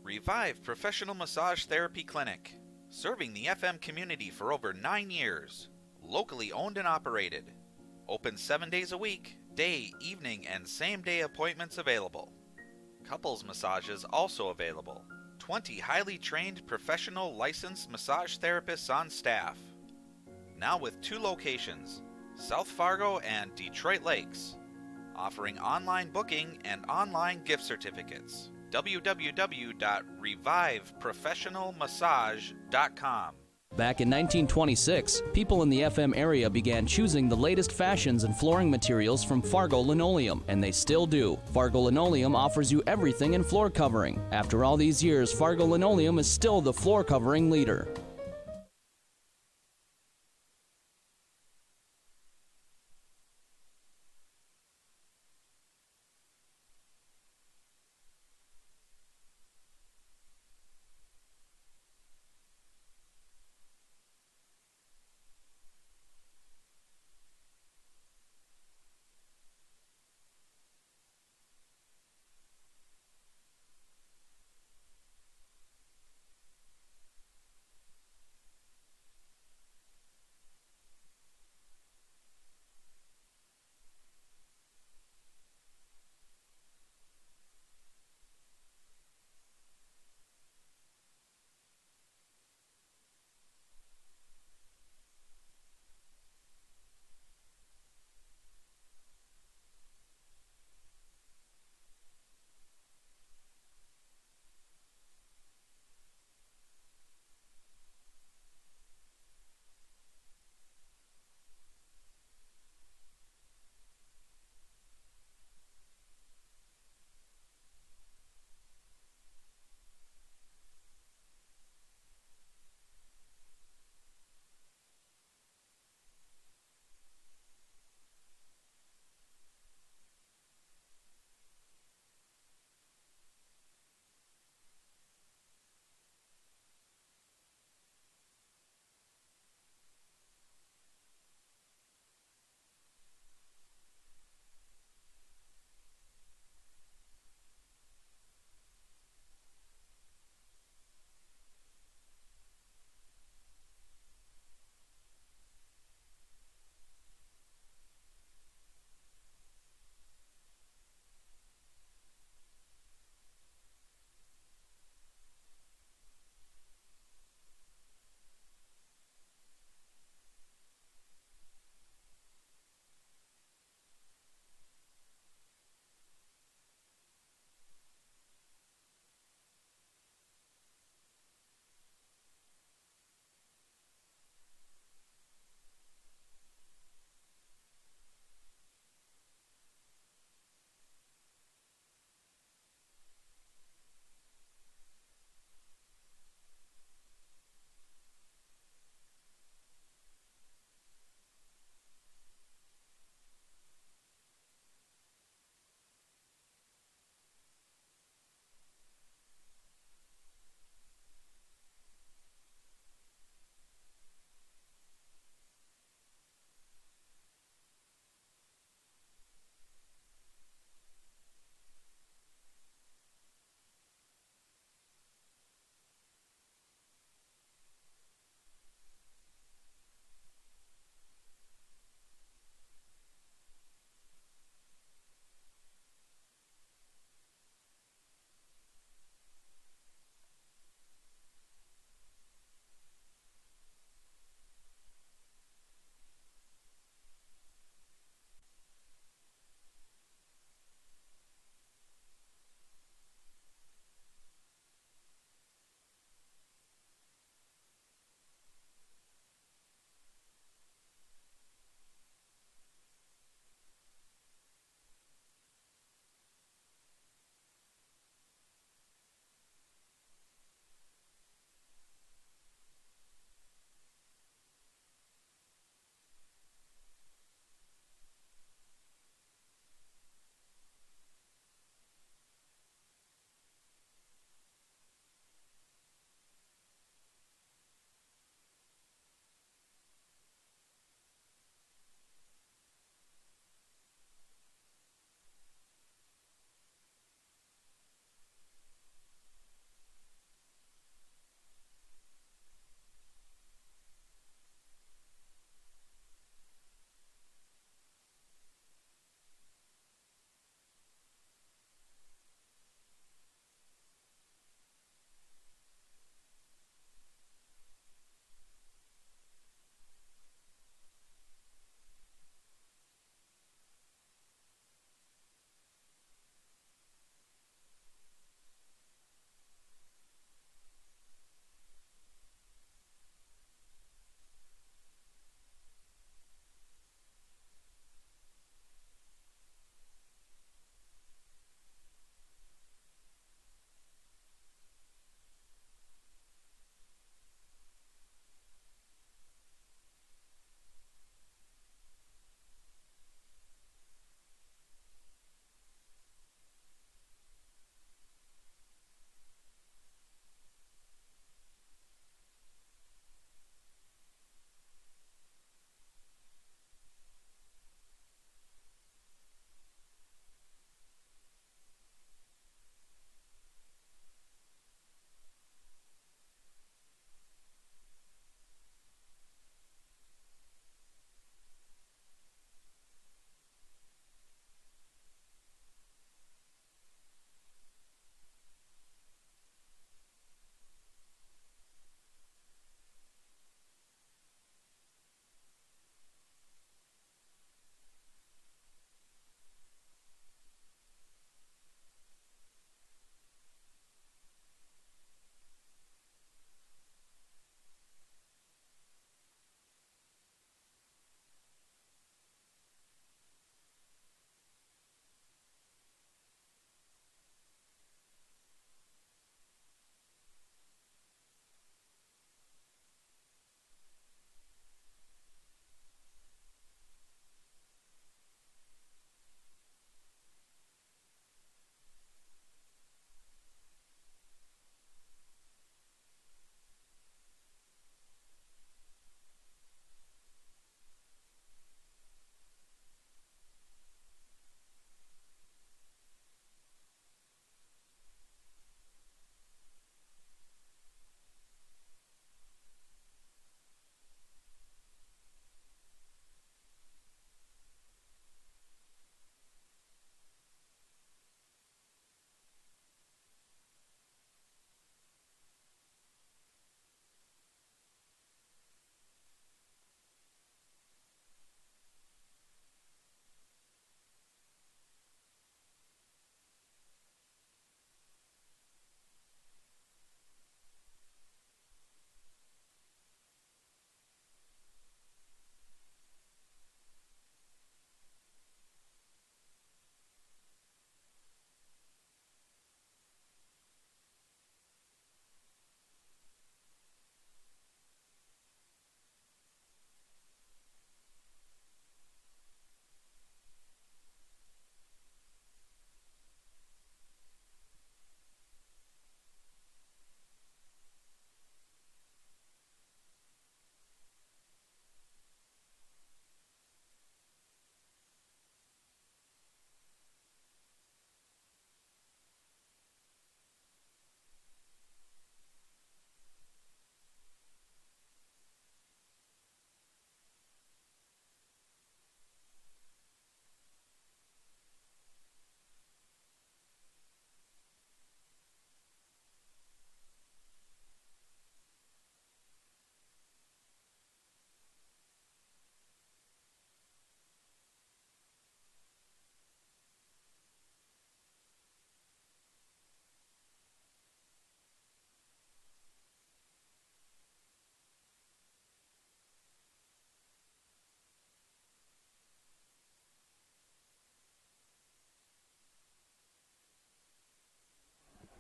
Revive Professional Massage Therapy Clinic. Serving the FM community for over 9 years. Locally owned and operated. Open 7 days a week. Day, evening, and same-day appointments available. Couples massages also available. 20 highly trained professional licensed massage therapists on staff. Now with 2 locations, South Fargo and Detroit Lakes. Offering online booking and online gift certificates. www.reviveprofessionalmassage.com. Back in 1926, people in the FM area began choosing the latest fashions and flooring materials from Fargo Linoleum, and they still do. Fargo Linoleum offers you everything in floor covering. After all these years, Fargo Linoleum is still the floor covering leader.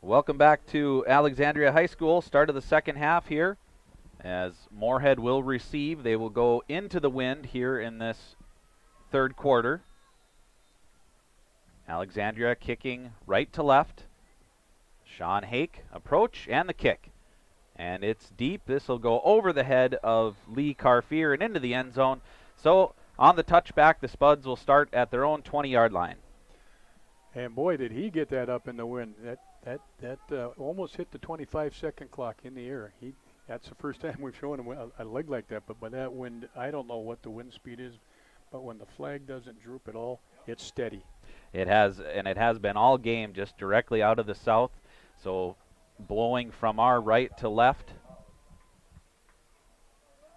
Welcome back to Alexandria High School. Start of the second half here as Moorhead will receive. They will go into the wind here in this third quarter. Alexandria kicking right to left. Sean Hake, approach, and the kick. And it's deep. This will go over the head of Lee Carfier and into the end zone. So on the touchback, the Spuds will start at their own 20-yard line. And boy, did he get that up in the wind. That almost hit the 25-second clock in the air. That's the first time we've shown him a leg like that. But by that wind, I don't know what the wind speed is, but when the flag doesn't droop at all, it's steady. It has, and it has been all game, just directly out of the south. So blowing from our right to left.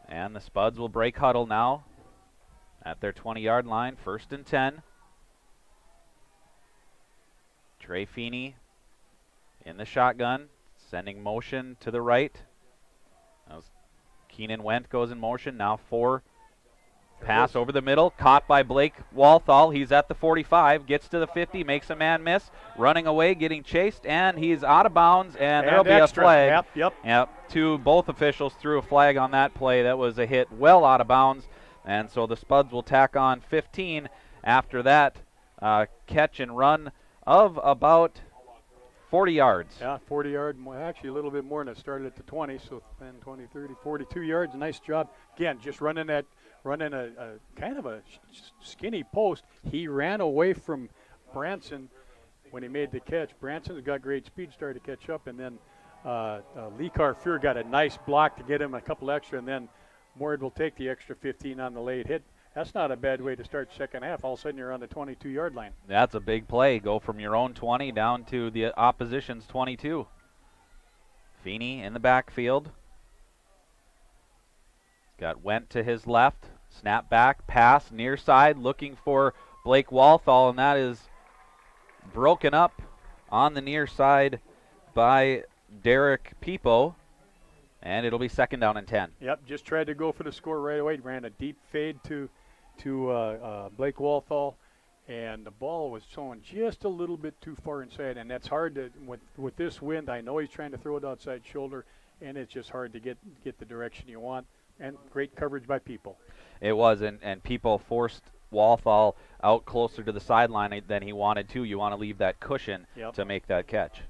And the Spuds will break huddle now at their 20-yard line, 1st and 10. Trey Feeney in the shotgun, sending motion to the right. Keenan Wendt goes in motion, now 4. Pass over the middle, caught by Blake Walthall. He's at the 45, gets to the 50, makes a man miss, running away, getting chased, and he's out of bounds, and there'll be extra. a flag. Yep. Both officials threw a flag on that play. That was a hit well out of bounds, and so the Spuds will tack on 15 after that catch and run of about 40 yards. Yeah, 40 yards, actually a little bit more than it started at the 20, so 10, 20, 30, 42 yards. Nice job. Again, just running a kind of a skinny post. He ran away from Branson when he made the catch. Branson's got great speed, started to catch up, and then Lee Carfier got a nice block to get him a couple extra, and then Moorhead will take the extra 15 on the late hit. That's not a bad way to start second half. All of a sudden you're on the 22-yard line. That's a big play. Go from your own 20 down to the opposition's 22. Feeney in the backfield. Got Wendt to his left. Snap back, pass, near side, looking for Blake Walthall, and that is broken up on the near side by Derek Peepo, and it'll be 2nd down and 10. Yep, just tried to go for the score right away. Ran a deep fade to Blake Walthall, and the ball was thrown just a little bit too far inside, and that's hard to with this wind. I know he's trying to throw it outside shoulder, and it's just hard to get the direction you want. And great coverage by Peepo. It was, and Peepo forced Walthall out closer to the sideline than he wanted to. You want to leave that cushion to make that catch.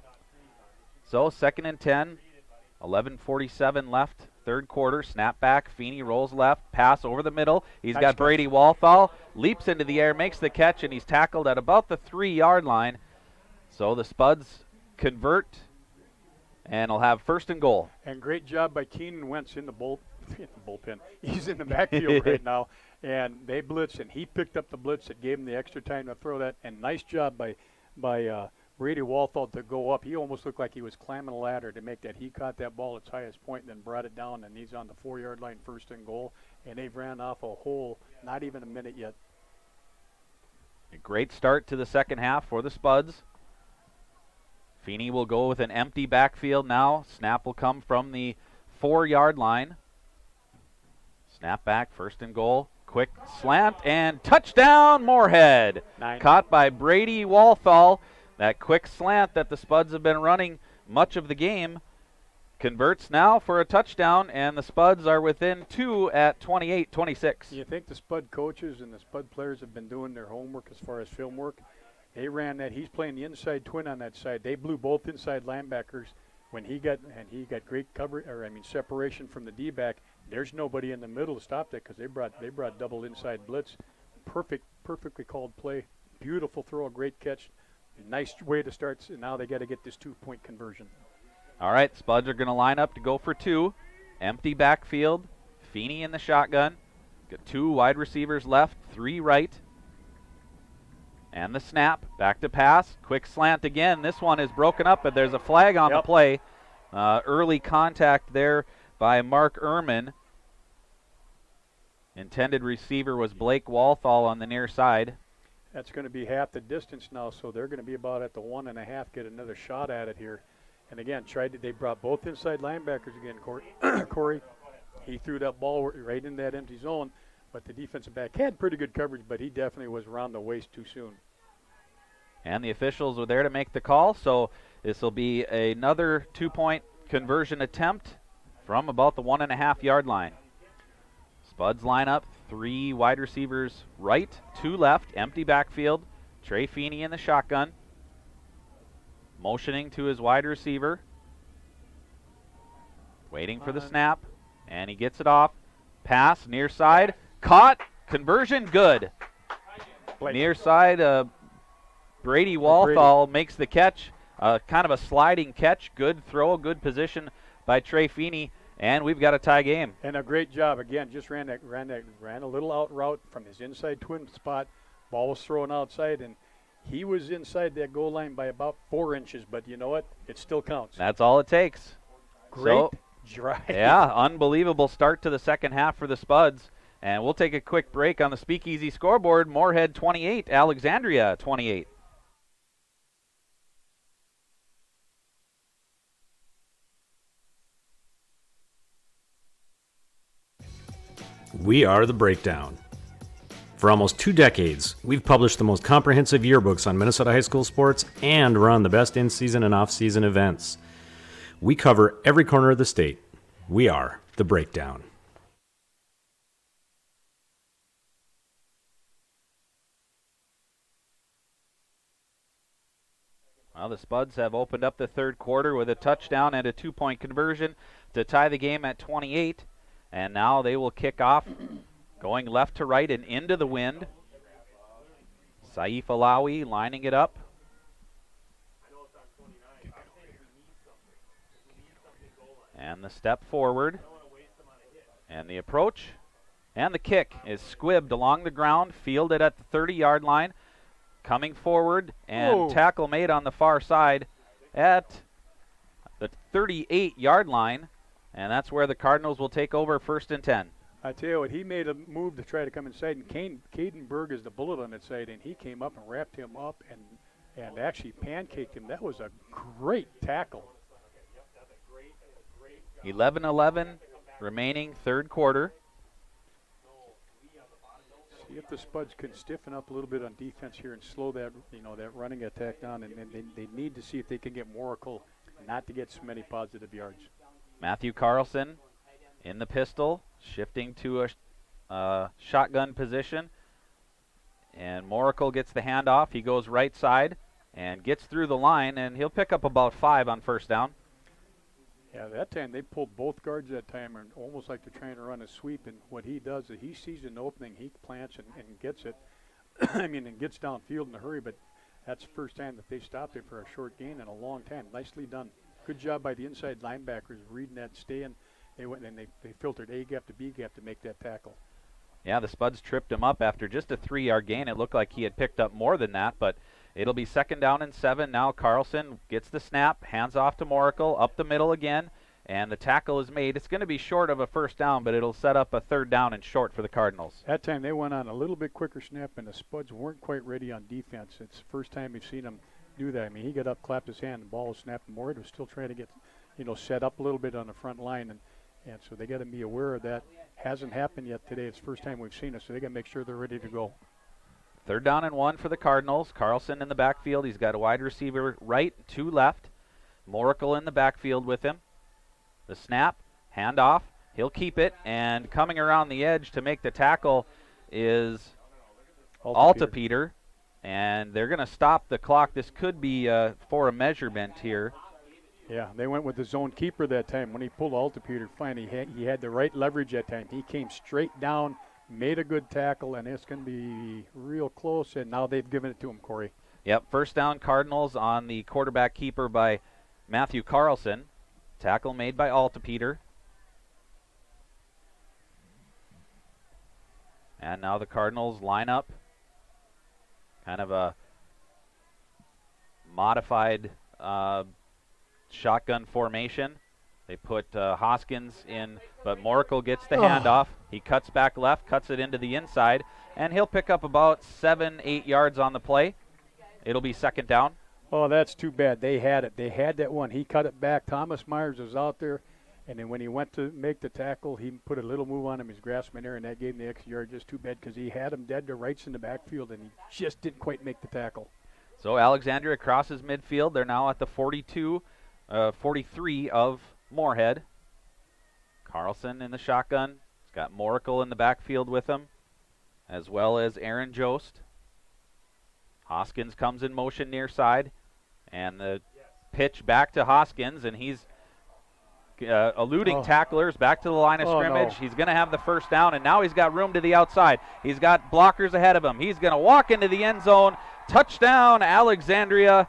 So 2nd and 10, 11:47 left, third quarter. Snap back, Feeney rolls left, pass over the middle. He's got Brady Walthall, leaps into the air, makes the catch, and he's tackled at about the 3-yard line. So the Spuds convert, and will have 1st and goal. And great job by Keenan Wentz in the bullpen. He's in the backfield right now, and they blitzed, and he picked up the blitz that gave him the extra time to throw that. And nice job by Brady Walthall to go up. He almost looked like he was climbing a ladder to make that. He caught that ball at its highest point and then brought it down, and he's on the 4-yard line, 1st and goal. And they've ran off a hole, not even a minute yet. A great start to the second half for the Spuds. Feeney will go with an empty backfield now. Snap will come from the 4-yard line. Snap back, 1st and goal. Quick slant and touchdown, Moorhead. 9. Caught by Brady Walthall. That quick slant that the Spuds have been running much of the game converts now for a touchdown, and the Spuds are within 2 at 28-26. You think the Spud coaches and the Spud players have been doing their homework as far as film work? They ran that. He's playing the inside twin on that side. They blew both inside linebackers when he got great separation from the D-back. There's nobody in the middle to stop that because they brought double inside blitz. Perfectly called play. Beautiful throw, a great catch. Nice way to start. And now they got to get this 2-point conversion. All right, Spuds are going to line up to go for 2. Empty backfield. Feeney in the shotgun. Got 2 wide receivers left, 3 right. And the snap, back to pass. Quick slant again. This one is broken up, but there's a flag on the play. Early contact there by Mark Ehrman. Intended receiver was Blake Walthall on the near side. That's going to be half the distance now, so they're going to be about at the 1.5, get another shot at it here. And again, they brought both inside linebackers again, Corey. He threw that ball right in that empty zone, but the defensive back had pretty good coverage, but he definitely was around the waist too soon. And the officials were there to make the call, so this will be another 2-point conversion attempt from about the 1.5-yard line. Spuds line up, 3 wide receivers right, 2 left, empty backfield. Trey Feeney in the shotgun, motioning to his wide receiver, waiting for the snap, and he gets it off. Pass, near side, caught, conversion, good. Near side, Brady Walthall makes the catch, kind of a sliding catch, good throw, good position by Trey Feeney, and we've got a tie game. And a great job again. Just ran a little out route from his inside twin spot. Ball was thrown outside, and he was inside that goal line by about 4 inches. But you know what? It still counts. That's all it takes. Great drive. Yeah, unbelievable start to the second half for the Spuds. And we'll take a quick break on the Speakeasy scoreboard. Moorhead 28, Alexandria 28. We are The Breakdown. For almost 2 decades, we've published the most comprehensive yearbooks on Minnesota high school sports and run the best in-season and off-season events. We cover every corner of the state. We are The Breakdown. Well, the Spuds have opened up the third quarter with a touchdown and a 2-point conversion to tie the game at 28. And now they will kick off, going left to right and into the wind. Saif Alawi lining it up. And the step forward. And the approach. And the kick is squibbed along the ground, fielded at the 30-yard line. Coming forward, and tackle made on the far side at the 38-yard line. And that's where the Cardinals will take over 1st and 10. I tell you what, he made a move to try to come inside, and Caden Berg is the bullet on that side, and he came up and wrapped him up and actually pancaked him. That was a great tackle. 11-11 remaining third quarter. See if the Spuds can stiffen up a little bit on defense here and slow that that running attack down, and they need to see if they can get Moracle not to get so many positive yards. Matthew Carlson in the pistol, shifting to a shotgun position. And Moracle gets the handoff. He goes right side and gets through the line, and he'll pick up about 5 on first down. Yeah, that time they pulled both guards that time, and almost like they're trying to run a sweep. And what he does is he sees an opening, he plants and gets it. And gets downfield in a hurry. But that's the first time that they stopped it for a short gain in a long time. Nicely done. Good job by the inside linebackers reading that, staying. They went and they filtered A gap to B gap to make that tackle. Yeah, the Spuds tripped him up after just a 3-yard gain. It looked like he had picked up more than that, but it'll be 2nd down and 7. Now Carlson gets the snap, hands off to Moracle, up the middle again, and the tackle is made. It's going to be short of a first down, but it'll set up a 3rd down and short for the Cardinals. That time they went on a little bit quicker snap, and the Spuds weren't quite ready on defense. It's the first time we've seen them do that. I mean, he got up, clapped his hand, the ball was snapped, and Moorhead was still trying to get set up a little bit on the front line, and so they got to be aware of that. Hasn't happened yet today. It's the first time we've seen it, so they got to make sure they're ready to go. 3rd down and 1 for the Cardinals. Carlson in the backfield. He's got a wide receiver right, 2 left. Moracle in the backfield with him. The snap, handoff. He'll keep it, and coming around the edge to make the tackle is Altapeter. And they're going to stop the clock. This could be for a measurement here. Yeah, they went with the zone keeper that time. When he pulled Altapeter, finally he had the right leverage that time. He came straight down, made a good tackle, and it's going to be real close, and now they've given it to him, Corey. Yep, 1st down Cardinals on the quarterback keeper by Matthew Carlson. Tackle made by Altapeter. And now the Cardinals line up. Kind of a modified shotgun formation. They put Hoskins in, but Moracle gets the handoff. He cuts back left, cuts it into the inside, and he'll pick up about 7-8 yards on the play. It'll be 2nd down. Oh, that's too bad. They had it. They had that one. He cut it back. Thomas Myers was out there, and then when he went to make the tackle, he put a little move on him. He's grasping there, and that gave him the extra yard. Just too bad because he had him dead to rights in the backfield, and he just didn't quite make the tackle. So Alexandria crosses midfield. They're now at the 43 of Moorhead. Carlson in the shotgun. He's got Moracle in the backfield with him, as well as Aaron Jost. Hoskins comes in motion near side, and the pitch back to Hoskins, and he's eluding tacklers back to the line of scrimmage. No. He's going to have the first down, and now he's got room to the outside. He's got blockers ahead of him. He's going to walk into the end zone. Touchdown, Alexandria.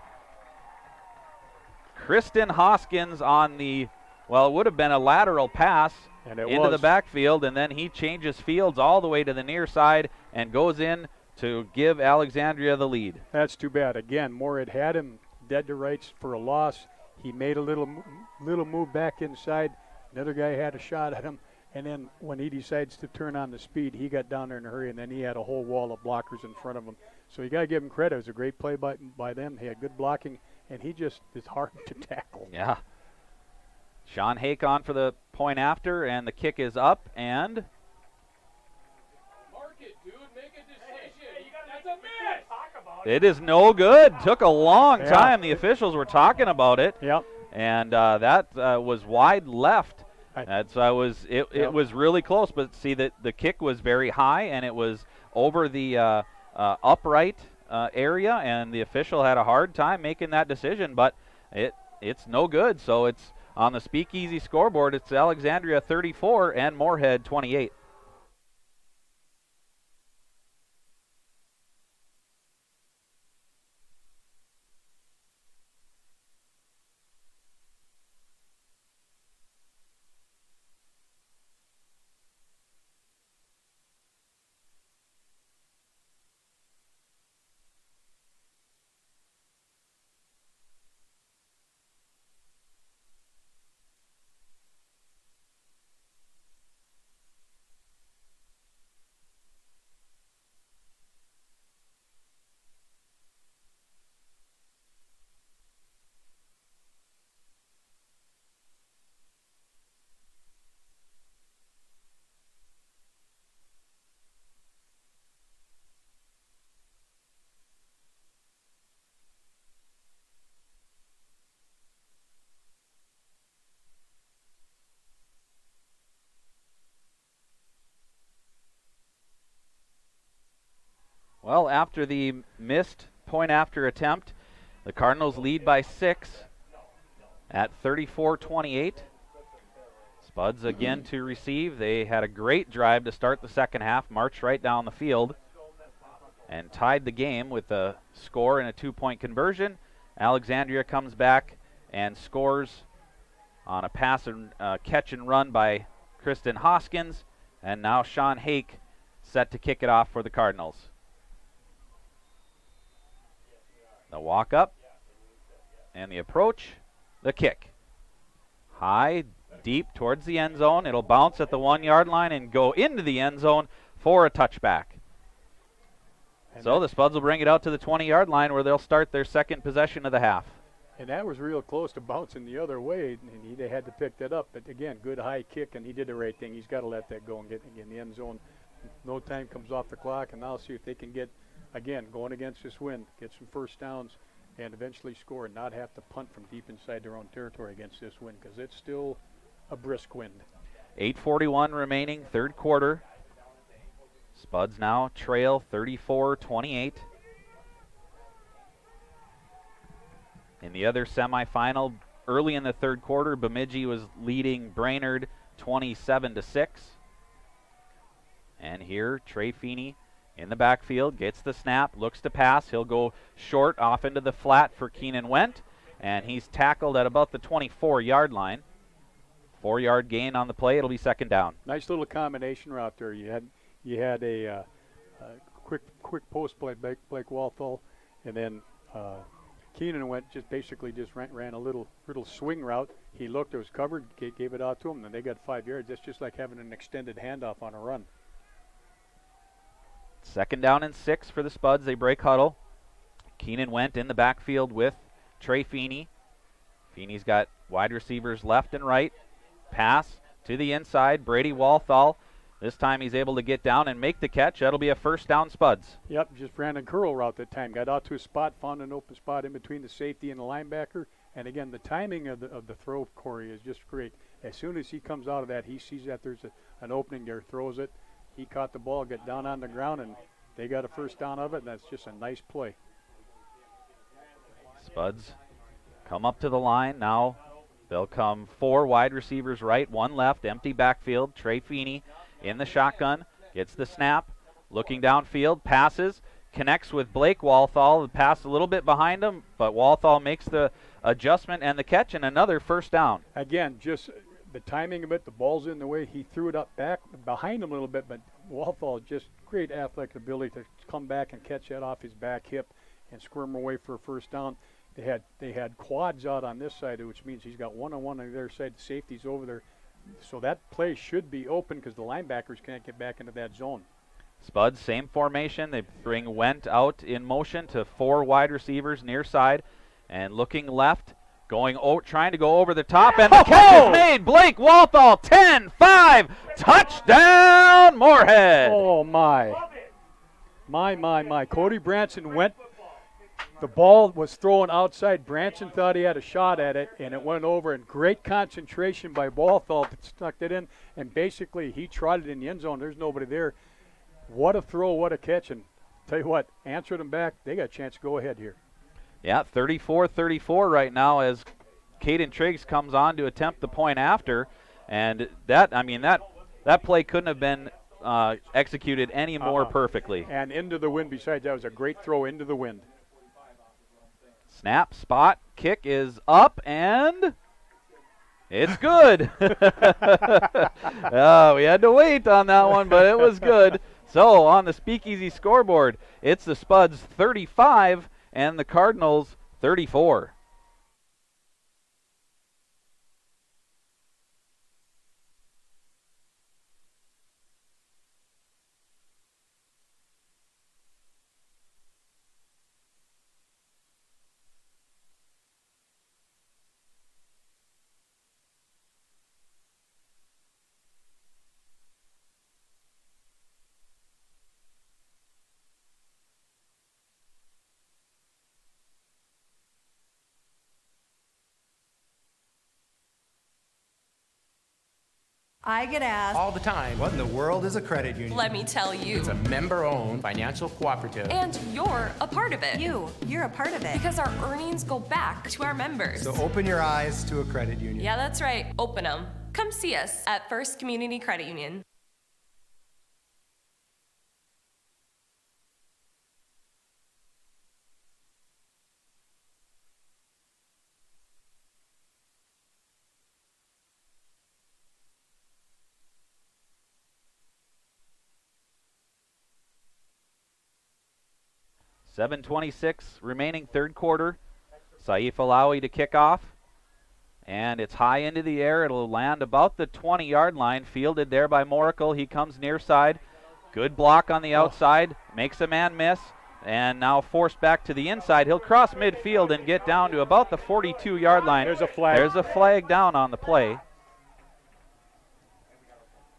Kristen Hoskins on the, well, it would have been a lateral pass into the backfield, and then he changes fields all the way to the near side and goes in to give Alexandria the lead. That's too bad. Again, Moorhead had him dead to rights for a loss. He made a little move back inside. Another guy had a shot at him, and then when he decides to turn on the speed, he got down there in a hurry, and then he had a whole wall of blockers in front of him. So you got to give him credit. It was a great play by them. He had good blocking, and he just is hard to tackle. Yeah. Sean Hake on for the point after, and the kick is up, and it is no good. Took a long time. The officials were talking about it. Yep. And that was wide left. It was really close, but see that the kick was very high, and it was over the upright area, and the official had a hard time making that decision, but it's no good. So it's on the Speakeasy scoreboard. It's Alexandria 34 and Moorhead 28. Well, after the missed point after attempt, the Cardinals lead by 6 at 34-28. Spuds again to receive. They had a great drive to start the second half, marched right down the field, and tied the game with a score and a 2-point conversion. Alexandria comes back and scores on a pass and catch and run by Kristen Hoskins, and now Sean Hake set to kick it off for the Cardinals. The walk up and the approach, the kick. High, deep towards the end zone. It'll bounce at the 1-yard line and go into the end zone for a touchback. So the Spuds will bring it out to the 20-yard line where they'll start their second possession of the half. And that was real close to bouncing the other way, and they had to pick that up. But again, good high kick, and he did the right thing. He's got to let that go and get in the end zone. No time comes off the clock, and now see if they can get, again, going against this wind, get some first downs, and eventually score and not have to punt from deep inside their own territory against this wind, because it's still a brisk wind. 8:41 remaining, third quarter. Spuds now trail 34-28. In the other semifinal, early in the third quarter, Bemidji was leading Brainerd 27-6. And here, Trey Feeney in the backfield, gets the snap, looks to pass. He'll go short off into the flat for Keenan Wendt, and he's tackled at about the 24-yard line. 4-yard gain on the play. It'll be second down. Nice little combination route there. You had a quick post play, Blake Walthall, and then Keenan Wendt just ran a little swing route. He looked, it was covered, gave it out to him, and they got 5 yards. That's just like having an extended handoff on a run. Second down and 6 for the Spuds. They break huddle. Keenan Wendt in the backfield with Trey Feeney. Feeney's got wide receivers left and right. Pass to the inside. Brady Walthall This time he's able to get down and make the catch. That'll be a first down, Spuds. Yep, just Brandon Curl route that time. Got out to a spot, found an open spot in between the safety and the linebacker. And again, the timing of the throw, Corey, is just great. As soon as he comes out of that, he sees that there's an opening there, throws it. He caught the ball, got down on the ground, and they got a first down of it, and that's just a nice play. Spuds come up to the line. Now they'll come 4 wide receivers right, 1 left, empty backfield. Trey Feeney in the shotgun, gets the snap, looking downfield, passes, connects with Blake Walthall. The pass a little bit behind him, but Walthall makes the adjustment and the catch, and another first down. Again, just the timing of it, the ball's in the way. He threw it up back behind him a little bit, but Walthall just great athletic ability to come back and catch that off his back hip and squirm away for a first down. They had quads out on this side, which means he's got one-on-one on the other side. The safety's over there. So that play should be open because the linebackers can't get back into that zone. Spuds, same formation. They bring Wendt out in motion to 4 wide receivers near side. And looking left, trying to go over the top, and the catch is made. Blake Walthall, 10-5, touchdown, Moorhead. Oh, my. Cody Branson went. The ball was thrown outside. Branson thought he had a shot at it, and it went over. And great concentration by Walthall that stuck it in. And basically, he trotted in the end zone. There's nobody there. What a throw, what a catch. And tell you what, answered them back. They got a chance to go ahead here. Yeah, 34-34 right now as Caden Triggs comes on to attempt the point after. And that play couldn't have been executed any more perfectly. And into the wind. Besides, that was a great throw into the wind. Snap, spot, kick is up, and it's good. We had to wait on that one, but it was good. So on the Speakeasy scoreboard, it's the Spuds 35 and the Cardinals 34. I get asked all the time. What in the world is a credit union? Let me tell you. It's a member-owned financial cooperative. And you're a part of it. You're a part of it. Because our earnings go back to our members. So open your eyes to a credit union. Yeah, that's right. Open them. Come see us at First Community Credit Union. .7:26 remaining third quarter. Saif Alawi to kick off. And it's high into the air. It'll land about the 20-yard line. Fielded there by Moracle. He comes near side. Good block on the outside. Makes a man miss. And now forced back to the inside. He'll cross midfield and get down to about the 42-yard line. There's a flag. There's a flag down on the play.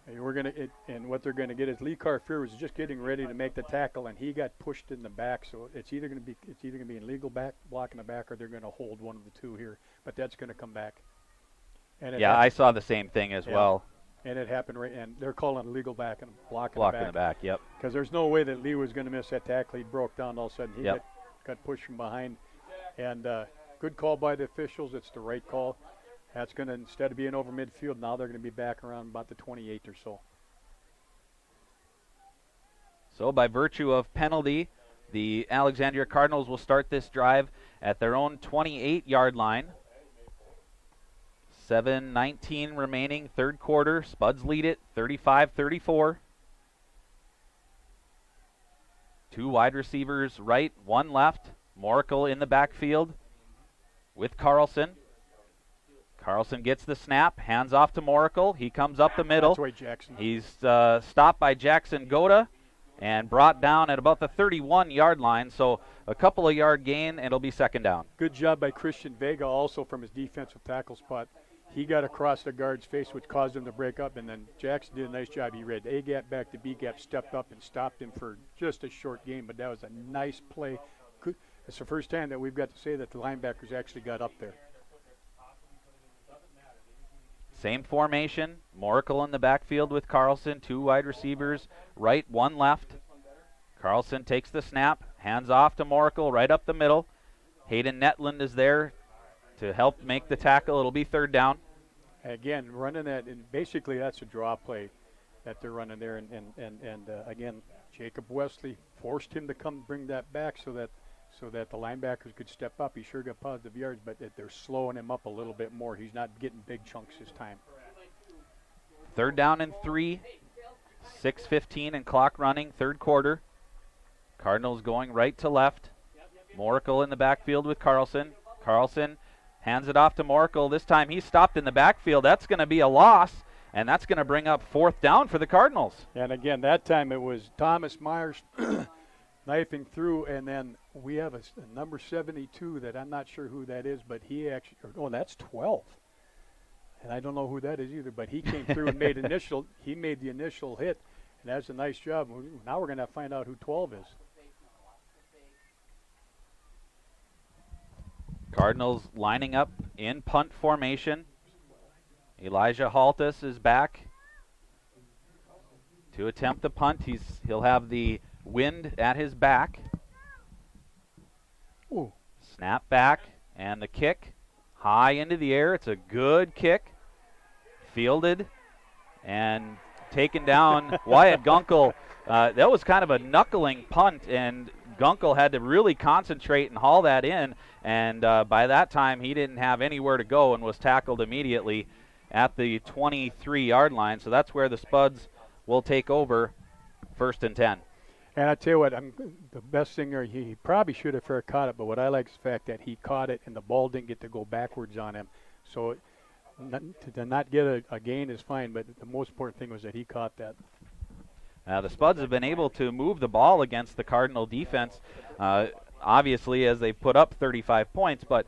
And what they're going to get is Lee Carfier was just getting ready to make the tackle, and he got pushed in the back. So it's either going to be an illegal block in the back, or they're going to hold one of the two here. But that's going to come back. And yeah, I saw the same thing as well. And it happened and they're calling a legal back and block in the back. Yep. Because there's no way that Lee was going to miss that tackle. He broke down all of a sudden. He got pushed from behind. And good call by the officials. It's the right call. That's going to, instead of being over midfield, now they're going to be back around about the 28 or so. So by virtue of penalty, the Alexandria Cardinals will start this drive at their own 28-yard line. 7:19 remaining, third quarter. Spuds lead it, 35-34. 2 wide receivers right, 1 left. Moracle in the backfield with Carlson. Carlson gets the snap, hands off to Moracle. He comes up the middle. That's right, Jackson. He's stopped by Jackson Goda and brought down at about the 31-yard line. So a couple of yard gain, and it'll be second down. Good job by Christian Vega also from his defensive tackle spot. he got across the guard's face, which caused him to break up, and then Jackson did a nice job. He read A gap back to B gap, stepped up and stopped him for just a short game, but that was a nice play. It's the first time that we've got to say that the linebackers actually got up there. Same formation. Moracle in the backfield with Carlson. 2 wide receivers, right, 1 left. Carlson takes the snap, hands off to Moracle right up the middle. Hayden Netland is there to help make the tackle. It'll be 3rd down. Again, running that, and basically that's a draw play that they're running there. And again, Jacob Wesley forced him to come bring that back so that the linebackers could step up. He sure got positive yards, but they're slowing him up a little bit more. He's not getting big chunks this time. 3rd down and 3. 6:15 and clock running, 3rd quarter. Cardinals going right to left. Moracle in the backfield with Carlson. Carlson hands it off to Moracle. This time he's stopped in the backfield. That's going to be a loss, and that's going to bring up 4th down for the Cardinals. And again, that time it was Thomas Myers knifing through, and then we have a number 72 that I'm not sure who that is, but he actually, that's 12. And I don't know who that is either, but he came through and made the initial hit, and that's a nice job. Now we're going to find out who 12 is. Cardinals lining up in punt formation. Elijah Haltis is back to attempt the punt. He'll have the wind at his back. Ooh. Snap back, and the kick high into the air. It's a good kick. Fielded and taken down. Wyatt Gunkel, that was kind of a knuckling punt, and Gunkel had to really concentrate and haul that in, and by that time he didn't have anywhere to go and was tackled immediately at the 23-yard line. So that's where the Spuds will take over, 1st and 10. And I tell you what, the best thing there, he probably should have fair caught it, but what I like is the fact that he caught it and the ball didn't get to go backwards on him. So to not get a gain is fine, but the most important thing was that he caught that. The Spuds have been able to move the ball against the Cardinal defense, obviously, as they put up 35 points, but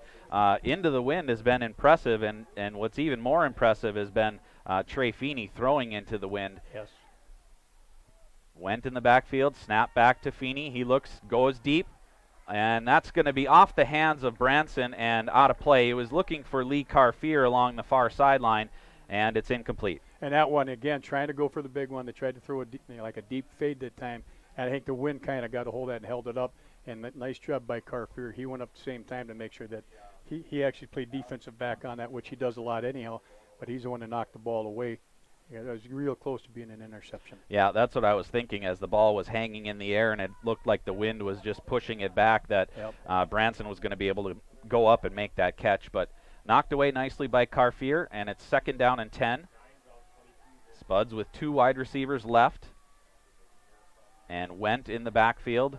into the wind has been impressive, and what's even more impressive has been Trey Feeney throwing into the wind. Yes. Went in the backfield, snap back to Feeney. He goes deep, and that's going to be off the hands of Branson and out of play. He was looking for Lee Carfier along the far sideline, and it's incomplete. And that one, again, trying to go for the big one. They tried to throw like a deep fade that time, and I think the wind kind of got a hold of that and held it up. And nice job by Carfier. He went up at the same time to make sure that he actually played defensive back on that, which he does a lot anyhow, but he's the one that knocked the ball away. Yeah, that was real close to being an interception. Yeah, that's what I was thinking as the ball was hanging in the air and it looked like the wind was just pushing it back, that Branson was going to be able to go up and make that catch. But knocked away nicely by Carfier, and it's 2nd down and 10. Spuds with 2 wide receivers left. And Went in the backfield.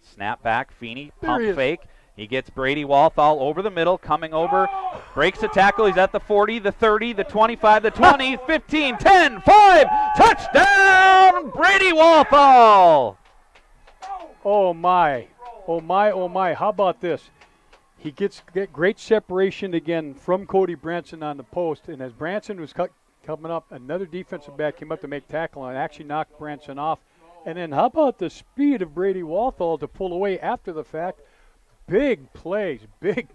Snap back, Feeney, pump fake. He gets Brady Walthall over the middle, coming over, breaks a tackle. He's at the 40, the 30, the 25, the 20, 15, 10, 5. Touchdown, Brady Walthall! Oh, my. Oh, my, oh, my. How about this? He gets great separation again from Cody Branson on the post, and as Branson was coming up, another defensive back came up to make tackle and actually knocked Branson off. And then how about the speed of Brady Walthall to pull away after the fact? Big plays, big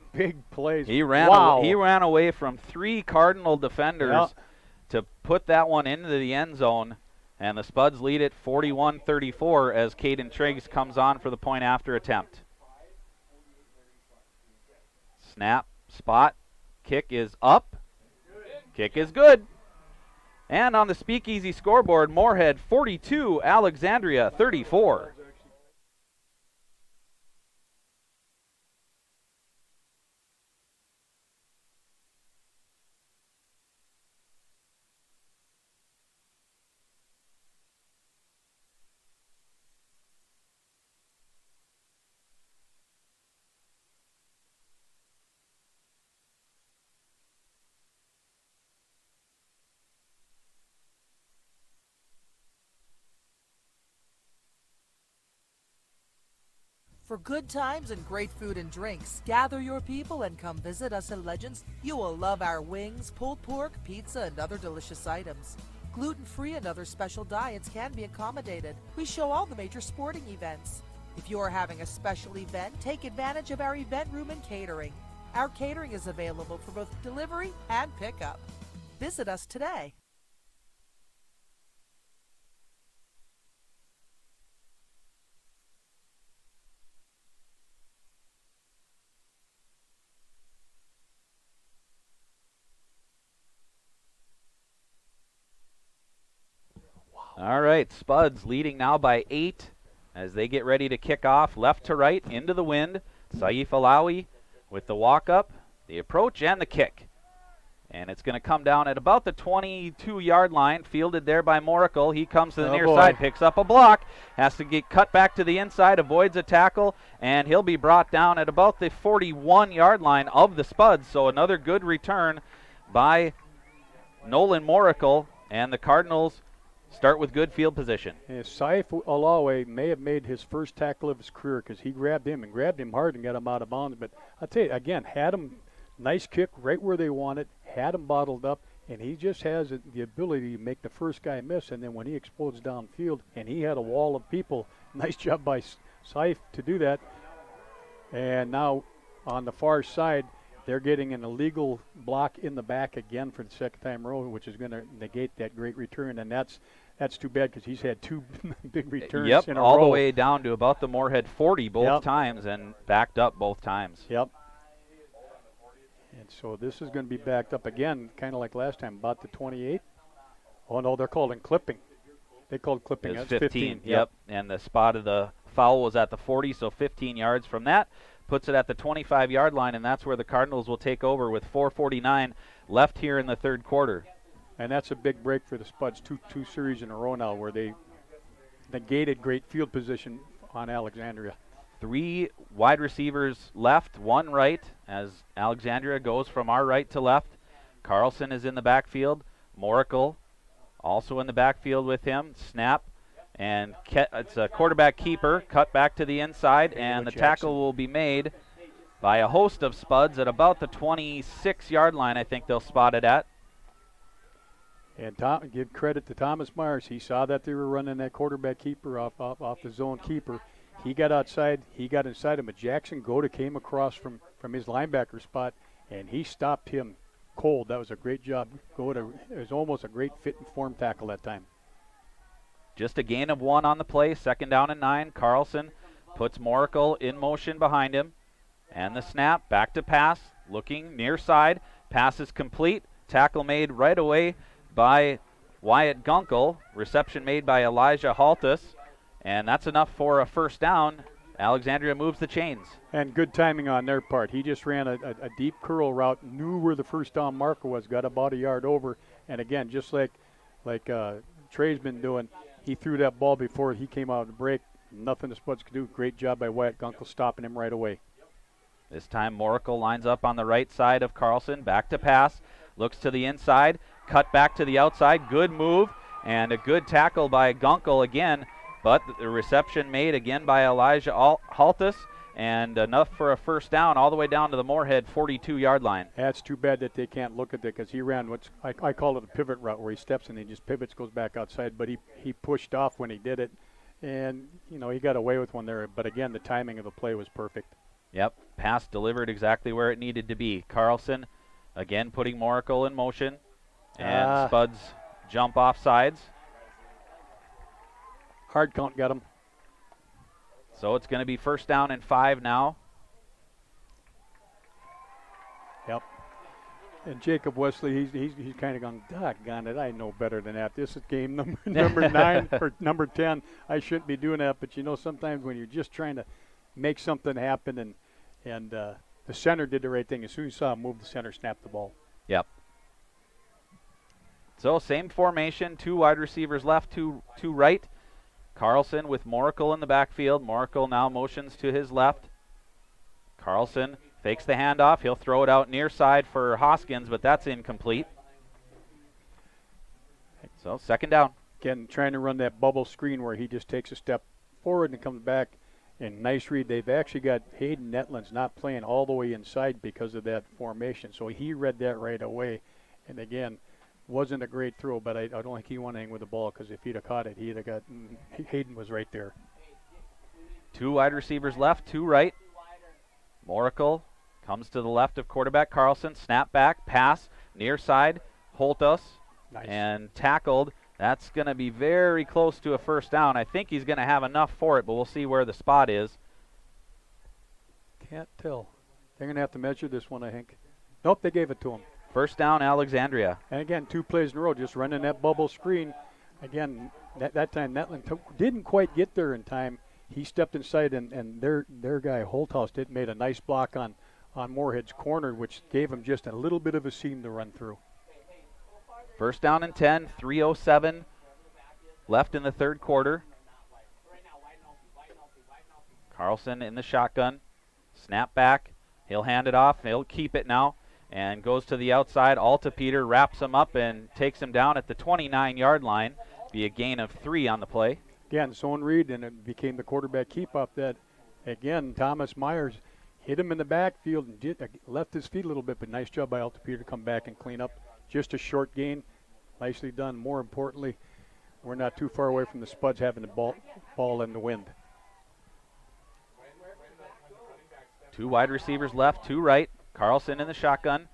plays. He ran away from 3 Cardinal defenders to put that one into the end zone, and the Spuds lead it 41-34 as Caden Triggs comes on for the point after attempt. Snap, spot, kick is up, kick is good. And on the Speakeasy scoreboard, Moorhead 42, Alexandria 34. For good times and great food and drinks, gather your people and come visit us at Legends. You will love our wings, pulled pork, pizza, and other delicious items. Gluten-free and other special diets can be accommodated. We show all the major sporting events. If you are having a special event, take advantage of our event room and catering. Our catering is available for both delivery and pickup. Visit us today. All right, Spuds leading now by 8 as they get ready to kick off left to right into the wind. Saif Alawi with the walk-up, the approach, and the kick. And it's going to come down at about the 22-yard line, fielded there by Moracle. He comes to the near side, picks up a block, has to get cut back to the inside, avoids a tackle, and he'll be brought down at about the 41-yard line of the Spuds. So another good return by Nolan Moracle, and the Cardinals start with good field position. And Saif Alawi may have made his first tackle of his career because he grabbed him hard and got him out of bounds. But I'll tell you, again, had him, nice kick right where they want it, had him bottled up, and he just has the ability to make the first guy miss. And then when he explodes downfield, and he had a wall of people, nice job by Saif to do that. And now on the far side, they're getting an illegal block in the back again for the second time in a row, which is going to negate that great return. And that's too bad because he's had two big returns in a row. All the way down to about the Moorhead 40 both times and backed up both times. Yep. And so this is going to be backed up again, kind of like last time, about the 28. Oh, no, they're calling clipping. They called clipping. It's That's 15. Yep. And the spot of the foul was at the 40, so 15 yards from that. Puts it at the 25-yard line, and that's where the Cardinals will take over with 4:49 left here in the third quarter. And that's a big break for the Spuds, two series in a row now where they negated great field position on Alexandria. 3 wide receivers left, 1 right, as Alexandria goes from our right to left. Carlson is in the backfield. Moracle also in the backfield with him. Snap. And it's a quarterback keeper, cut back to the inside, and the tackle will be made by a host of Spuds at about the 26-yard line, I think they'll spot it at. And give credit to Thomas Myers. He saw that they were running that quarterback keeper off the zone keeper. He got outside. He got inside him. But Jackson Goda came across from his linebacker spot, and he stopped him cold. That was a great job. Goda, it was almost a great fit and form tackle that time. Just a gain of 1 on the play, 2nd down and 9. Carlson puts Moracle in motion behind him. And the snap, back to pass, looking near side. Pass is complete. Tackle made right away by Wyatt Gunkel. Reception made by Elijah Haltus. And that's enough for a first down. Alexandria moves the chains. And good timing on their part. He just ran a deep curl route, knew where the first down marker was, got about a yard over. And again, just like Trey's been doing, he threw that ball before he came out of the break. Nothing the Spuds could do. Great job by Wyatt Gunkel stopping him right away. This time Moracle lines up on the right side of Carlson. Back to pass. Looks to the inside. Cut back to the outside. Good move. And a good tackle by Gunkel again. But the reception made again by Elijah Haltus. And enough for a first down all the way down to the Moorhead 42-yard line. That's too bad that they can't look at it because he ran what's I call it a pivot route where he steps and he just pivots, goes back outside. But he pushed off when he did it. And, he got away with one there. But, again, the timing of the play was perfect. Yep, pass delivered exactly where it needed to be. Carlson, again, putting Moracle in motion. And Spuds jump off sides. Hard count got him. So it's going to be first down and 5 now. Yep. And Jacob Wesley, he's kind of gone, doggone it, I know better than that. This is game number 9 or number 10. I shouldn't be doing that, but sometimes when you're just trying to make something happen and the center did the right thing. As soon as you saw him move, the center snapped the ball. Yep. So same formation, 2 wide receivers left, two right. Carlson with Moracle in the backfield. Moracle now motions to his left. Carlson fakes the handoff. He'll throw it out near side for Hoskins, but that's incomplete. So 2nd down. Again, trying to run that bubble screen where he just takes a step forward and comes back. And nice read. They've actually got Hayden Netland's not playing all the way inside because of that formation. So he read that right away. And again, wasn't a great throw, but I don't think he wanted to hang with the ball because if he'd have caught it, he'd have got Hayden was right there. 2 wide receivers left, 2 right. Moracle comes to the left of quarterback Carlson. Snap back, pass, near side, Holtus, Nice. and tackled. That's going to be very close to a first down. I think he's going to have enough for it, but we'll see where the spot is. Can't tell. They're going to have to measure this one, I think. Nope, they gave it to him. First down, Alexandria. And again, 2 plays in a row, just running that bubble screen. Again, that time Netland didn't quite get there in time. He stepped inside, and their guy Holthouse made a nice block on Moorhead's corner, which gave him just a little bit of a seam to run through. First down and 10, 3:07 left in the third quarter. Carlson in the shotgun. Snap back. He'll hand it off. He'll keep it now and goes to the outside. Altapeter wraps him up and takes him down at the 29-yard line. Be a gain of 3 on the play. Again, zone read, and it became the quarterback keep up that, again, Thomas Myers hit him in the backfield and left his feet a little bit, but nice job by Altapeter to come back and clean up. Just a short gain. Nicely done. More importantly, we're not too far away from the Spuds having the ball in the wind. 2 wide receivers left, 2 right. Carlson in the shotgun.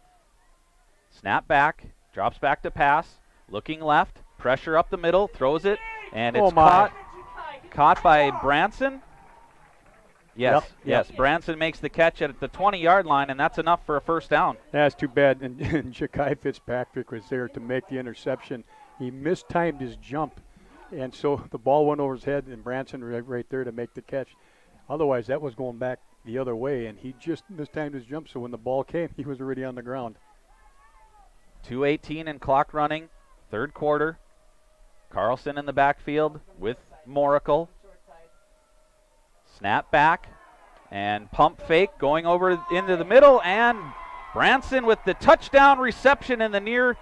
Snap back, drops back to pass, looking left, pressure up the middle, throws it, and it's caught by Branson. Yes, yes. Branson makes the catch at the 20-yard line, and that's enough for a first down. That's too bad. And Ja'Kai Fitzpatrick was there to make the interception. He mistimed his jump, and so the ball went over his head, and Branson right there to make the catch. Otherwise, that was going back the other way, and he just mistimed his jump, so when the ball came, he was already on the ground. 2:18 and clock running, third quarter. Carlson in the backfield with Moracle. Snap back and pump fake going over into the middle, and Branson with the touchdown reception in the near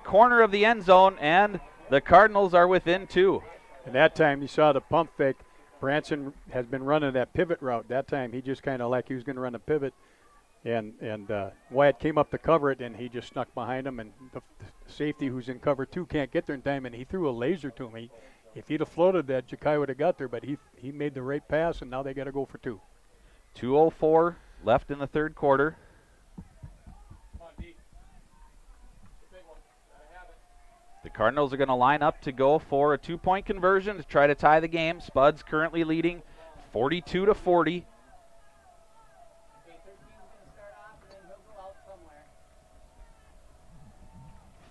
corner of the end zone, and the Cardinals are within 2. And that time you saw the pump fake. Branson has been running that pivot route. That time he just kind of like he was going to run a pivot, and Wyatt came up to cover it, and he just snuck behind him, and the safety who's in cover 2 can't get there in time, and he threw a laser to him. If he'd have floated that, Ja'Kai would have got there, but he made the right pass, and now they got to go for 2. 2:04 left in the third quarter. The Cardinals are going to line up to go for a 2-point conversion to try to tie the game. Spuds currently leading 42-40.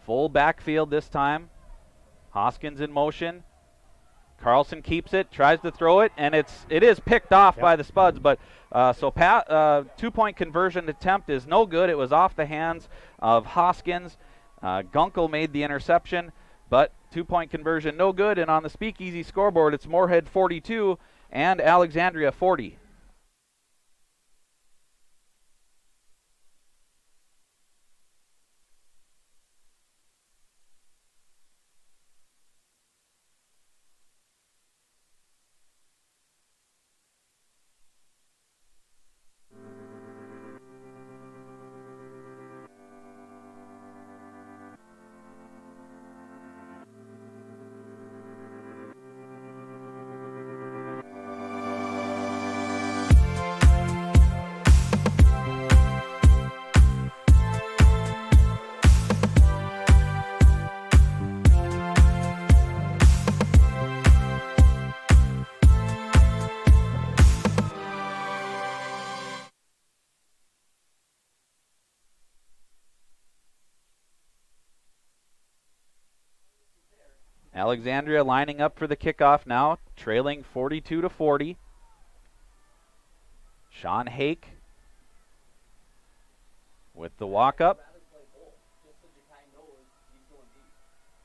Full backfield this time. Hoskins in motion. Carlson keeps it, tries to throw it, and it is picked off by the Spuds. But so 2-point conversion attempt is no good. It was off the hands of Hoskins. Gunkel made the interception, but 2-point conversion no good. And on the Speakeasy scoreboard, it's Moorhead 42 and Alexandria 40. Alexandria lining up for the kickoff now, trailing 42-40. Sean Hake with the walk-up.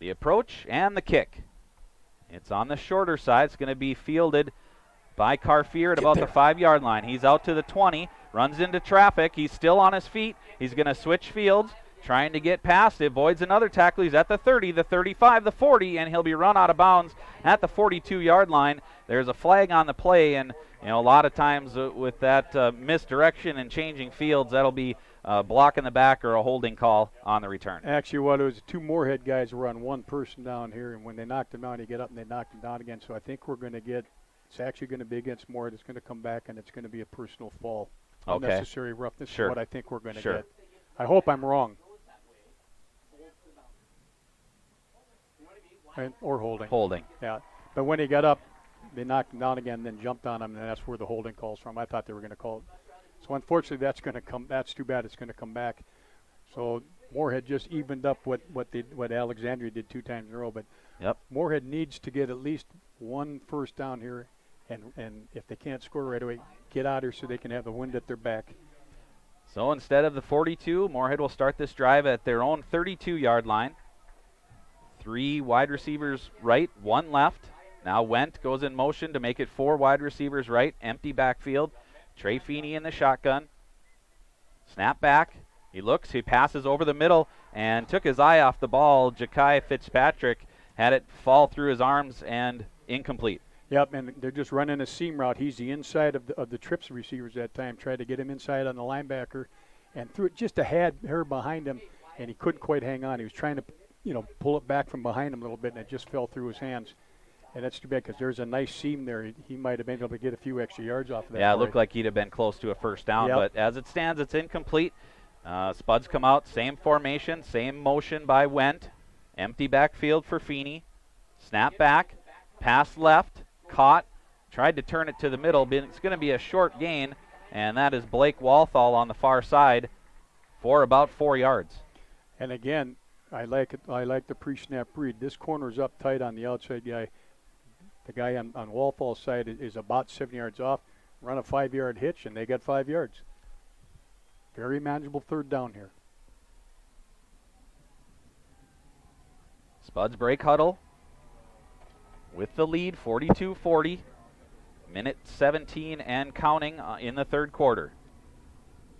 The approach and the kick. It's on the shorter side. It's going to be fielded by Carfier at about the 5-yard line. He's out to the 20, runs into traffic. He's still on his feet. He's going to switch fields, trying to get past, avoids another tackle. He's at the 30, the 35, the 40, and he'll be run out of bounds at the 42-yard line. There's a flag on the play, and you know, a lot of times with that misdirection and changing fields, that'll be block in the back or a holding call on the return. Actually, what it was, 2 Moorhead guys were on one person down here, and when they knocked him down, he get up and they knocked him down again. So I think we're going to get, it's actually going to be against Moorhead. It's going to come back, and it's going to be a personal fall. Okay. Unnecessary roughness Sure. is what I think we're going to Sure. get. I hope I'm wrong. Or holding. Holding. Yeah. But when he got up, they knocked him down again, then jumped on him, and that's where the holding calls from. I thought they were going to call it. So unfortunately, that's going to come. That's too bad. It's going to come back. So Moorhead just evened up what Alexandria did 2 times in a row. But Moorhead needs to get at least 1 first down here, and if they can't score right away, get out here so they can have the wind at their back. So instead of the 42, Moorhead will start this drive at their own 32-yard line. 3 wide receivers right, 1 left. Now Wendt goes in motion to make it 4 wide receivers right, empty backfield. Trey Feeney in the shotgun. Snap back. He looks, he passes over the middle and took his eye off the ball. Ja'Kai Fitzpatrick had it fall through his arms and incomplete. Yep, and they're just running a seam route. He's the inside of the trips receivers that time. Tried to get him inside on the linebacker and threw it just a hair behind him, and he couldn't quite hang on. He was trying to, pull it back from behind him a little bit, and it just fell through his hands. And that's too bad because there's a nice seam there. He might have been able to get a few extra yards off of that. Yeah, it looked like he'd have been close to a first down, but as it stands, it's incomplete. Spuds come out, same formation, same motion by Wendt. Empty backfield for Feeney. Snap back, pass left, caught, tried to turn it to the middle, but it's going to be a short gain, and that is Blake Walthall on the far side for about 4 yards. And again, I like it. I like the pre-snap read. This corner's up tight on the outside guy. The guy on Walthall's side is about 7 yards off. Run a 5-yard hitch, and they got 5 yards. Very manageable third down here. Spuds break huddle with the lead, 42-40. Minute 17 and counting in the third quarter.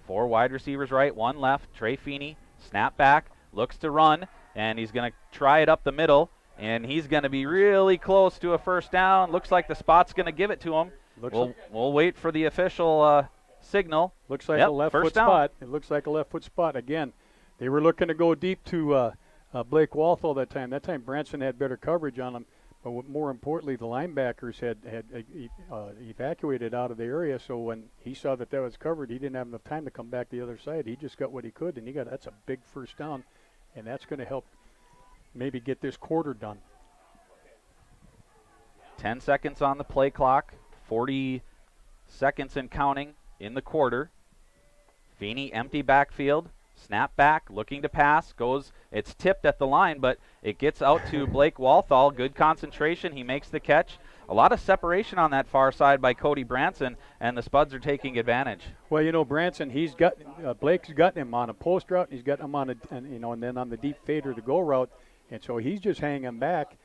4 wide receivers right, 1 left. Trey Feeney, snap back, looks to run, and he's going to try it up the middle, and he's going to be really close to a first down. Looks like the spot's going to give it to him. We'll wait for the official signal. Looks like a left foot down. spot. It looks like a left foot spot. Again, they were looking to go deep to Blake Walthall that time. That time Branson had better coverage on him. But more importantly, the linebackers had evacuated out of the area. So when he saw that was covered, he didn't have enough time to come back the other side. He just got what he could, and that's a big first down, and that's going to help maybe get this quarter done. 10 seconds on the play clock, 40 seconds and counting in the quarter. Feeney, empty backfield, snap back, looking to pass, goes, it's tipped at the line, but it gets out to Blake Walthall. Good concentration, he makes the catch. A lot of separation on that far side by Cody Branson, and the Spuds are taking advantage. Well, Branson, he's got Blake's got him on a post route, he's got him on and then on the deep fade or the go route, and so he's just hanging back.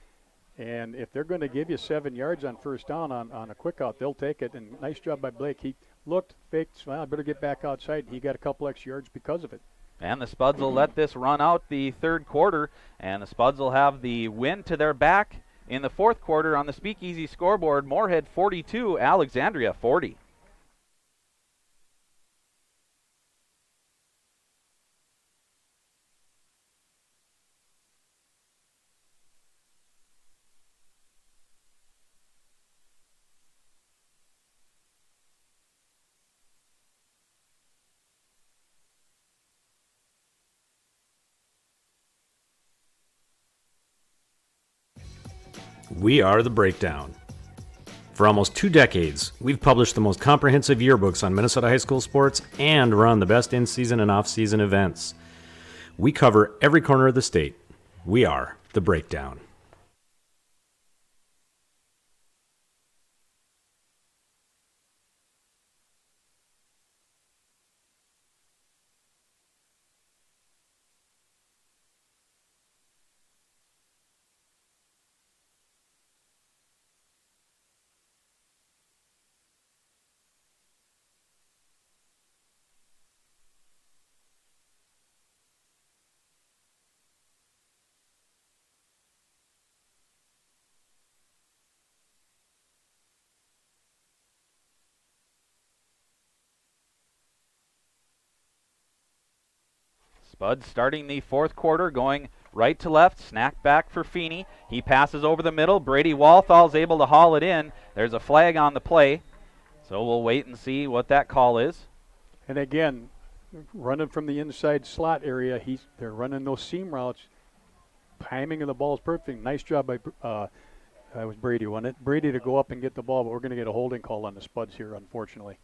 And if they're going to give you 7 yards on first down on a quick out, they'll take it. And nice job by Blake. He looked, faked, well, I better get back outside. He got a couple extra yards because of it. And the Spuds will let this run out the third quarter, and the Spuds will have the win to their back in the fourth quarter. On the Speakeasy scoreboard, Moorhead 42, Alexandria 40. We are The Breakdown. For almost 2 decades, we've published the most comprehensive yearbooks on Minnesota high school sports and run the best in-season and off-season events. We cover every corner of the state. We are The Breakdown. Spuds starting the fourth quarter, going right to left, snack back for Feeney. He passes over the middle. Brady Walthall's able to haul it in. There's a flag on the play, so we'll wait and see what that call is. And again, running from the inside slot area, they're running those seam routes. Timing of the ball is perfect. Nice job by that was Brady, wasn't it? Brady to go up and get the ball, but we're going to get a holding call on the Spuds here, unfortunately.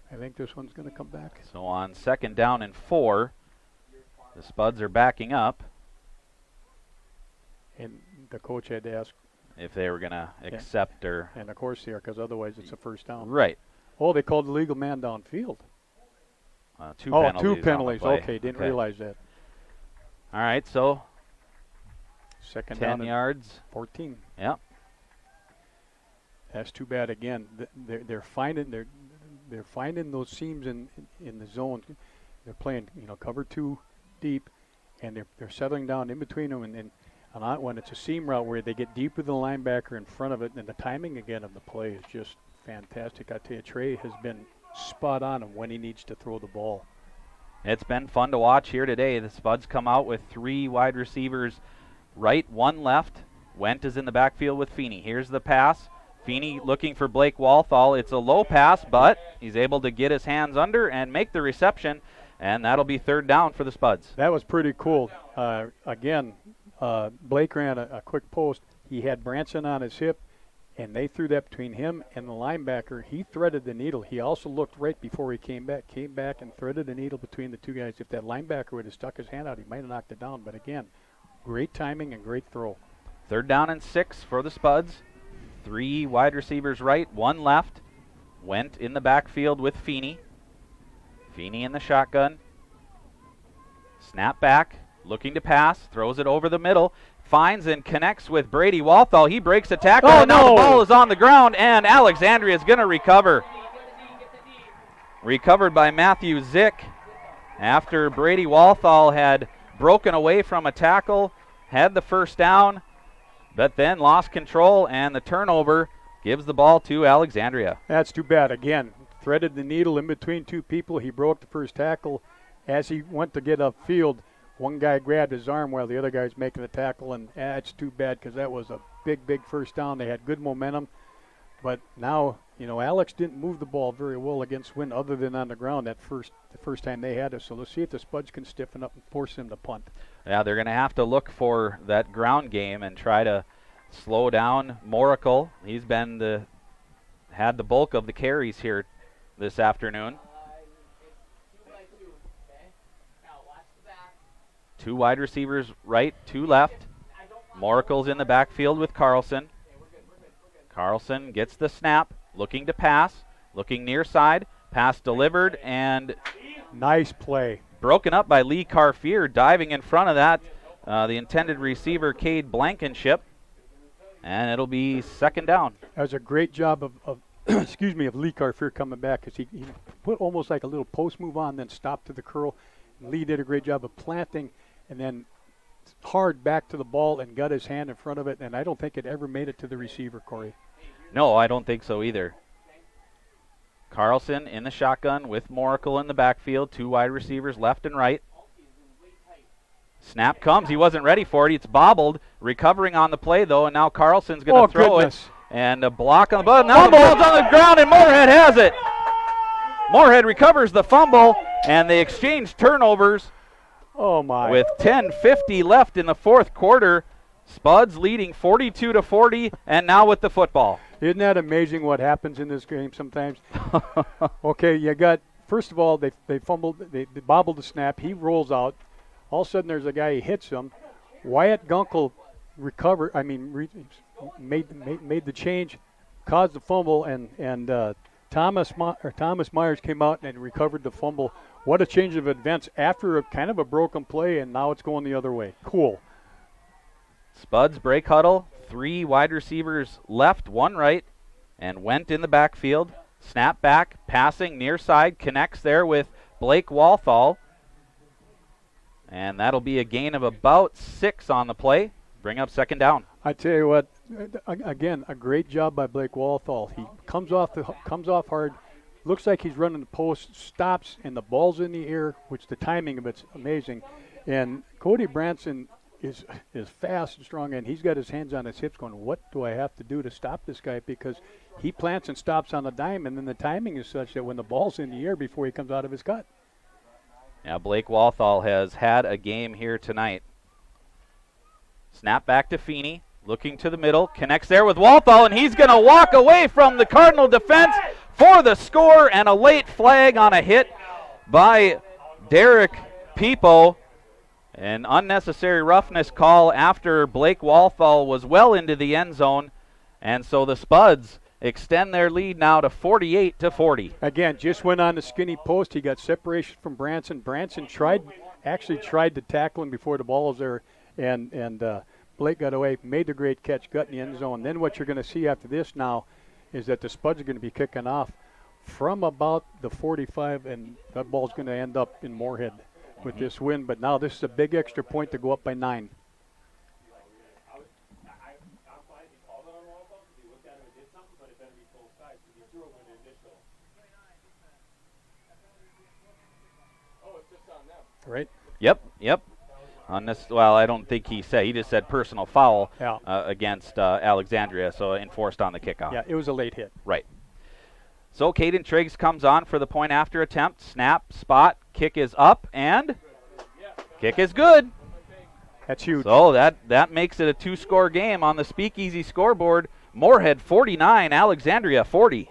I think this one's going to come back. So on 2nd down and 4, the Spuds are backing up. And the coach had to ask if they were going to accept or... And of course they are, because otherwise it's a first down. Right. Oh, they called the legal man downfield. Two penalties. Two penalties. Okay, didn't realize that. All right, so 2nd 10 down yards. 14. Yep. That's too bad again. They're finding those seams in the zone. They're playing, cover 2 deep, and they're settling down in between them. And when it's a seam route where they get deep with the linebacker in front of it, and the timing again of the play is just fantastic. I tell you, Trey has been spot on him when he needs to throw the ball. It's been fun to watch here today. The Spuds come out with 3 wide receivers right, 1 left. Went is in the backfield with Feeney. Here's the pass. Feeney looking for Blake Walthall. It's a low pass, but he's able to get his hands under and make the reception, and that'll be 3rd down for the Spuds. That was pretty cool. Again, Blake ran a quick post. He had Branson on his hip, and they threw that between him and the linebacker. He threaded the needle. He also looked right before he came back and threaded the needle between the 2 guys. If that linebacker would have stuck his hand out, he might have knocked it down. But again, great timing and great throw. 3rd down and 6 for the Spuds. 3 wide receivers right, 1 left. Went in the backfield with Feeney. Feeney in the shotgun. Snap back, looking to pass, throws it over the middle. Finds and connects with Brady Walthall. He breaks a tackle, and now the ball is on the ground, and Alexandria is going to recover. Recovered by Matthew Zick after Brady Walthall had broken away from a tackle, had the first down, but then lost control, and the turnover gives the ball to Alexandria. That's too bad. Again, threaded the needle in between 2 people. He broke the first tackle. As he went to get upfield, one guy grabbed his arm while the other guy was making the tackle, and that's too bad because that was a big first down. They had good momentum, but now, Alex didn't move the ball very well against wind other than on the ground the first time they had it. So let's see if the Spuds can stiffen up and force him to punt. Yeah, they're going to have to look for that ground game and try to slow down Moorhead. He's had the bulk of the carries here this afternoon. 2 wide receivers right, 2 left. Moorhead's in the backfield with Carlson. Carlson gets the snap, looking to pass, looking near side. Pass delivered, and nice play. Broken up by Lee Carfier, diving in front of that, the intended receiver, Cade Blankenship. And it'll be 2nd down. That was a great job of of Lee Carfier coming back, because he put almost like a little post move on, then stopped to the curl. Lee did a great job of planting and then hard back to the ball and got his hand in front of it, and I don't think it ever made it to the receiver, Corey. No, I don't think so either. Carlson in the shotgun with Moorhead in the backfield, 2 wide receivers left and right. Snap comes. He wasn't ready for it. It's bobbled. Recovering on the play, though, and now Carlson's going to throw it. And a block on the ball. Now the ball's on the ground, and Moorhead has it. Moorhead recovers the fumble, and they exchange turnovers. Oh, my. With 10:50 left in the 4th quarter, Spuds leading 42-40, and now with the football. Isn't that amazing what happens in this game sometimes? Okay, you got, first of all, they fumbled, they bobbled the snap. He rolls out. All of a sudden, there's a guy, he hits him. Wyatt Gunkel made the change, caused the fumble, and Thomas Myers came out and recovered the fumble. What a change of events after a kind of a broken play, and now it's going the other way. Cool. Spuds break huddle, 3 wide receivers left, 1 right, and Went in the backfield. Snap back, passing near side, connects there with Blake Walthall. And that'll be a gain of about 6 on the play. Bring up 2nd down. I tell you what, again, a great job by Blake Walthall. He comes off hard, looks like he's running the post, stops, and the ball's in the air, which the timing of it's amazing. And Cody Branson is fast and strong, and he's got his hands on his hips going, what do I have to do to stop this guy? Because he plants and stops on the dime, and then the timing is such that when the ball's in the air before he comes out of his cut. Now Blake Walthall has had a game here tonight. Snap back to Feeney, looking to the middle, connects there with Walthall, and he's going to walk away from the Cardinal defense for the score, and a late flag on a hit by Derek Peepo. An unnecessary roughness call after Blake Walthall was well into the end zone, and so the Spuds extend their lead now to 48-40. Again, just went on the skinny post. He got separation from Branson. Branson actually tried to tackle him before the ball was there, and Blake got away, made the great catch, got in the end zone. Then what you're going to see after this now is that the Spuds are going to be kicking off from about the 45, and that ball's going to end up in Moorhead with this win. But now this is a big extra point to go up by 9. Right? Yep. On this, well, I don't think he said. He just said personal foul against Alexandria, so enforced on the kickoff. Yeah, it was a late hit. Right. So Caden Triggs comes on for the point after attempt. Snap, spot, kick is up, and kick is good. That's huge. So that makes it a 2-score game on the Speakeasy scoreboard. Moorhead 49, Alexandria 40.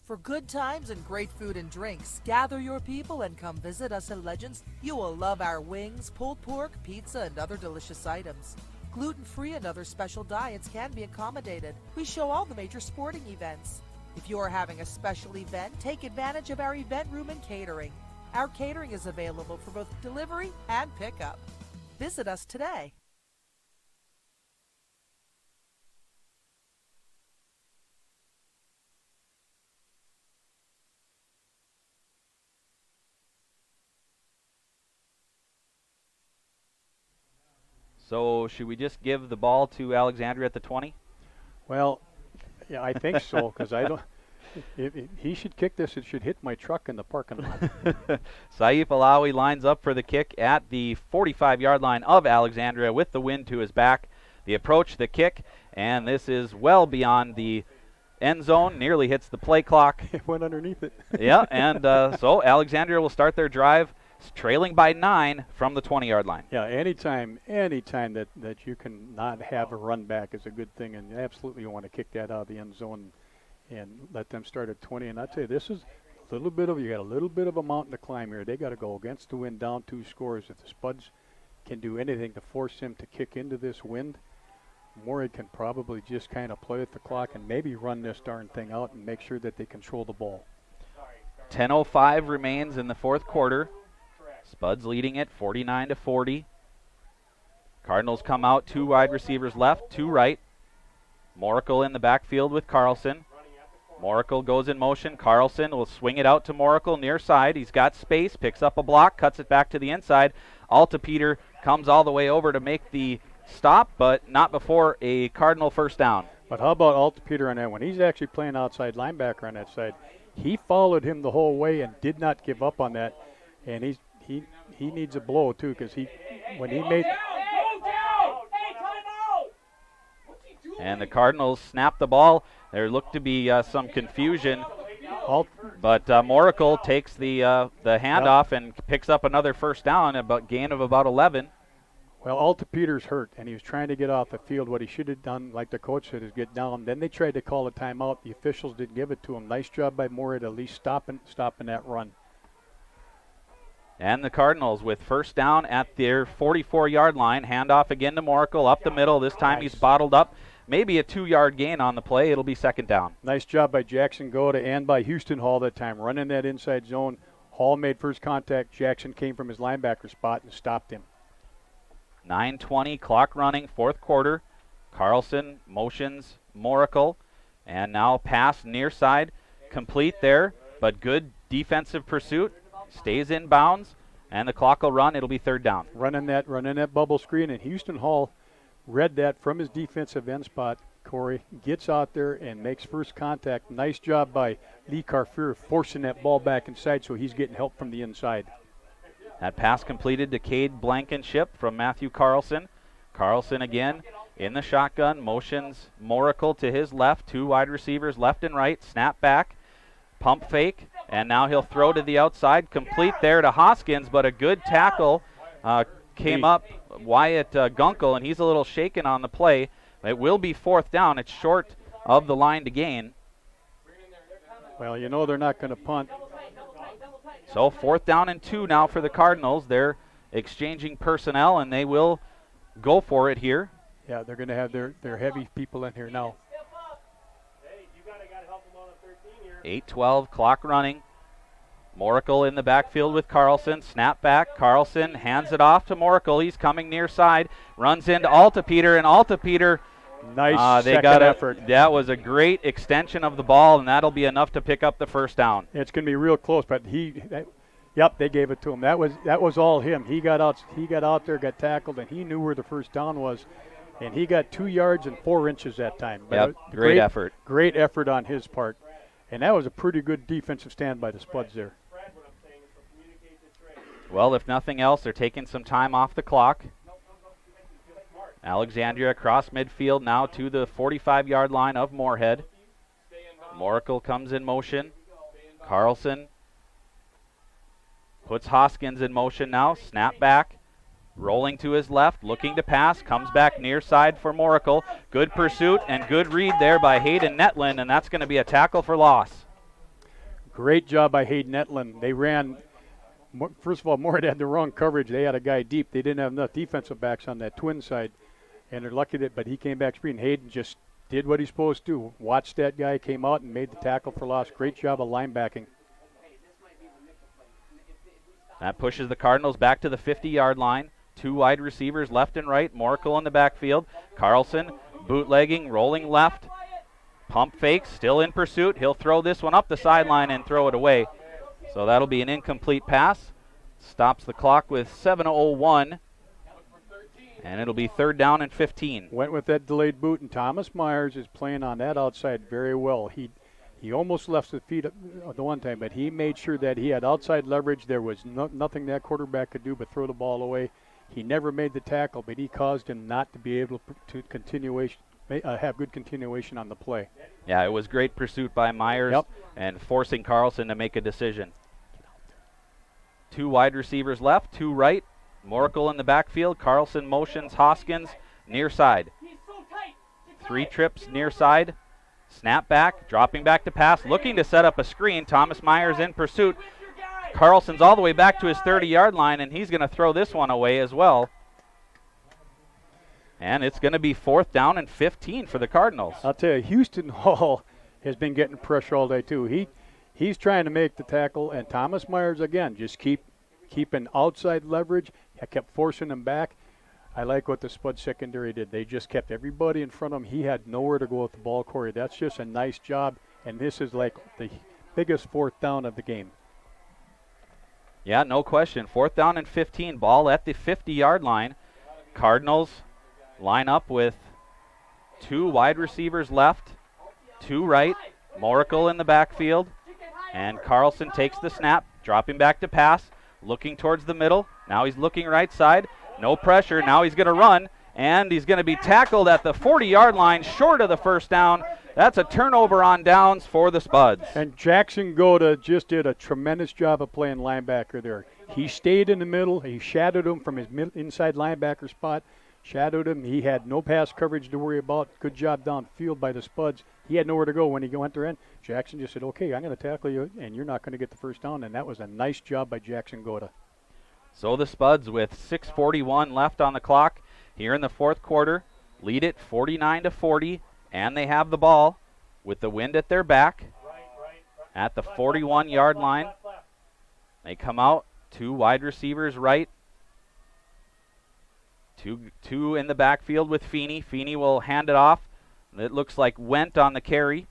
For good times and great food and drinks, gather your people and come visit us at Legends. You will love our wings, pulled pork, pizza, and other delicious items. Gluten-free and other special diets can be accommodated. We show all the major sporting events. If you are having a special event, take advantage of our event room and catering. Our catering is available for both delivery and pickup. Visit us today. So should we just give the ball to Alexandria at the 20? Well, yeah, I think so, because I don't. If he should kick this, it should hit my truck in the parking lot. Saif Alawi lines up for the kick at the 45-yard line of Alexandria with the wind to his back. The approach, the kick, and this is well beyond the end zone, nearly hits the play clock. It went underneath it. Yeah, and so Alexandria will start their drive trailing by 9 from the 20-yard line. Yeah, anytime that you can not have a run back is a good thing, and absolutely you want to kick that out of the end zone and let them start at 20. And I'd say this is a little bit of, you got a little bit of a mountain to climb here. They got to go against the wind, down 2 scores. If the Spuds can do anything to force him to kick into this wind, Moorhead can probably just kind of play with the clock and maybe run this darn thing out and make sure that they control the ball. 10:05 remains in the fourth quarter. Spuds leading it 49-40. Cardinals come out, 2 wide receivers left, 2 right. Moracle in the backfield with Carlson. Moracle goes in motion. Carlson will swing it out to Moracle near side. He's got space, picks up a block, cuts it back to the inside. Altapeter comes all the way over to make the stop, but not before a Cardinal first down. But how about Altapeter on that one? He's actually playing outside linebacker on that side. He followed him the whole way and did not give up on that. And he needs a blow too, because when he made. And the Cardinals snap the ball. There looked to be some confusion, but Moracle takes the handoff and picks up another first down, about gain of about 11. Well, Altapeter's hurt, and he was trying to get off the field. What he should have done, like the coach said, is get down. Then they tried to call a timeout. The officials didn't give it to him. Nice job by Moorhead, at least stopping that run. And the Cardinals with first down at their 44-yard line. Handoff again to Moracle up the middle. This time He's bottled up. Maybe a 2-yard gain on the play. It'll be second down. Nice job by Jackson Goda and by Houston Hall that time, running that inside zone. Hall made first contact. Jackson came from his linebacker spot and stopped him. 9:20, clock running, fourth quarter. Carlson motions Moracle, and now pass near side, complete there, but good defensive pursuit, stays in bounds, and the clock will run. It'll be third down. Running that bubble screen, and Houston Hall read that from his defensive end spot. Corey gets out there and makes first contact. Nice job by Lee Carfier forcing that ball back inside, so he's getting help from the inside. That pass completed to Cade Blankenship from Matthew Carlson. Carlson again in the shotgun, motions Moracle to his left, 2 wide receivers left and right, snap back, pump fake, and now he'll throw to the outside, complete there to Hoskins, but a good tackle came up, Wyatt Gunkel, and he's a little shaken on the play. It will be fourth down. It's short of the line to gain. Well, you know they're not going to punt. So 4th down and 2 now for the Cardinals. They're exchanging personnel, and they will go for it here. Yeah, they're going to have their heavy people in here now. 8:12, clock running. Moracle in the backfield with Carlson. Snap back. Carlson hands it off to Moracle. He's coming near side. Runs into Altapeter, and Altapeter. Nice they second got effort. That was a great extension of the ball, and that'll be enough to pick up the first down. It's going to be real close, but yep, they gave it to him. That was all him. He got out there, got tackled, and he knew where the first down was, and he got 2 yards and 4 inches that time. Yep, great effort. Great effort on his part, and that was a pretty good defensive stand by the Spuds there. Well, if nothing else, they're taking some time off the clock. Alexandria across midfield now to the 45-yard line of Moorhead. Moracle comes in motion. Carlson puts Hoskins in motion now. Snap back. Rolling to his left, looking to pass. Comes back near side for Moracle. Good pursuit and good read there by Hayden Netland, and that's going to be a tackle for loss. Great job by Hayden Netland. They ran. First of all, Moorhead had the wrong coverage. They had a guy deep. They didn't have enough defensive backs on that twin side, and they're lucky that. But he came back screen. Hayden just did what he's supposed to do. Watched that guy, came out and made the tackle for loss. Great job of linebacking. That pushes the Cardinals back to the 50-yard line. 2 wide receivers left and right. Moracle in the backfield. Carlson bootlegging, rolling left. Pump fake, still in pursuit. He'll throw this one up the sideline and throw it away. So that'll be an incomplete pass. Stops the clock with 7:01. And it'll be 3rd down and 15. Went with that delayed boot, and Thomas Myers is playing on that outside very well. He almost left his feet the one time, but he made sure that he had outside leverage. There was nothing that quarterback could do but throw the ball away. He never made the tackle, but he caused him not to be able to have good continuation on the play. Yeah, it was great pursuit by Myers and forcing Carlson to make a decision. 2 wide receivers left, 2 right. Moracle in the backfield. Carlson motions Hoskins near side. 3 trips near side. Snap back, dropping back to pass, looking to set up a screen. Thomas Myers in pursuit. Carlson's all the way back to his 30-yard line, and he's going to throw this one away as well. And it's going to be 4th down and 15 for the Cardinals. I'll tell you, Houston Hall has been getting pressure all day too. He's trying to make the tackle, and Thomas Myers, again, just keeping outside leverage. I kept forcing him back. I like what the Spud secondary did. They just kept everybody in front of him. He had nowhere to go with the ball, Corey. That's just a nice job, and this is like the biggest 4th down of the game. Yeah, no question. 4th down and 15. Ball at the 50-yard line. Cardinals line up with 2 wide receivers left, 2 right. Moracle in the backfield. And Carlson takes the snap, dropping back to pass, looking towards the middle. Now he's looking right side. No pressure. Now he's going to run, and he's going to be tackled at the 40-yard line, short of the first down. That's a turnover on downs for the Spuds. And Jackson Goda just did a tremendous job of playing linebacker there. He stayed in the middle. He shadowed him from his inside linebacker spot, shadowed him. He had no pass coverage to worry about. Good job downfield by the Spuds. He had nowhere to go when he went there in. Jackson just said, okay, I'm going to tackle you, and you're not going to get the first down, and that was a nice job by Jackson Goda. So the Spuds, with 6:41 left on the clock here in the 4th quarter, lead it 49-40, and they have the ball with the wind at their back at the 41-yard line. They come out, 2 wide receivers right. Two in the backfield with Feeney. Feeney will hand it off. It looks like Went on the carry,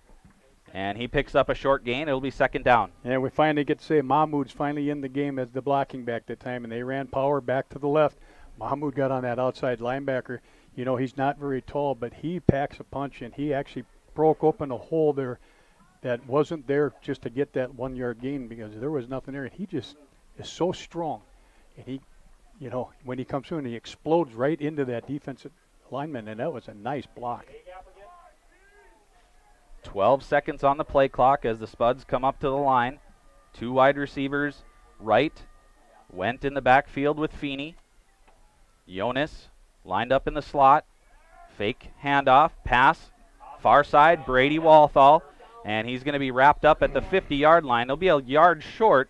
and he picks up a short gain. It'll be second down. And we finally get to say Mahmoud's finally in the game as the blocking back that time, and they ran power back to the left. Mahmoud got on that outside linebacker. You know, he's not very tall, but he packs a punch, and he actually broke open a hole there that wasn't there just to get that 1 yard gain because there was nothing there. And he just is so strong. And he, you know, when he comes through and he explodes right into that defensive lineman, and that was a nice block. 12 seconds on the play clock as the Spuds come up to the line. Two wide receivers right. Went in the backfield with Feeney. Jonas lined up in the slot. Fake handoff. Pass. Far side. Brady Walthall. And he's going to be wrapped up at the 50-yard line. He'll be a yard short.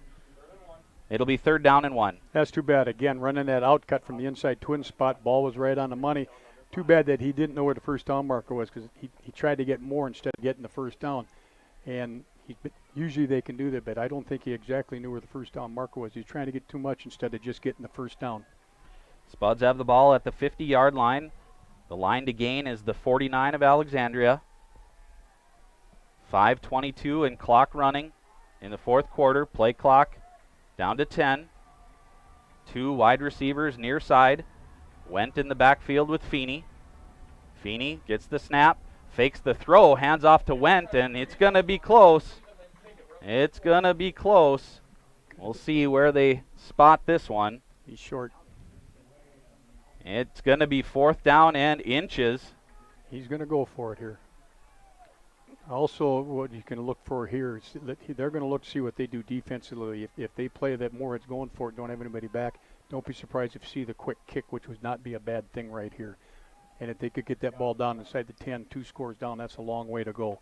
It'll be third down and 1. That's too bad. Again, running that outcut from the inside twin spot. Ball was right on the money. Too bad that he didn't know where the first down marker was because he tried to get more instead of getting the first down. And usually they can do that, but I don't think he exactly knew where the first down marker was. He's trying to get too much instead of just getting the first down. Spuds have the ball at the 50-yard line. The line to gain is the 49 of Alexandria. 5:22 and clock running in the fourth quarter. Play clock down to 10. Two wide receivers near side. Went in the backfield with Feeney. Feeney gets the snap, fakes the throw, hands off to Went, and it's going to be close. It's going to be close. We'll see where they spot this one. He's short. It's going to be fourth down and inches. He's going to go for it here. Also, what you can look for here is that they're going to look to see what they do defensively. If they play that Moorhead's going for it, don't have anybody back, don't be surprised if you see the quick kick, which would not be a bad thing right here. And if they could get that ball down inside the 10, 2 scores down, that's a long way to go.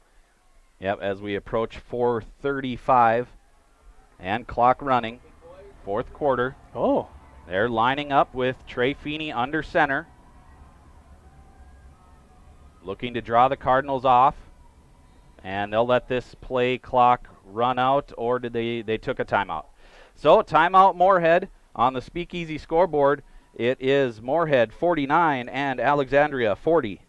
Yep, as we approach 4:35 and clock running, fourth quarter. Oh. They're lining up with Trey Feeney under center. Looking to draw the Cardinals off. And they'll let this play clock run out, or did they took a timeout. So timeout Moorhead on the Speakeasy scoreboard. It is Moorhead 49 and Alexandria 40.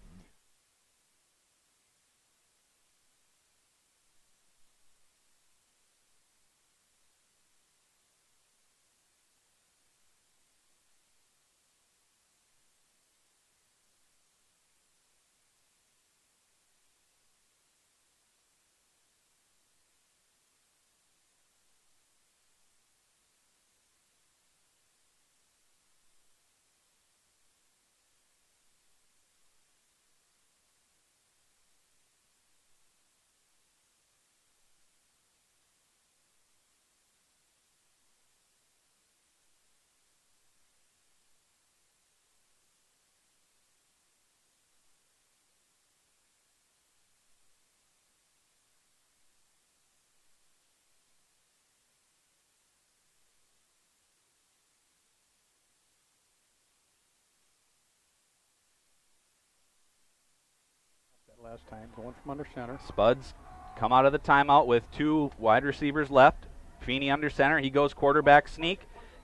Last time, going from under center. Spuds come out of the timeout with two wide receivers left. Feeney under center. He goes quarterback sneak.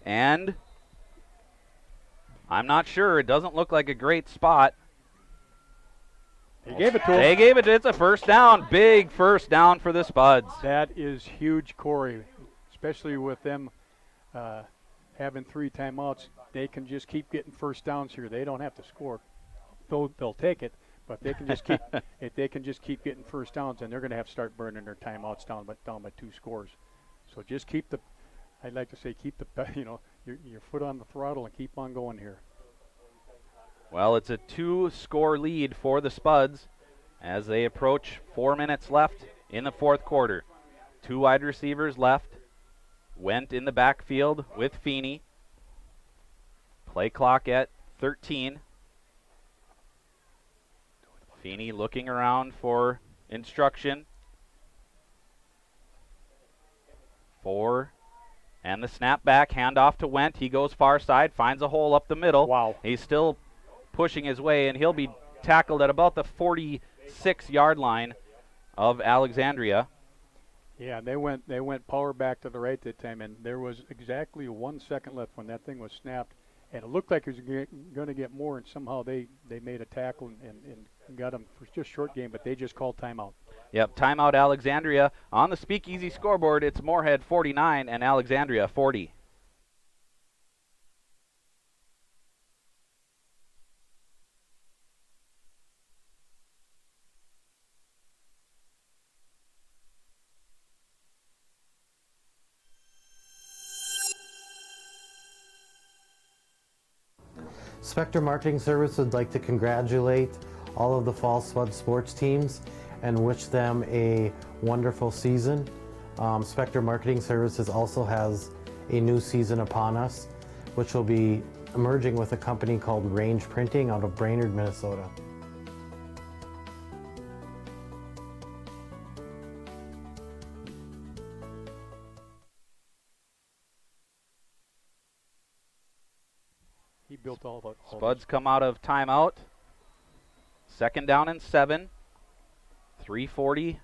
And I'm not sure. It doesn't look like a great spot. They gave it to him. They gave it. It's a first down. Big first down for the Spuds. That is huge, Corey, especially with them having 3 timeouts. They can just keep getting first downs here. They don't have to score. They'll take it. But they can just keep if they can just keep getting first downs, and they're going to have to start burning their timeouts down by 2 scores. So just keep the, I'd like to say, keep the your foot on the throttle and keep on going here. Well, it's a 2-score lead for the Spuds as they approach 4 minutes left in the fourth quarter. 2 wide receivers left. Went in the backfield with Feeney. Play clock at 13. Feeney looking around for instruction. 4. And the snap back, handoff to Went. He goes far side, finds a hole up the middle. Wow. He's still pushing his way, and he'll be tackled at about the 46-yard line of Alexandria. Yeah, they went power back to the right that time, and there was exactly 1 second left when that thing was snapped, And it looked like he was going to get more, and somehow they made a tackle and got him for just short game, but they just called timeout. Yep, timeout Alexandria. On the Speakeasy scoreboard, it's Moorhead 49 and Alexandria 40. Spectre Marketing Service would like to congratulate all of the fall Spud sports teams and wish them a wonderful season. Spectre Marketing Services also has a new season upon us, which will be merging with a company called Range Printing out of Brainerd, Minnesota. He built all Spuds come out of timeout. 2nd down and 7. 3:40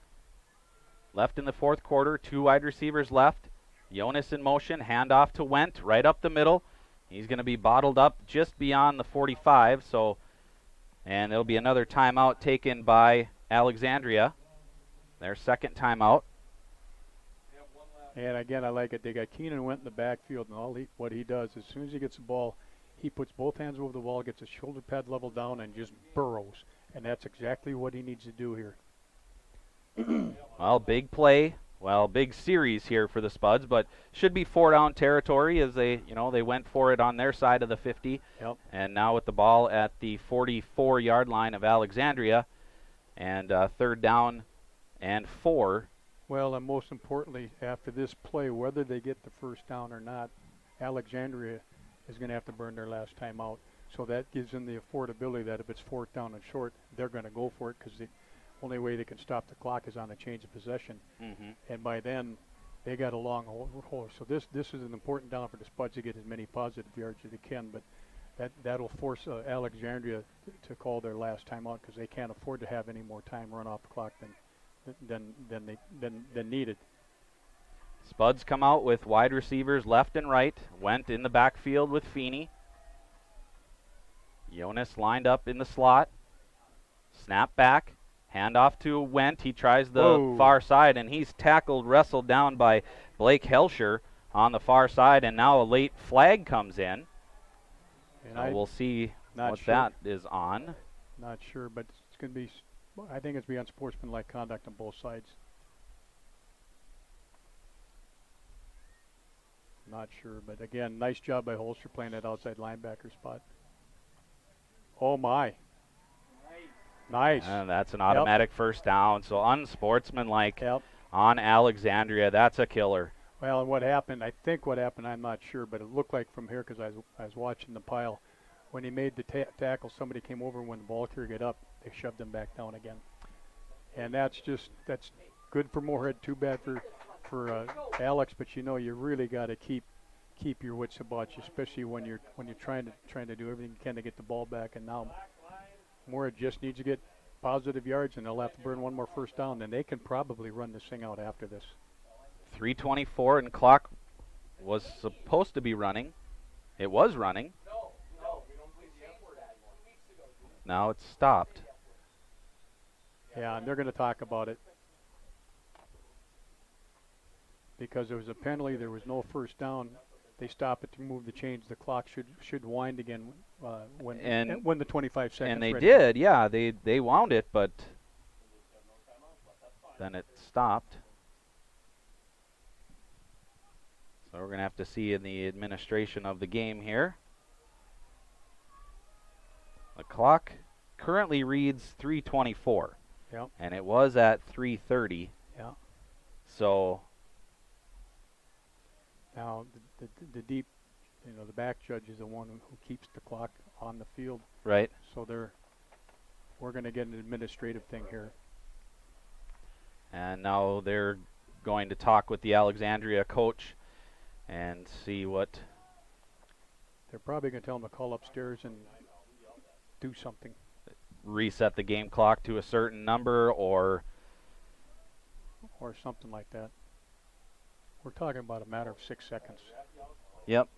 left in the fourth quarter. 2 wide receivers left. Jonas in motion. Handoff to Wendt right up the middle. He's going to be bottled up just beyond the 45. And there'll be another timeout taken by Alexandria. Their second timeout. And again, I like it. They got Keenan Wendt in the backfield, and what he does, as soon as he gets the ball, he puts both hands over the wall, gets his shoulder pad level down, and just burrows. And that's exactly what he needs to do here. Well, big play. Well, big series here for the Spuds, but should be 4-down territory as they went for it on their side of the 50. Yep. And now with the ball at the 44-yard line of Alexandria, and 3rd down and 4. Well, and most importantly, after this play, whether they get the first down or not, Alexandria is going to have to burn their last time out. So that gives them the affordability that if it's 4th down and short, they're going to go for it because the only way they can stop the clock is on a change of possession. Mm-hmm. And by then, they got a long hold. So this is an important down for the Spuds to get as many positive yards as they can, but that'll force Alexandria to call their last time out because they can't afford to have any more time run off the clock than needed. Spuds come out with wide receivers left and right. Went in the backfield with Feeney. Jonas lined up in the slot. Snap back. Handoff to Wendt. He tries the far side, and he's wrestled down by Blake Helsher on the far side, and now a late flag comes in. And so we'll see what that is on. Not sure, but it's going to be, I think it's be unsportsmanlike conduct on both sides. Not sure, but again, nice job by Holster playing that outside linebacker spot. Oh my. Nice. And that's an automatic first down. So unsportsmanlike on Alexandria. That's a killer. Well, and what happened, I think what happened, I'm not sure, but it looked like from here because I was watching the pile. When he made the tackle, somebody came over when the ball carrier got up. They shoved him back down again. And that's good for Moorhead. Too bad for Alex, but you really got to keep your wits about you, especially when you're trying to do everything you can to get the ball back. And now Moorhead just needs to get positive yards, and they'll have to burn one more first down. Then they can probably run this thing out after this. 3:24 and clock was supposed to be running. It was running. Now it's stopped. Yeah, and they're going to talk about it. Because there was a penalty, there was no first down. They stop it to move the change. The clock should wind again when the 25 seconds. And they did, yeah. They wound it, but then it stopped. So we're going to have to see in the administration of the game here. The clock currently reads 3:24. Yep. And it was at 3:30. Yeah. So now the deep, the back judge is the one who keeps the clock on the field. Right. So we're going to get an administrative thing here. And now they're going to talk with the Alexandria coach and see what. They're probably going to tell him to call upstairs and do something. Reset the game clock to a certain number or something like that. We're talking about a matter of 6 seconds. Yep.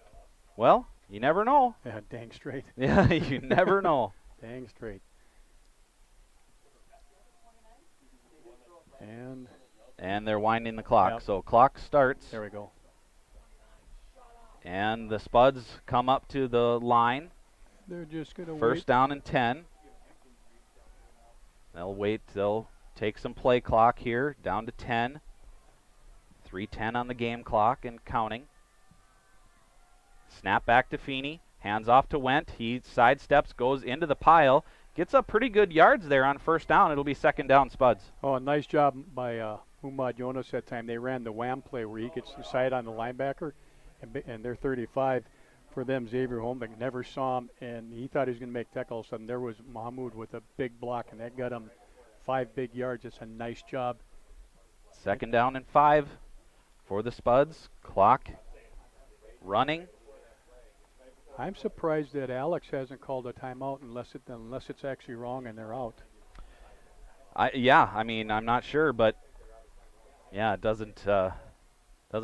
Well, You never know. Yeah, dang straight. Yeah, you never know. Dang straight. And they're winding the clock. Yep. So clock starts. There we go. And the Spuds come up to the line. They're just going to wait. First down and 10. They'll wait. They'll take some play clock here. Down to 10. 3:10 on the game clock and counting. Snap back to Feeney. Hands off to Wendt. He sidesteps, goes into the pile. Gets up pretty good yards there on first down. It'll be second down, Spuds. Oh, a nice job by Umad Jonas that time. They ran the wham play where he gets the side on the linebacker, and they're 35. For them, Xavier Holmbeck never saw him, and he thought he was going to make tackle. All of a sudden, there was Mahmoud with a big block, and that got him 5 big yards. It's a nice job. Second down and 5 for the Spuds. Clock running. I'm surprised that Alex hasn't called a timeout unless it's actually wrong and they're out. I mean, I'm not sure, but yeah, it doesn't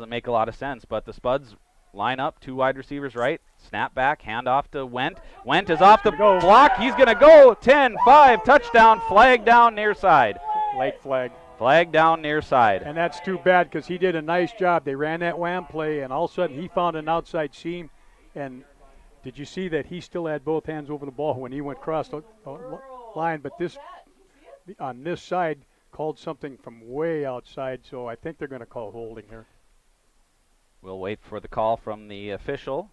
make a lot of sense. But the Spuds line up, 2 wide receivers right, snap back, hand off to Wendt. Wendt is off the block. He's going to go 10-5, touchdown, flag down near side. Late flag. Flag down near side. And that's too bad because he did a nice job. They ran that wham play, and all of a sudden he found an outside seam. And did you see that he still had both hands over the ball when he went across the line? But this, on this side, called something from way outside, so I think they're going to call holding here. We'll wait for the call from the official.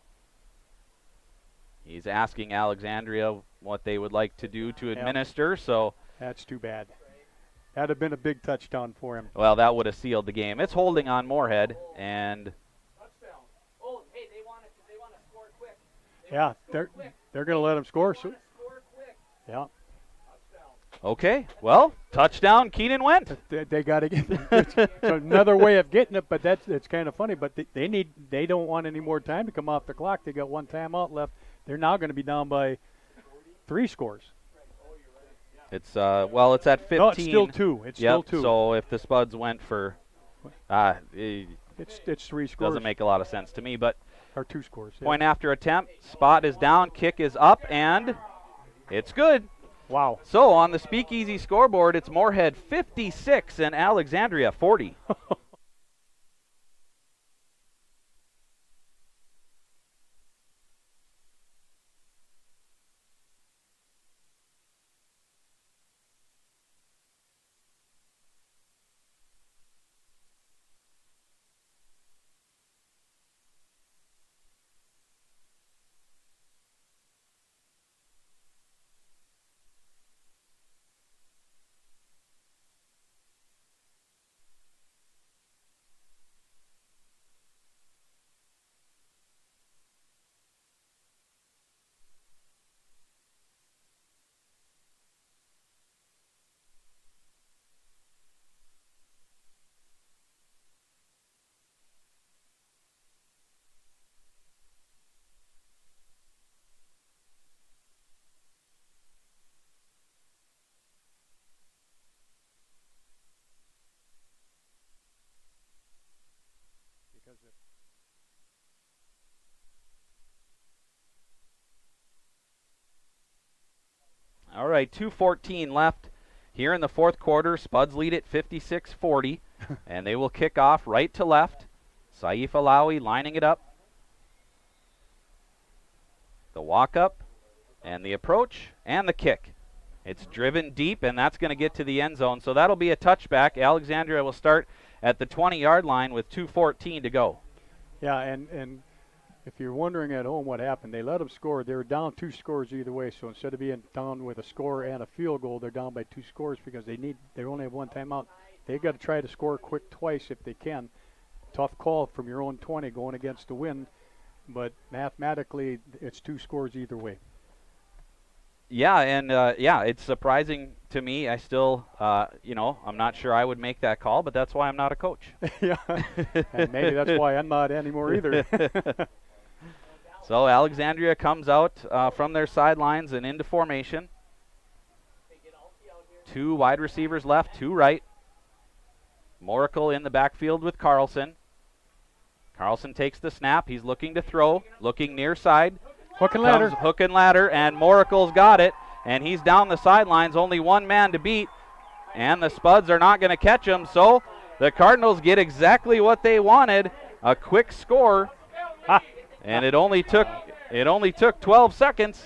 He's asking Alexandria what they would like to do to administer, so. That's too bad. That'd have been a big touchdown for him. Well, that would have sealed the game. It's holding on Moorhead, and. Yeah, they're going to let him score. So, yeah. Okay, well, touchdown, Keenan Wendt. They got to get it's another way of getting it, but it's kind of funny. But they don't want any more time to come off the clock. They got 1 timeout left. They're now going to be down by 3 scores. It's it's at 15. No, it's still 2. It's still 2. So if the Spuds went for, it's 3 scores. Doesn't make a lot of sense to me, but. Or 2 scores. Yeah. Point after attempt. Spot is down. Kick is up, and it's good. Wow. So on the Speakeasy scoreboard, it's Moorhead 56 and Alexandria 40. All right, 2:14 left here in the fourth quarter. Spuds lead it 56-40, and they will kick off right to left. Saif Alawi lining it up. The walk up, and the approach, and the kick. It's driven deep, and that's going to get to the end zone, so that'll be a touchback. Alexandria will start at the 20-yard line with 2:14 to go. Yeah, and if you're wondering at home what happened, they let them score. They were down 2 scores either way, so instead of being down with a score and a field goal, they're down by 2 scores because they only have 1 timeout. They've got to try to score quick twice if they can. Tough call from your own 20 going against the wind, but mathematically it's 2 scores either way. Yeah, and it's surprising to me. I still, I'm not sure I would make that call, but that's why I'm not a coach. Yeah, and maybe that's why I'm not anymore either. So Alexandria comes out from their sidelines and into formation. 2 wide receivers left, 2 right. Moracle in the backfield with Carlson. Carlson takes the snap. He's looking to throw, looking near side. Hook and ladder. Comes hook and ladder, and Moracle's got it. And he's down the sidelines, only one man to beat. And the Spuds are not going to catch him, so the Cardinals get exactly what they wanted, a quick score. And it only took 12 seconds.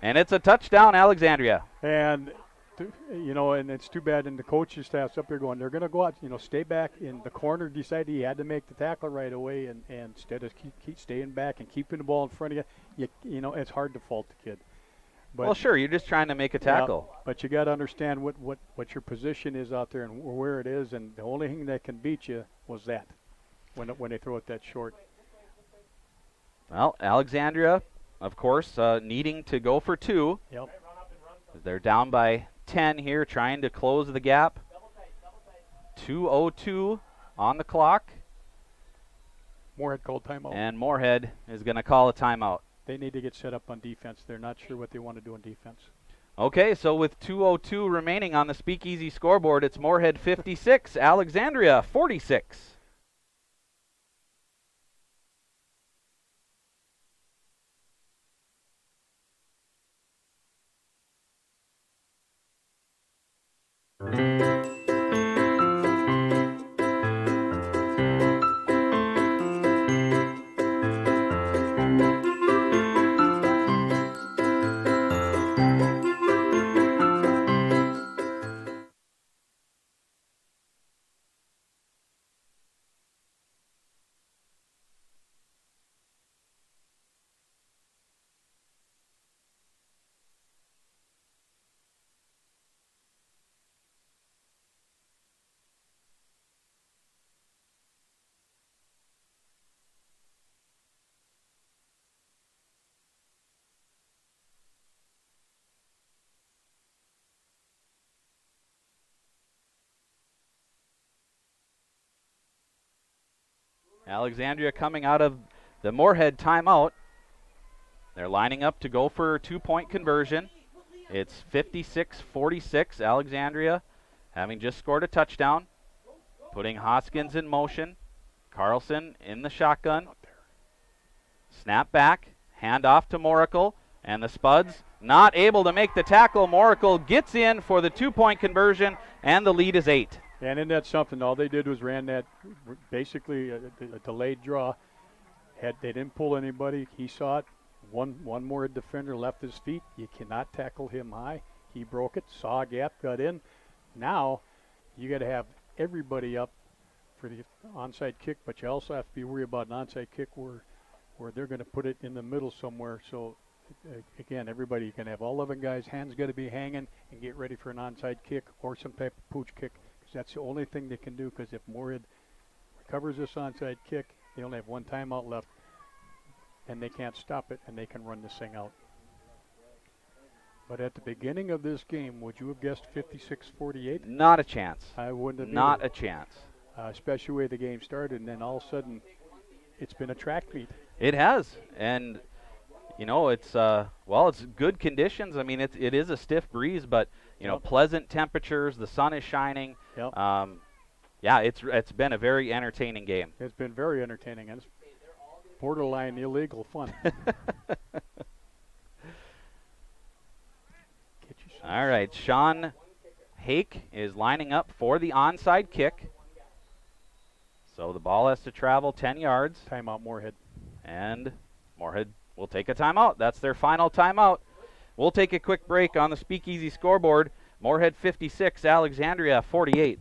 And it's a touchdown, Alexandria. And and it's too bad. And the coaching staff's up there going, they're going to go out, stay back in the corner. Decided he had to make the tackle right away, and instead of keep staying back and keeping the ball in front of you, it's hard to fault the kid. But, well, sure, you're just trying to make a tackle. Yeah, but you got to understand what your position is out there and where it is, and the only thing that can beat you was that when they throw it that short. Well, Alexandria, of course, needing to go for 2. Yep. They're down by 10 here, trying to close the gap. 2:02 on the clock. Moorhead called timeout. And Moorhead is going to call a timeout. They need to get set up on defense. They're not sure what they want to do on defense. Okay, so with 2:02 remaining on the Speakeasy scoreboard, it's Moorhead 56, Alexandria 46. Alexandria coming out of the Moorhead timeout. They're lining up to go for a 2-point conversion. It's 56-46. Alexandria having just scored a touchdown. Putting Hoskins in motion. Carlson in the shotgun. Snap back. Hand off to Moracle. And the Spuds not able to make the tackle. Moracle gets in for the 2-point conversion, and the lead is 8. And in that something, all they did was ran that basically a delayed draw. They didn't pull anybody. He saw it. One more defender left his feet. You cannot tackle him high. He broke it, saw a gap, got in. Now you got to have everybody up for the onside kick, but you also have to be worried about an onside kick where they're going to put it in the middle somewhere. So again, everybody, you can have all 11 guys, hands got to be hanging and get ready for an onside kick or some type of pooch kick. That's the only thing they can do, because if Moorhead recovers this onside kick, they only have one timeout left, and they can't stop it, and they can run this thing out. But at the beginning of this game, would you have guessed 56-48? Not a chance. I wouldn't have. Not either. a chance. Especially the way the game started, and then all of a sudden, it's been a track meet. It has, and it's it's good conditions. I mean, it is a stiff breeze, but pleasant temperatures. The sun is shining. Yep. It's been a very entertaining game. It's been very entertaining, and it's borderline illegal fun. All right, Sean Hake is lining up for the onside kick. So the ball has to travel 10 yards. Timeout, Moorhead. And Moorhead will take a timeout. That's their final timeout. We'll take a quick break on the Speakeasy scoreboard. Moorhead 56, Alexandria 48.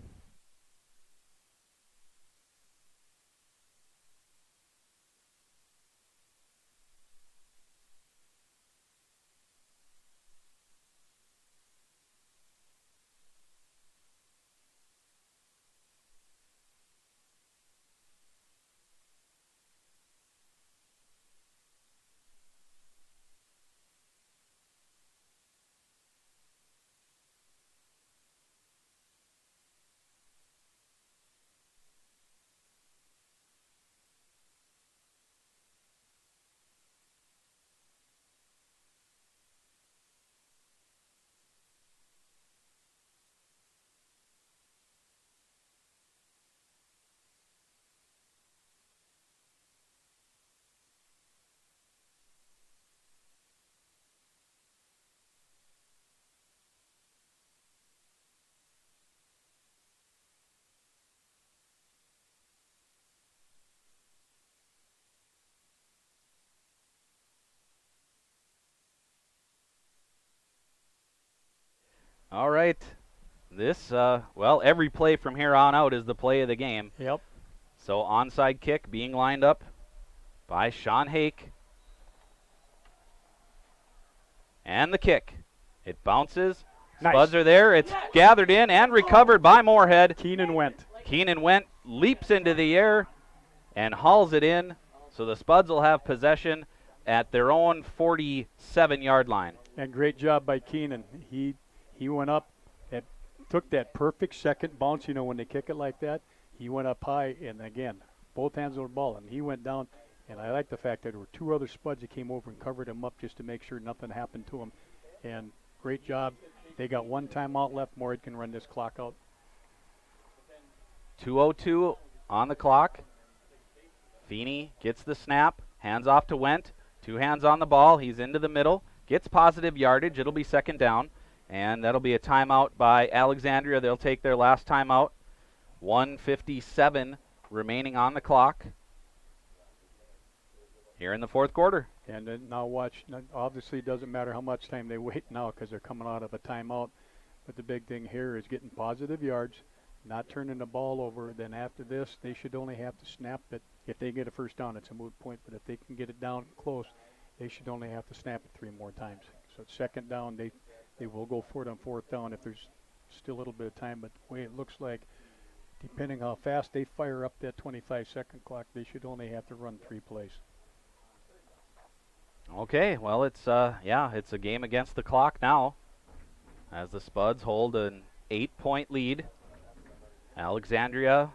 All right. This, well, every play from here on out is the play of the game. Yep. So onside kick being lined up by Sean Hake. And the kick. It bounces. Nice. Spuds are there. It's gathered in and recovered by Moorhead. Keenan Went. Keenan Went leaps into the air and hauls it in. So the Spuds will have possession at their own 47-yard line. And great job by Keenan. He went up and took that perfect second bounce. You know, when they kick it like that, he went up high, and again, both hands on the ball, and he went down. And I like the fact that there were two other Spuds that came over and covered him up just to make sure nothing happened to him. And great job. They got one timeout left. Moorhead can run this clock out. 2:02 on the clock. Feeney gets the snap, hands off to Went. 2 hands on the ball. He's into the middle, gets positive yardage. It'll be second down, and that'll be a timeout by Alexandria. They'll take their last timeout. 1:57 remaining on the clock here in the fourth quarter. And then now watch. Obviously, it doesn't matter how much time they wait now because they're coming out of a timeout. But the big thing here is getting positive yards, not turning the ball over. Then after this, they should only have to snap it. If they get a first down, it's a moot point. But if they can get it down close, they should only have to snap it 3 more times. So it's second down. They will go for it on fourth down if there's still a little bit of time. But the way it looks like, depending how fast they fire up that 25-second clock, they should only have to run 3 plays. Okay, well, it's a game against the clock now as the Spuds hold an 8-point lead. Alexandria,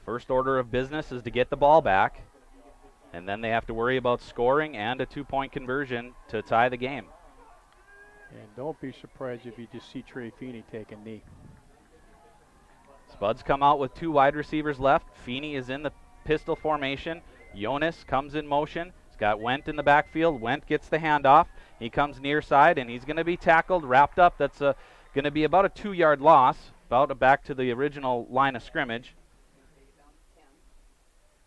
first order of business is to get the ball back, and then they have to worry about scoring and a 2-point conversion to tie the game. And don't be surprised if you just see Trey Feeney take a knee. Spuds come out with 2 wide receivers left. Feeney is in the pistol formation. Jonas comes in motion. Got Went in the backfield. Went gets the handoff. He comes near side, and he's going to be tackled, wrapped up. That's going to be about a 2-yard loss, about back to the original line of scrimmage.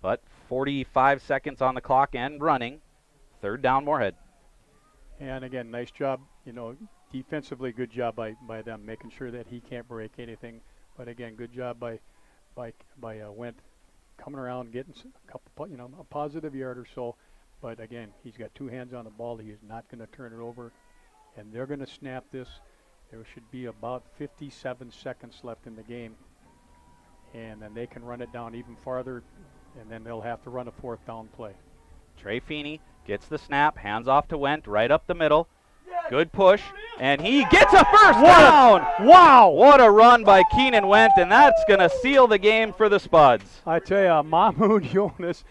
But 45 seconds on the clock and running. Third down, Moorhead. And again, nice job. You know, defensively, good job by them, making sure that he can't break anything. But again, good job by Went coming around, getting a couple, a positive yard or so. But again, he's got 2 hands on the ball. He is not going to turn it over. And they're going to snap this. There should be about 57 seconds left in the game. And then they can run it down even farther. And then they'll have to run a fourth down play. Trey Feeney gets the snap, hands off to Went, right up the middle. Good push. And he gets a first down. Wow. What a run by Keenan Went. And that's going to seal the game for the Spuds. I tell you, Mahmoud Jonas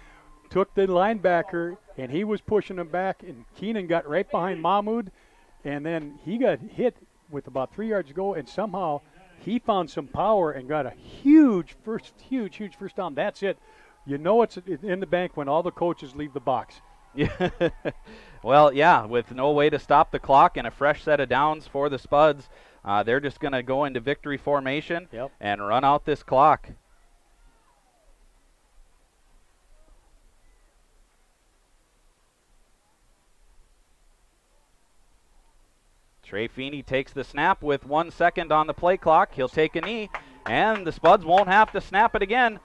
took the linebacker, and he was pushing him back, and Keenan got right behind Mahmoud, and then he got hit with about 3 yards to go, and somehow he found some power and got a huge first down. That's it. You know it's in the bank when all the coaches leave the box. Yeah. Well, yeah, with no way to stop the clock and a fresh set of downs for the Spuds, they're just going to go into victory formation and run out this clock. Trey Feeney takes the snap with 1 second on the play clock. He'll take a knee, and the Spuds won't have to snap it again.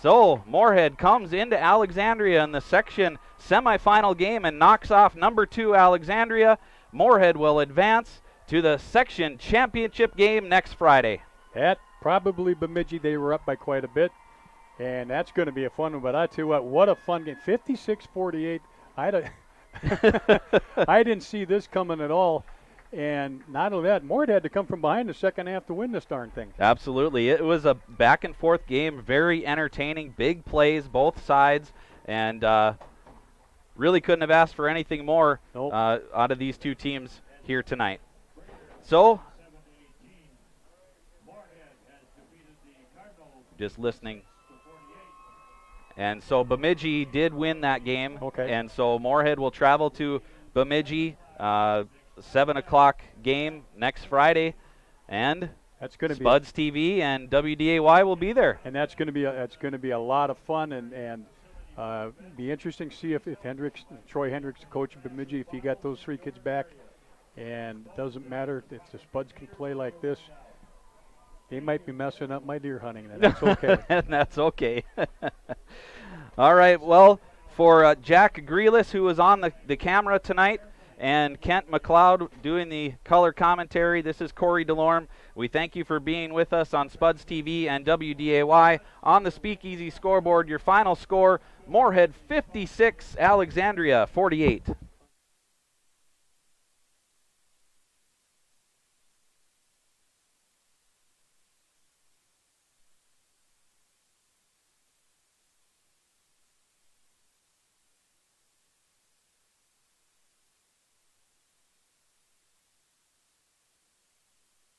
So Moorhead comes into Alexandria in the section semifinal game and knocks off number 2 Alexandria. Moorhead will advance to the section championship game next Friday. At probably Bemidji, they were up by quite a bit, and that's going to be a fun one. But I tell you what a fun game. 56-48. I didn't see this coming at all. And not only that, Moorhead had to come from behind the second half to win this darn thing. Absolutely. It was a back-and-forth game, very entertaining, big plays, both sides, and really couldn't have asked for anything more out of these 2 teams here tonight. So, just listening. And so Bemidji did win that game. Okay. And so Moorhead will travel to Bemidji, 7 o'clock game next Friday, and that's going to Spuds TV and WDAY will be there. And that's going to be a lot of fun and be interesting to see if Troy Hendricks, the coach of Bemidji, if he got those 3 kids back, And it doesn't matter if the Spuds can play like this. They might be messing up my deer hunting, and that's okay. And that's okay. All right, well, for Jack Grealis, who was on the camera tonight, and Kent McLeod doing the color commentary, this is Corey DeLorme. We thank you for being with us on Spuds TV and WDAY. On the Speakeasy scoreboard, your final score, Moorhead 56, Alexandria 48.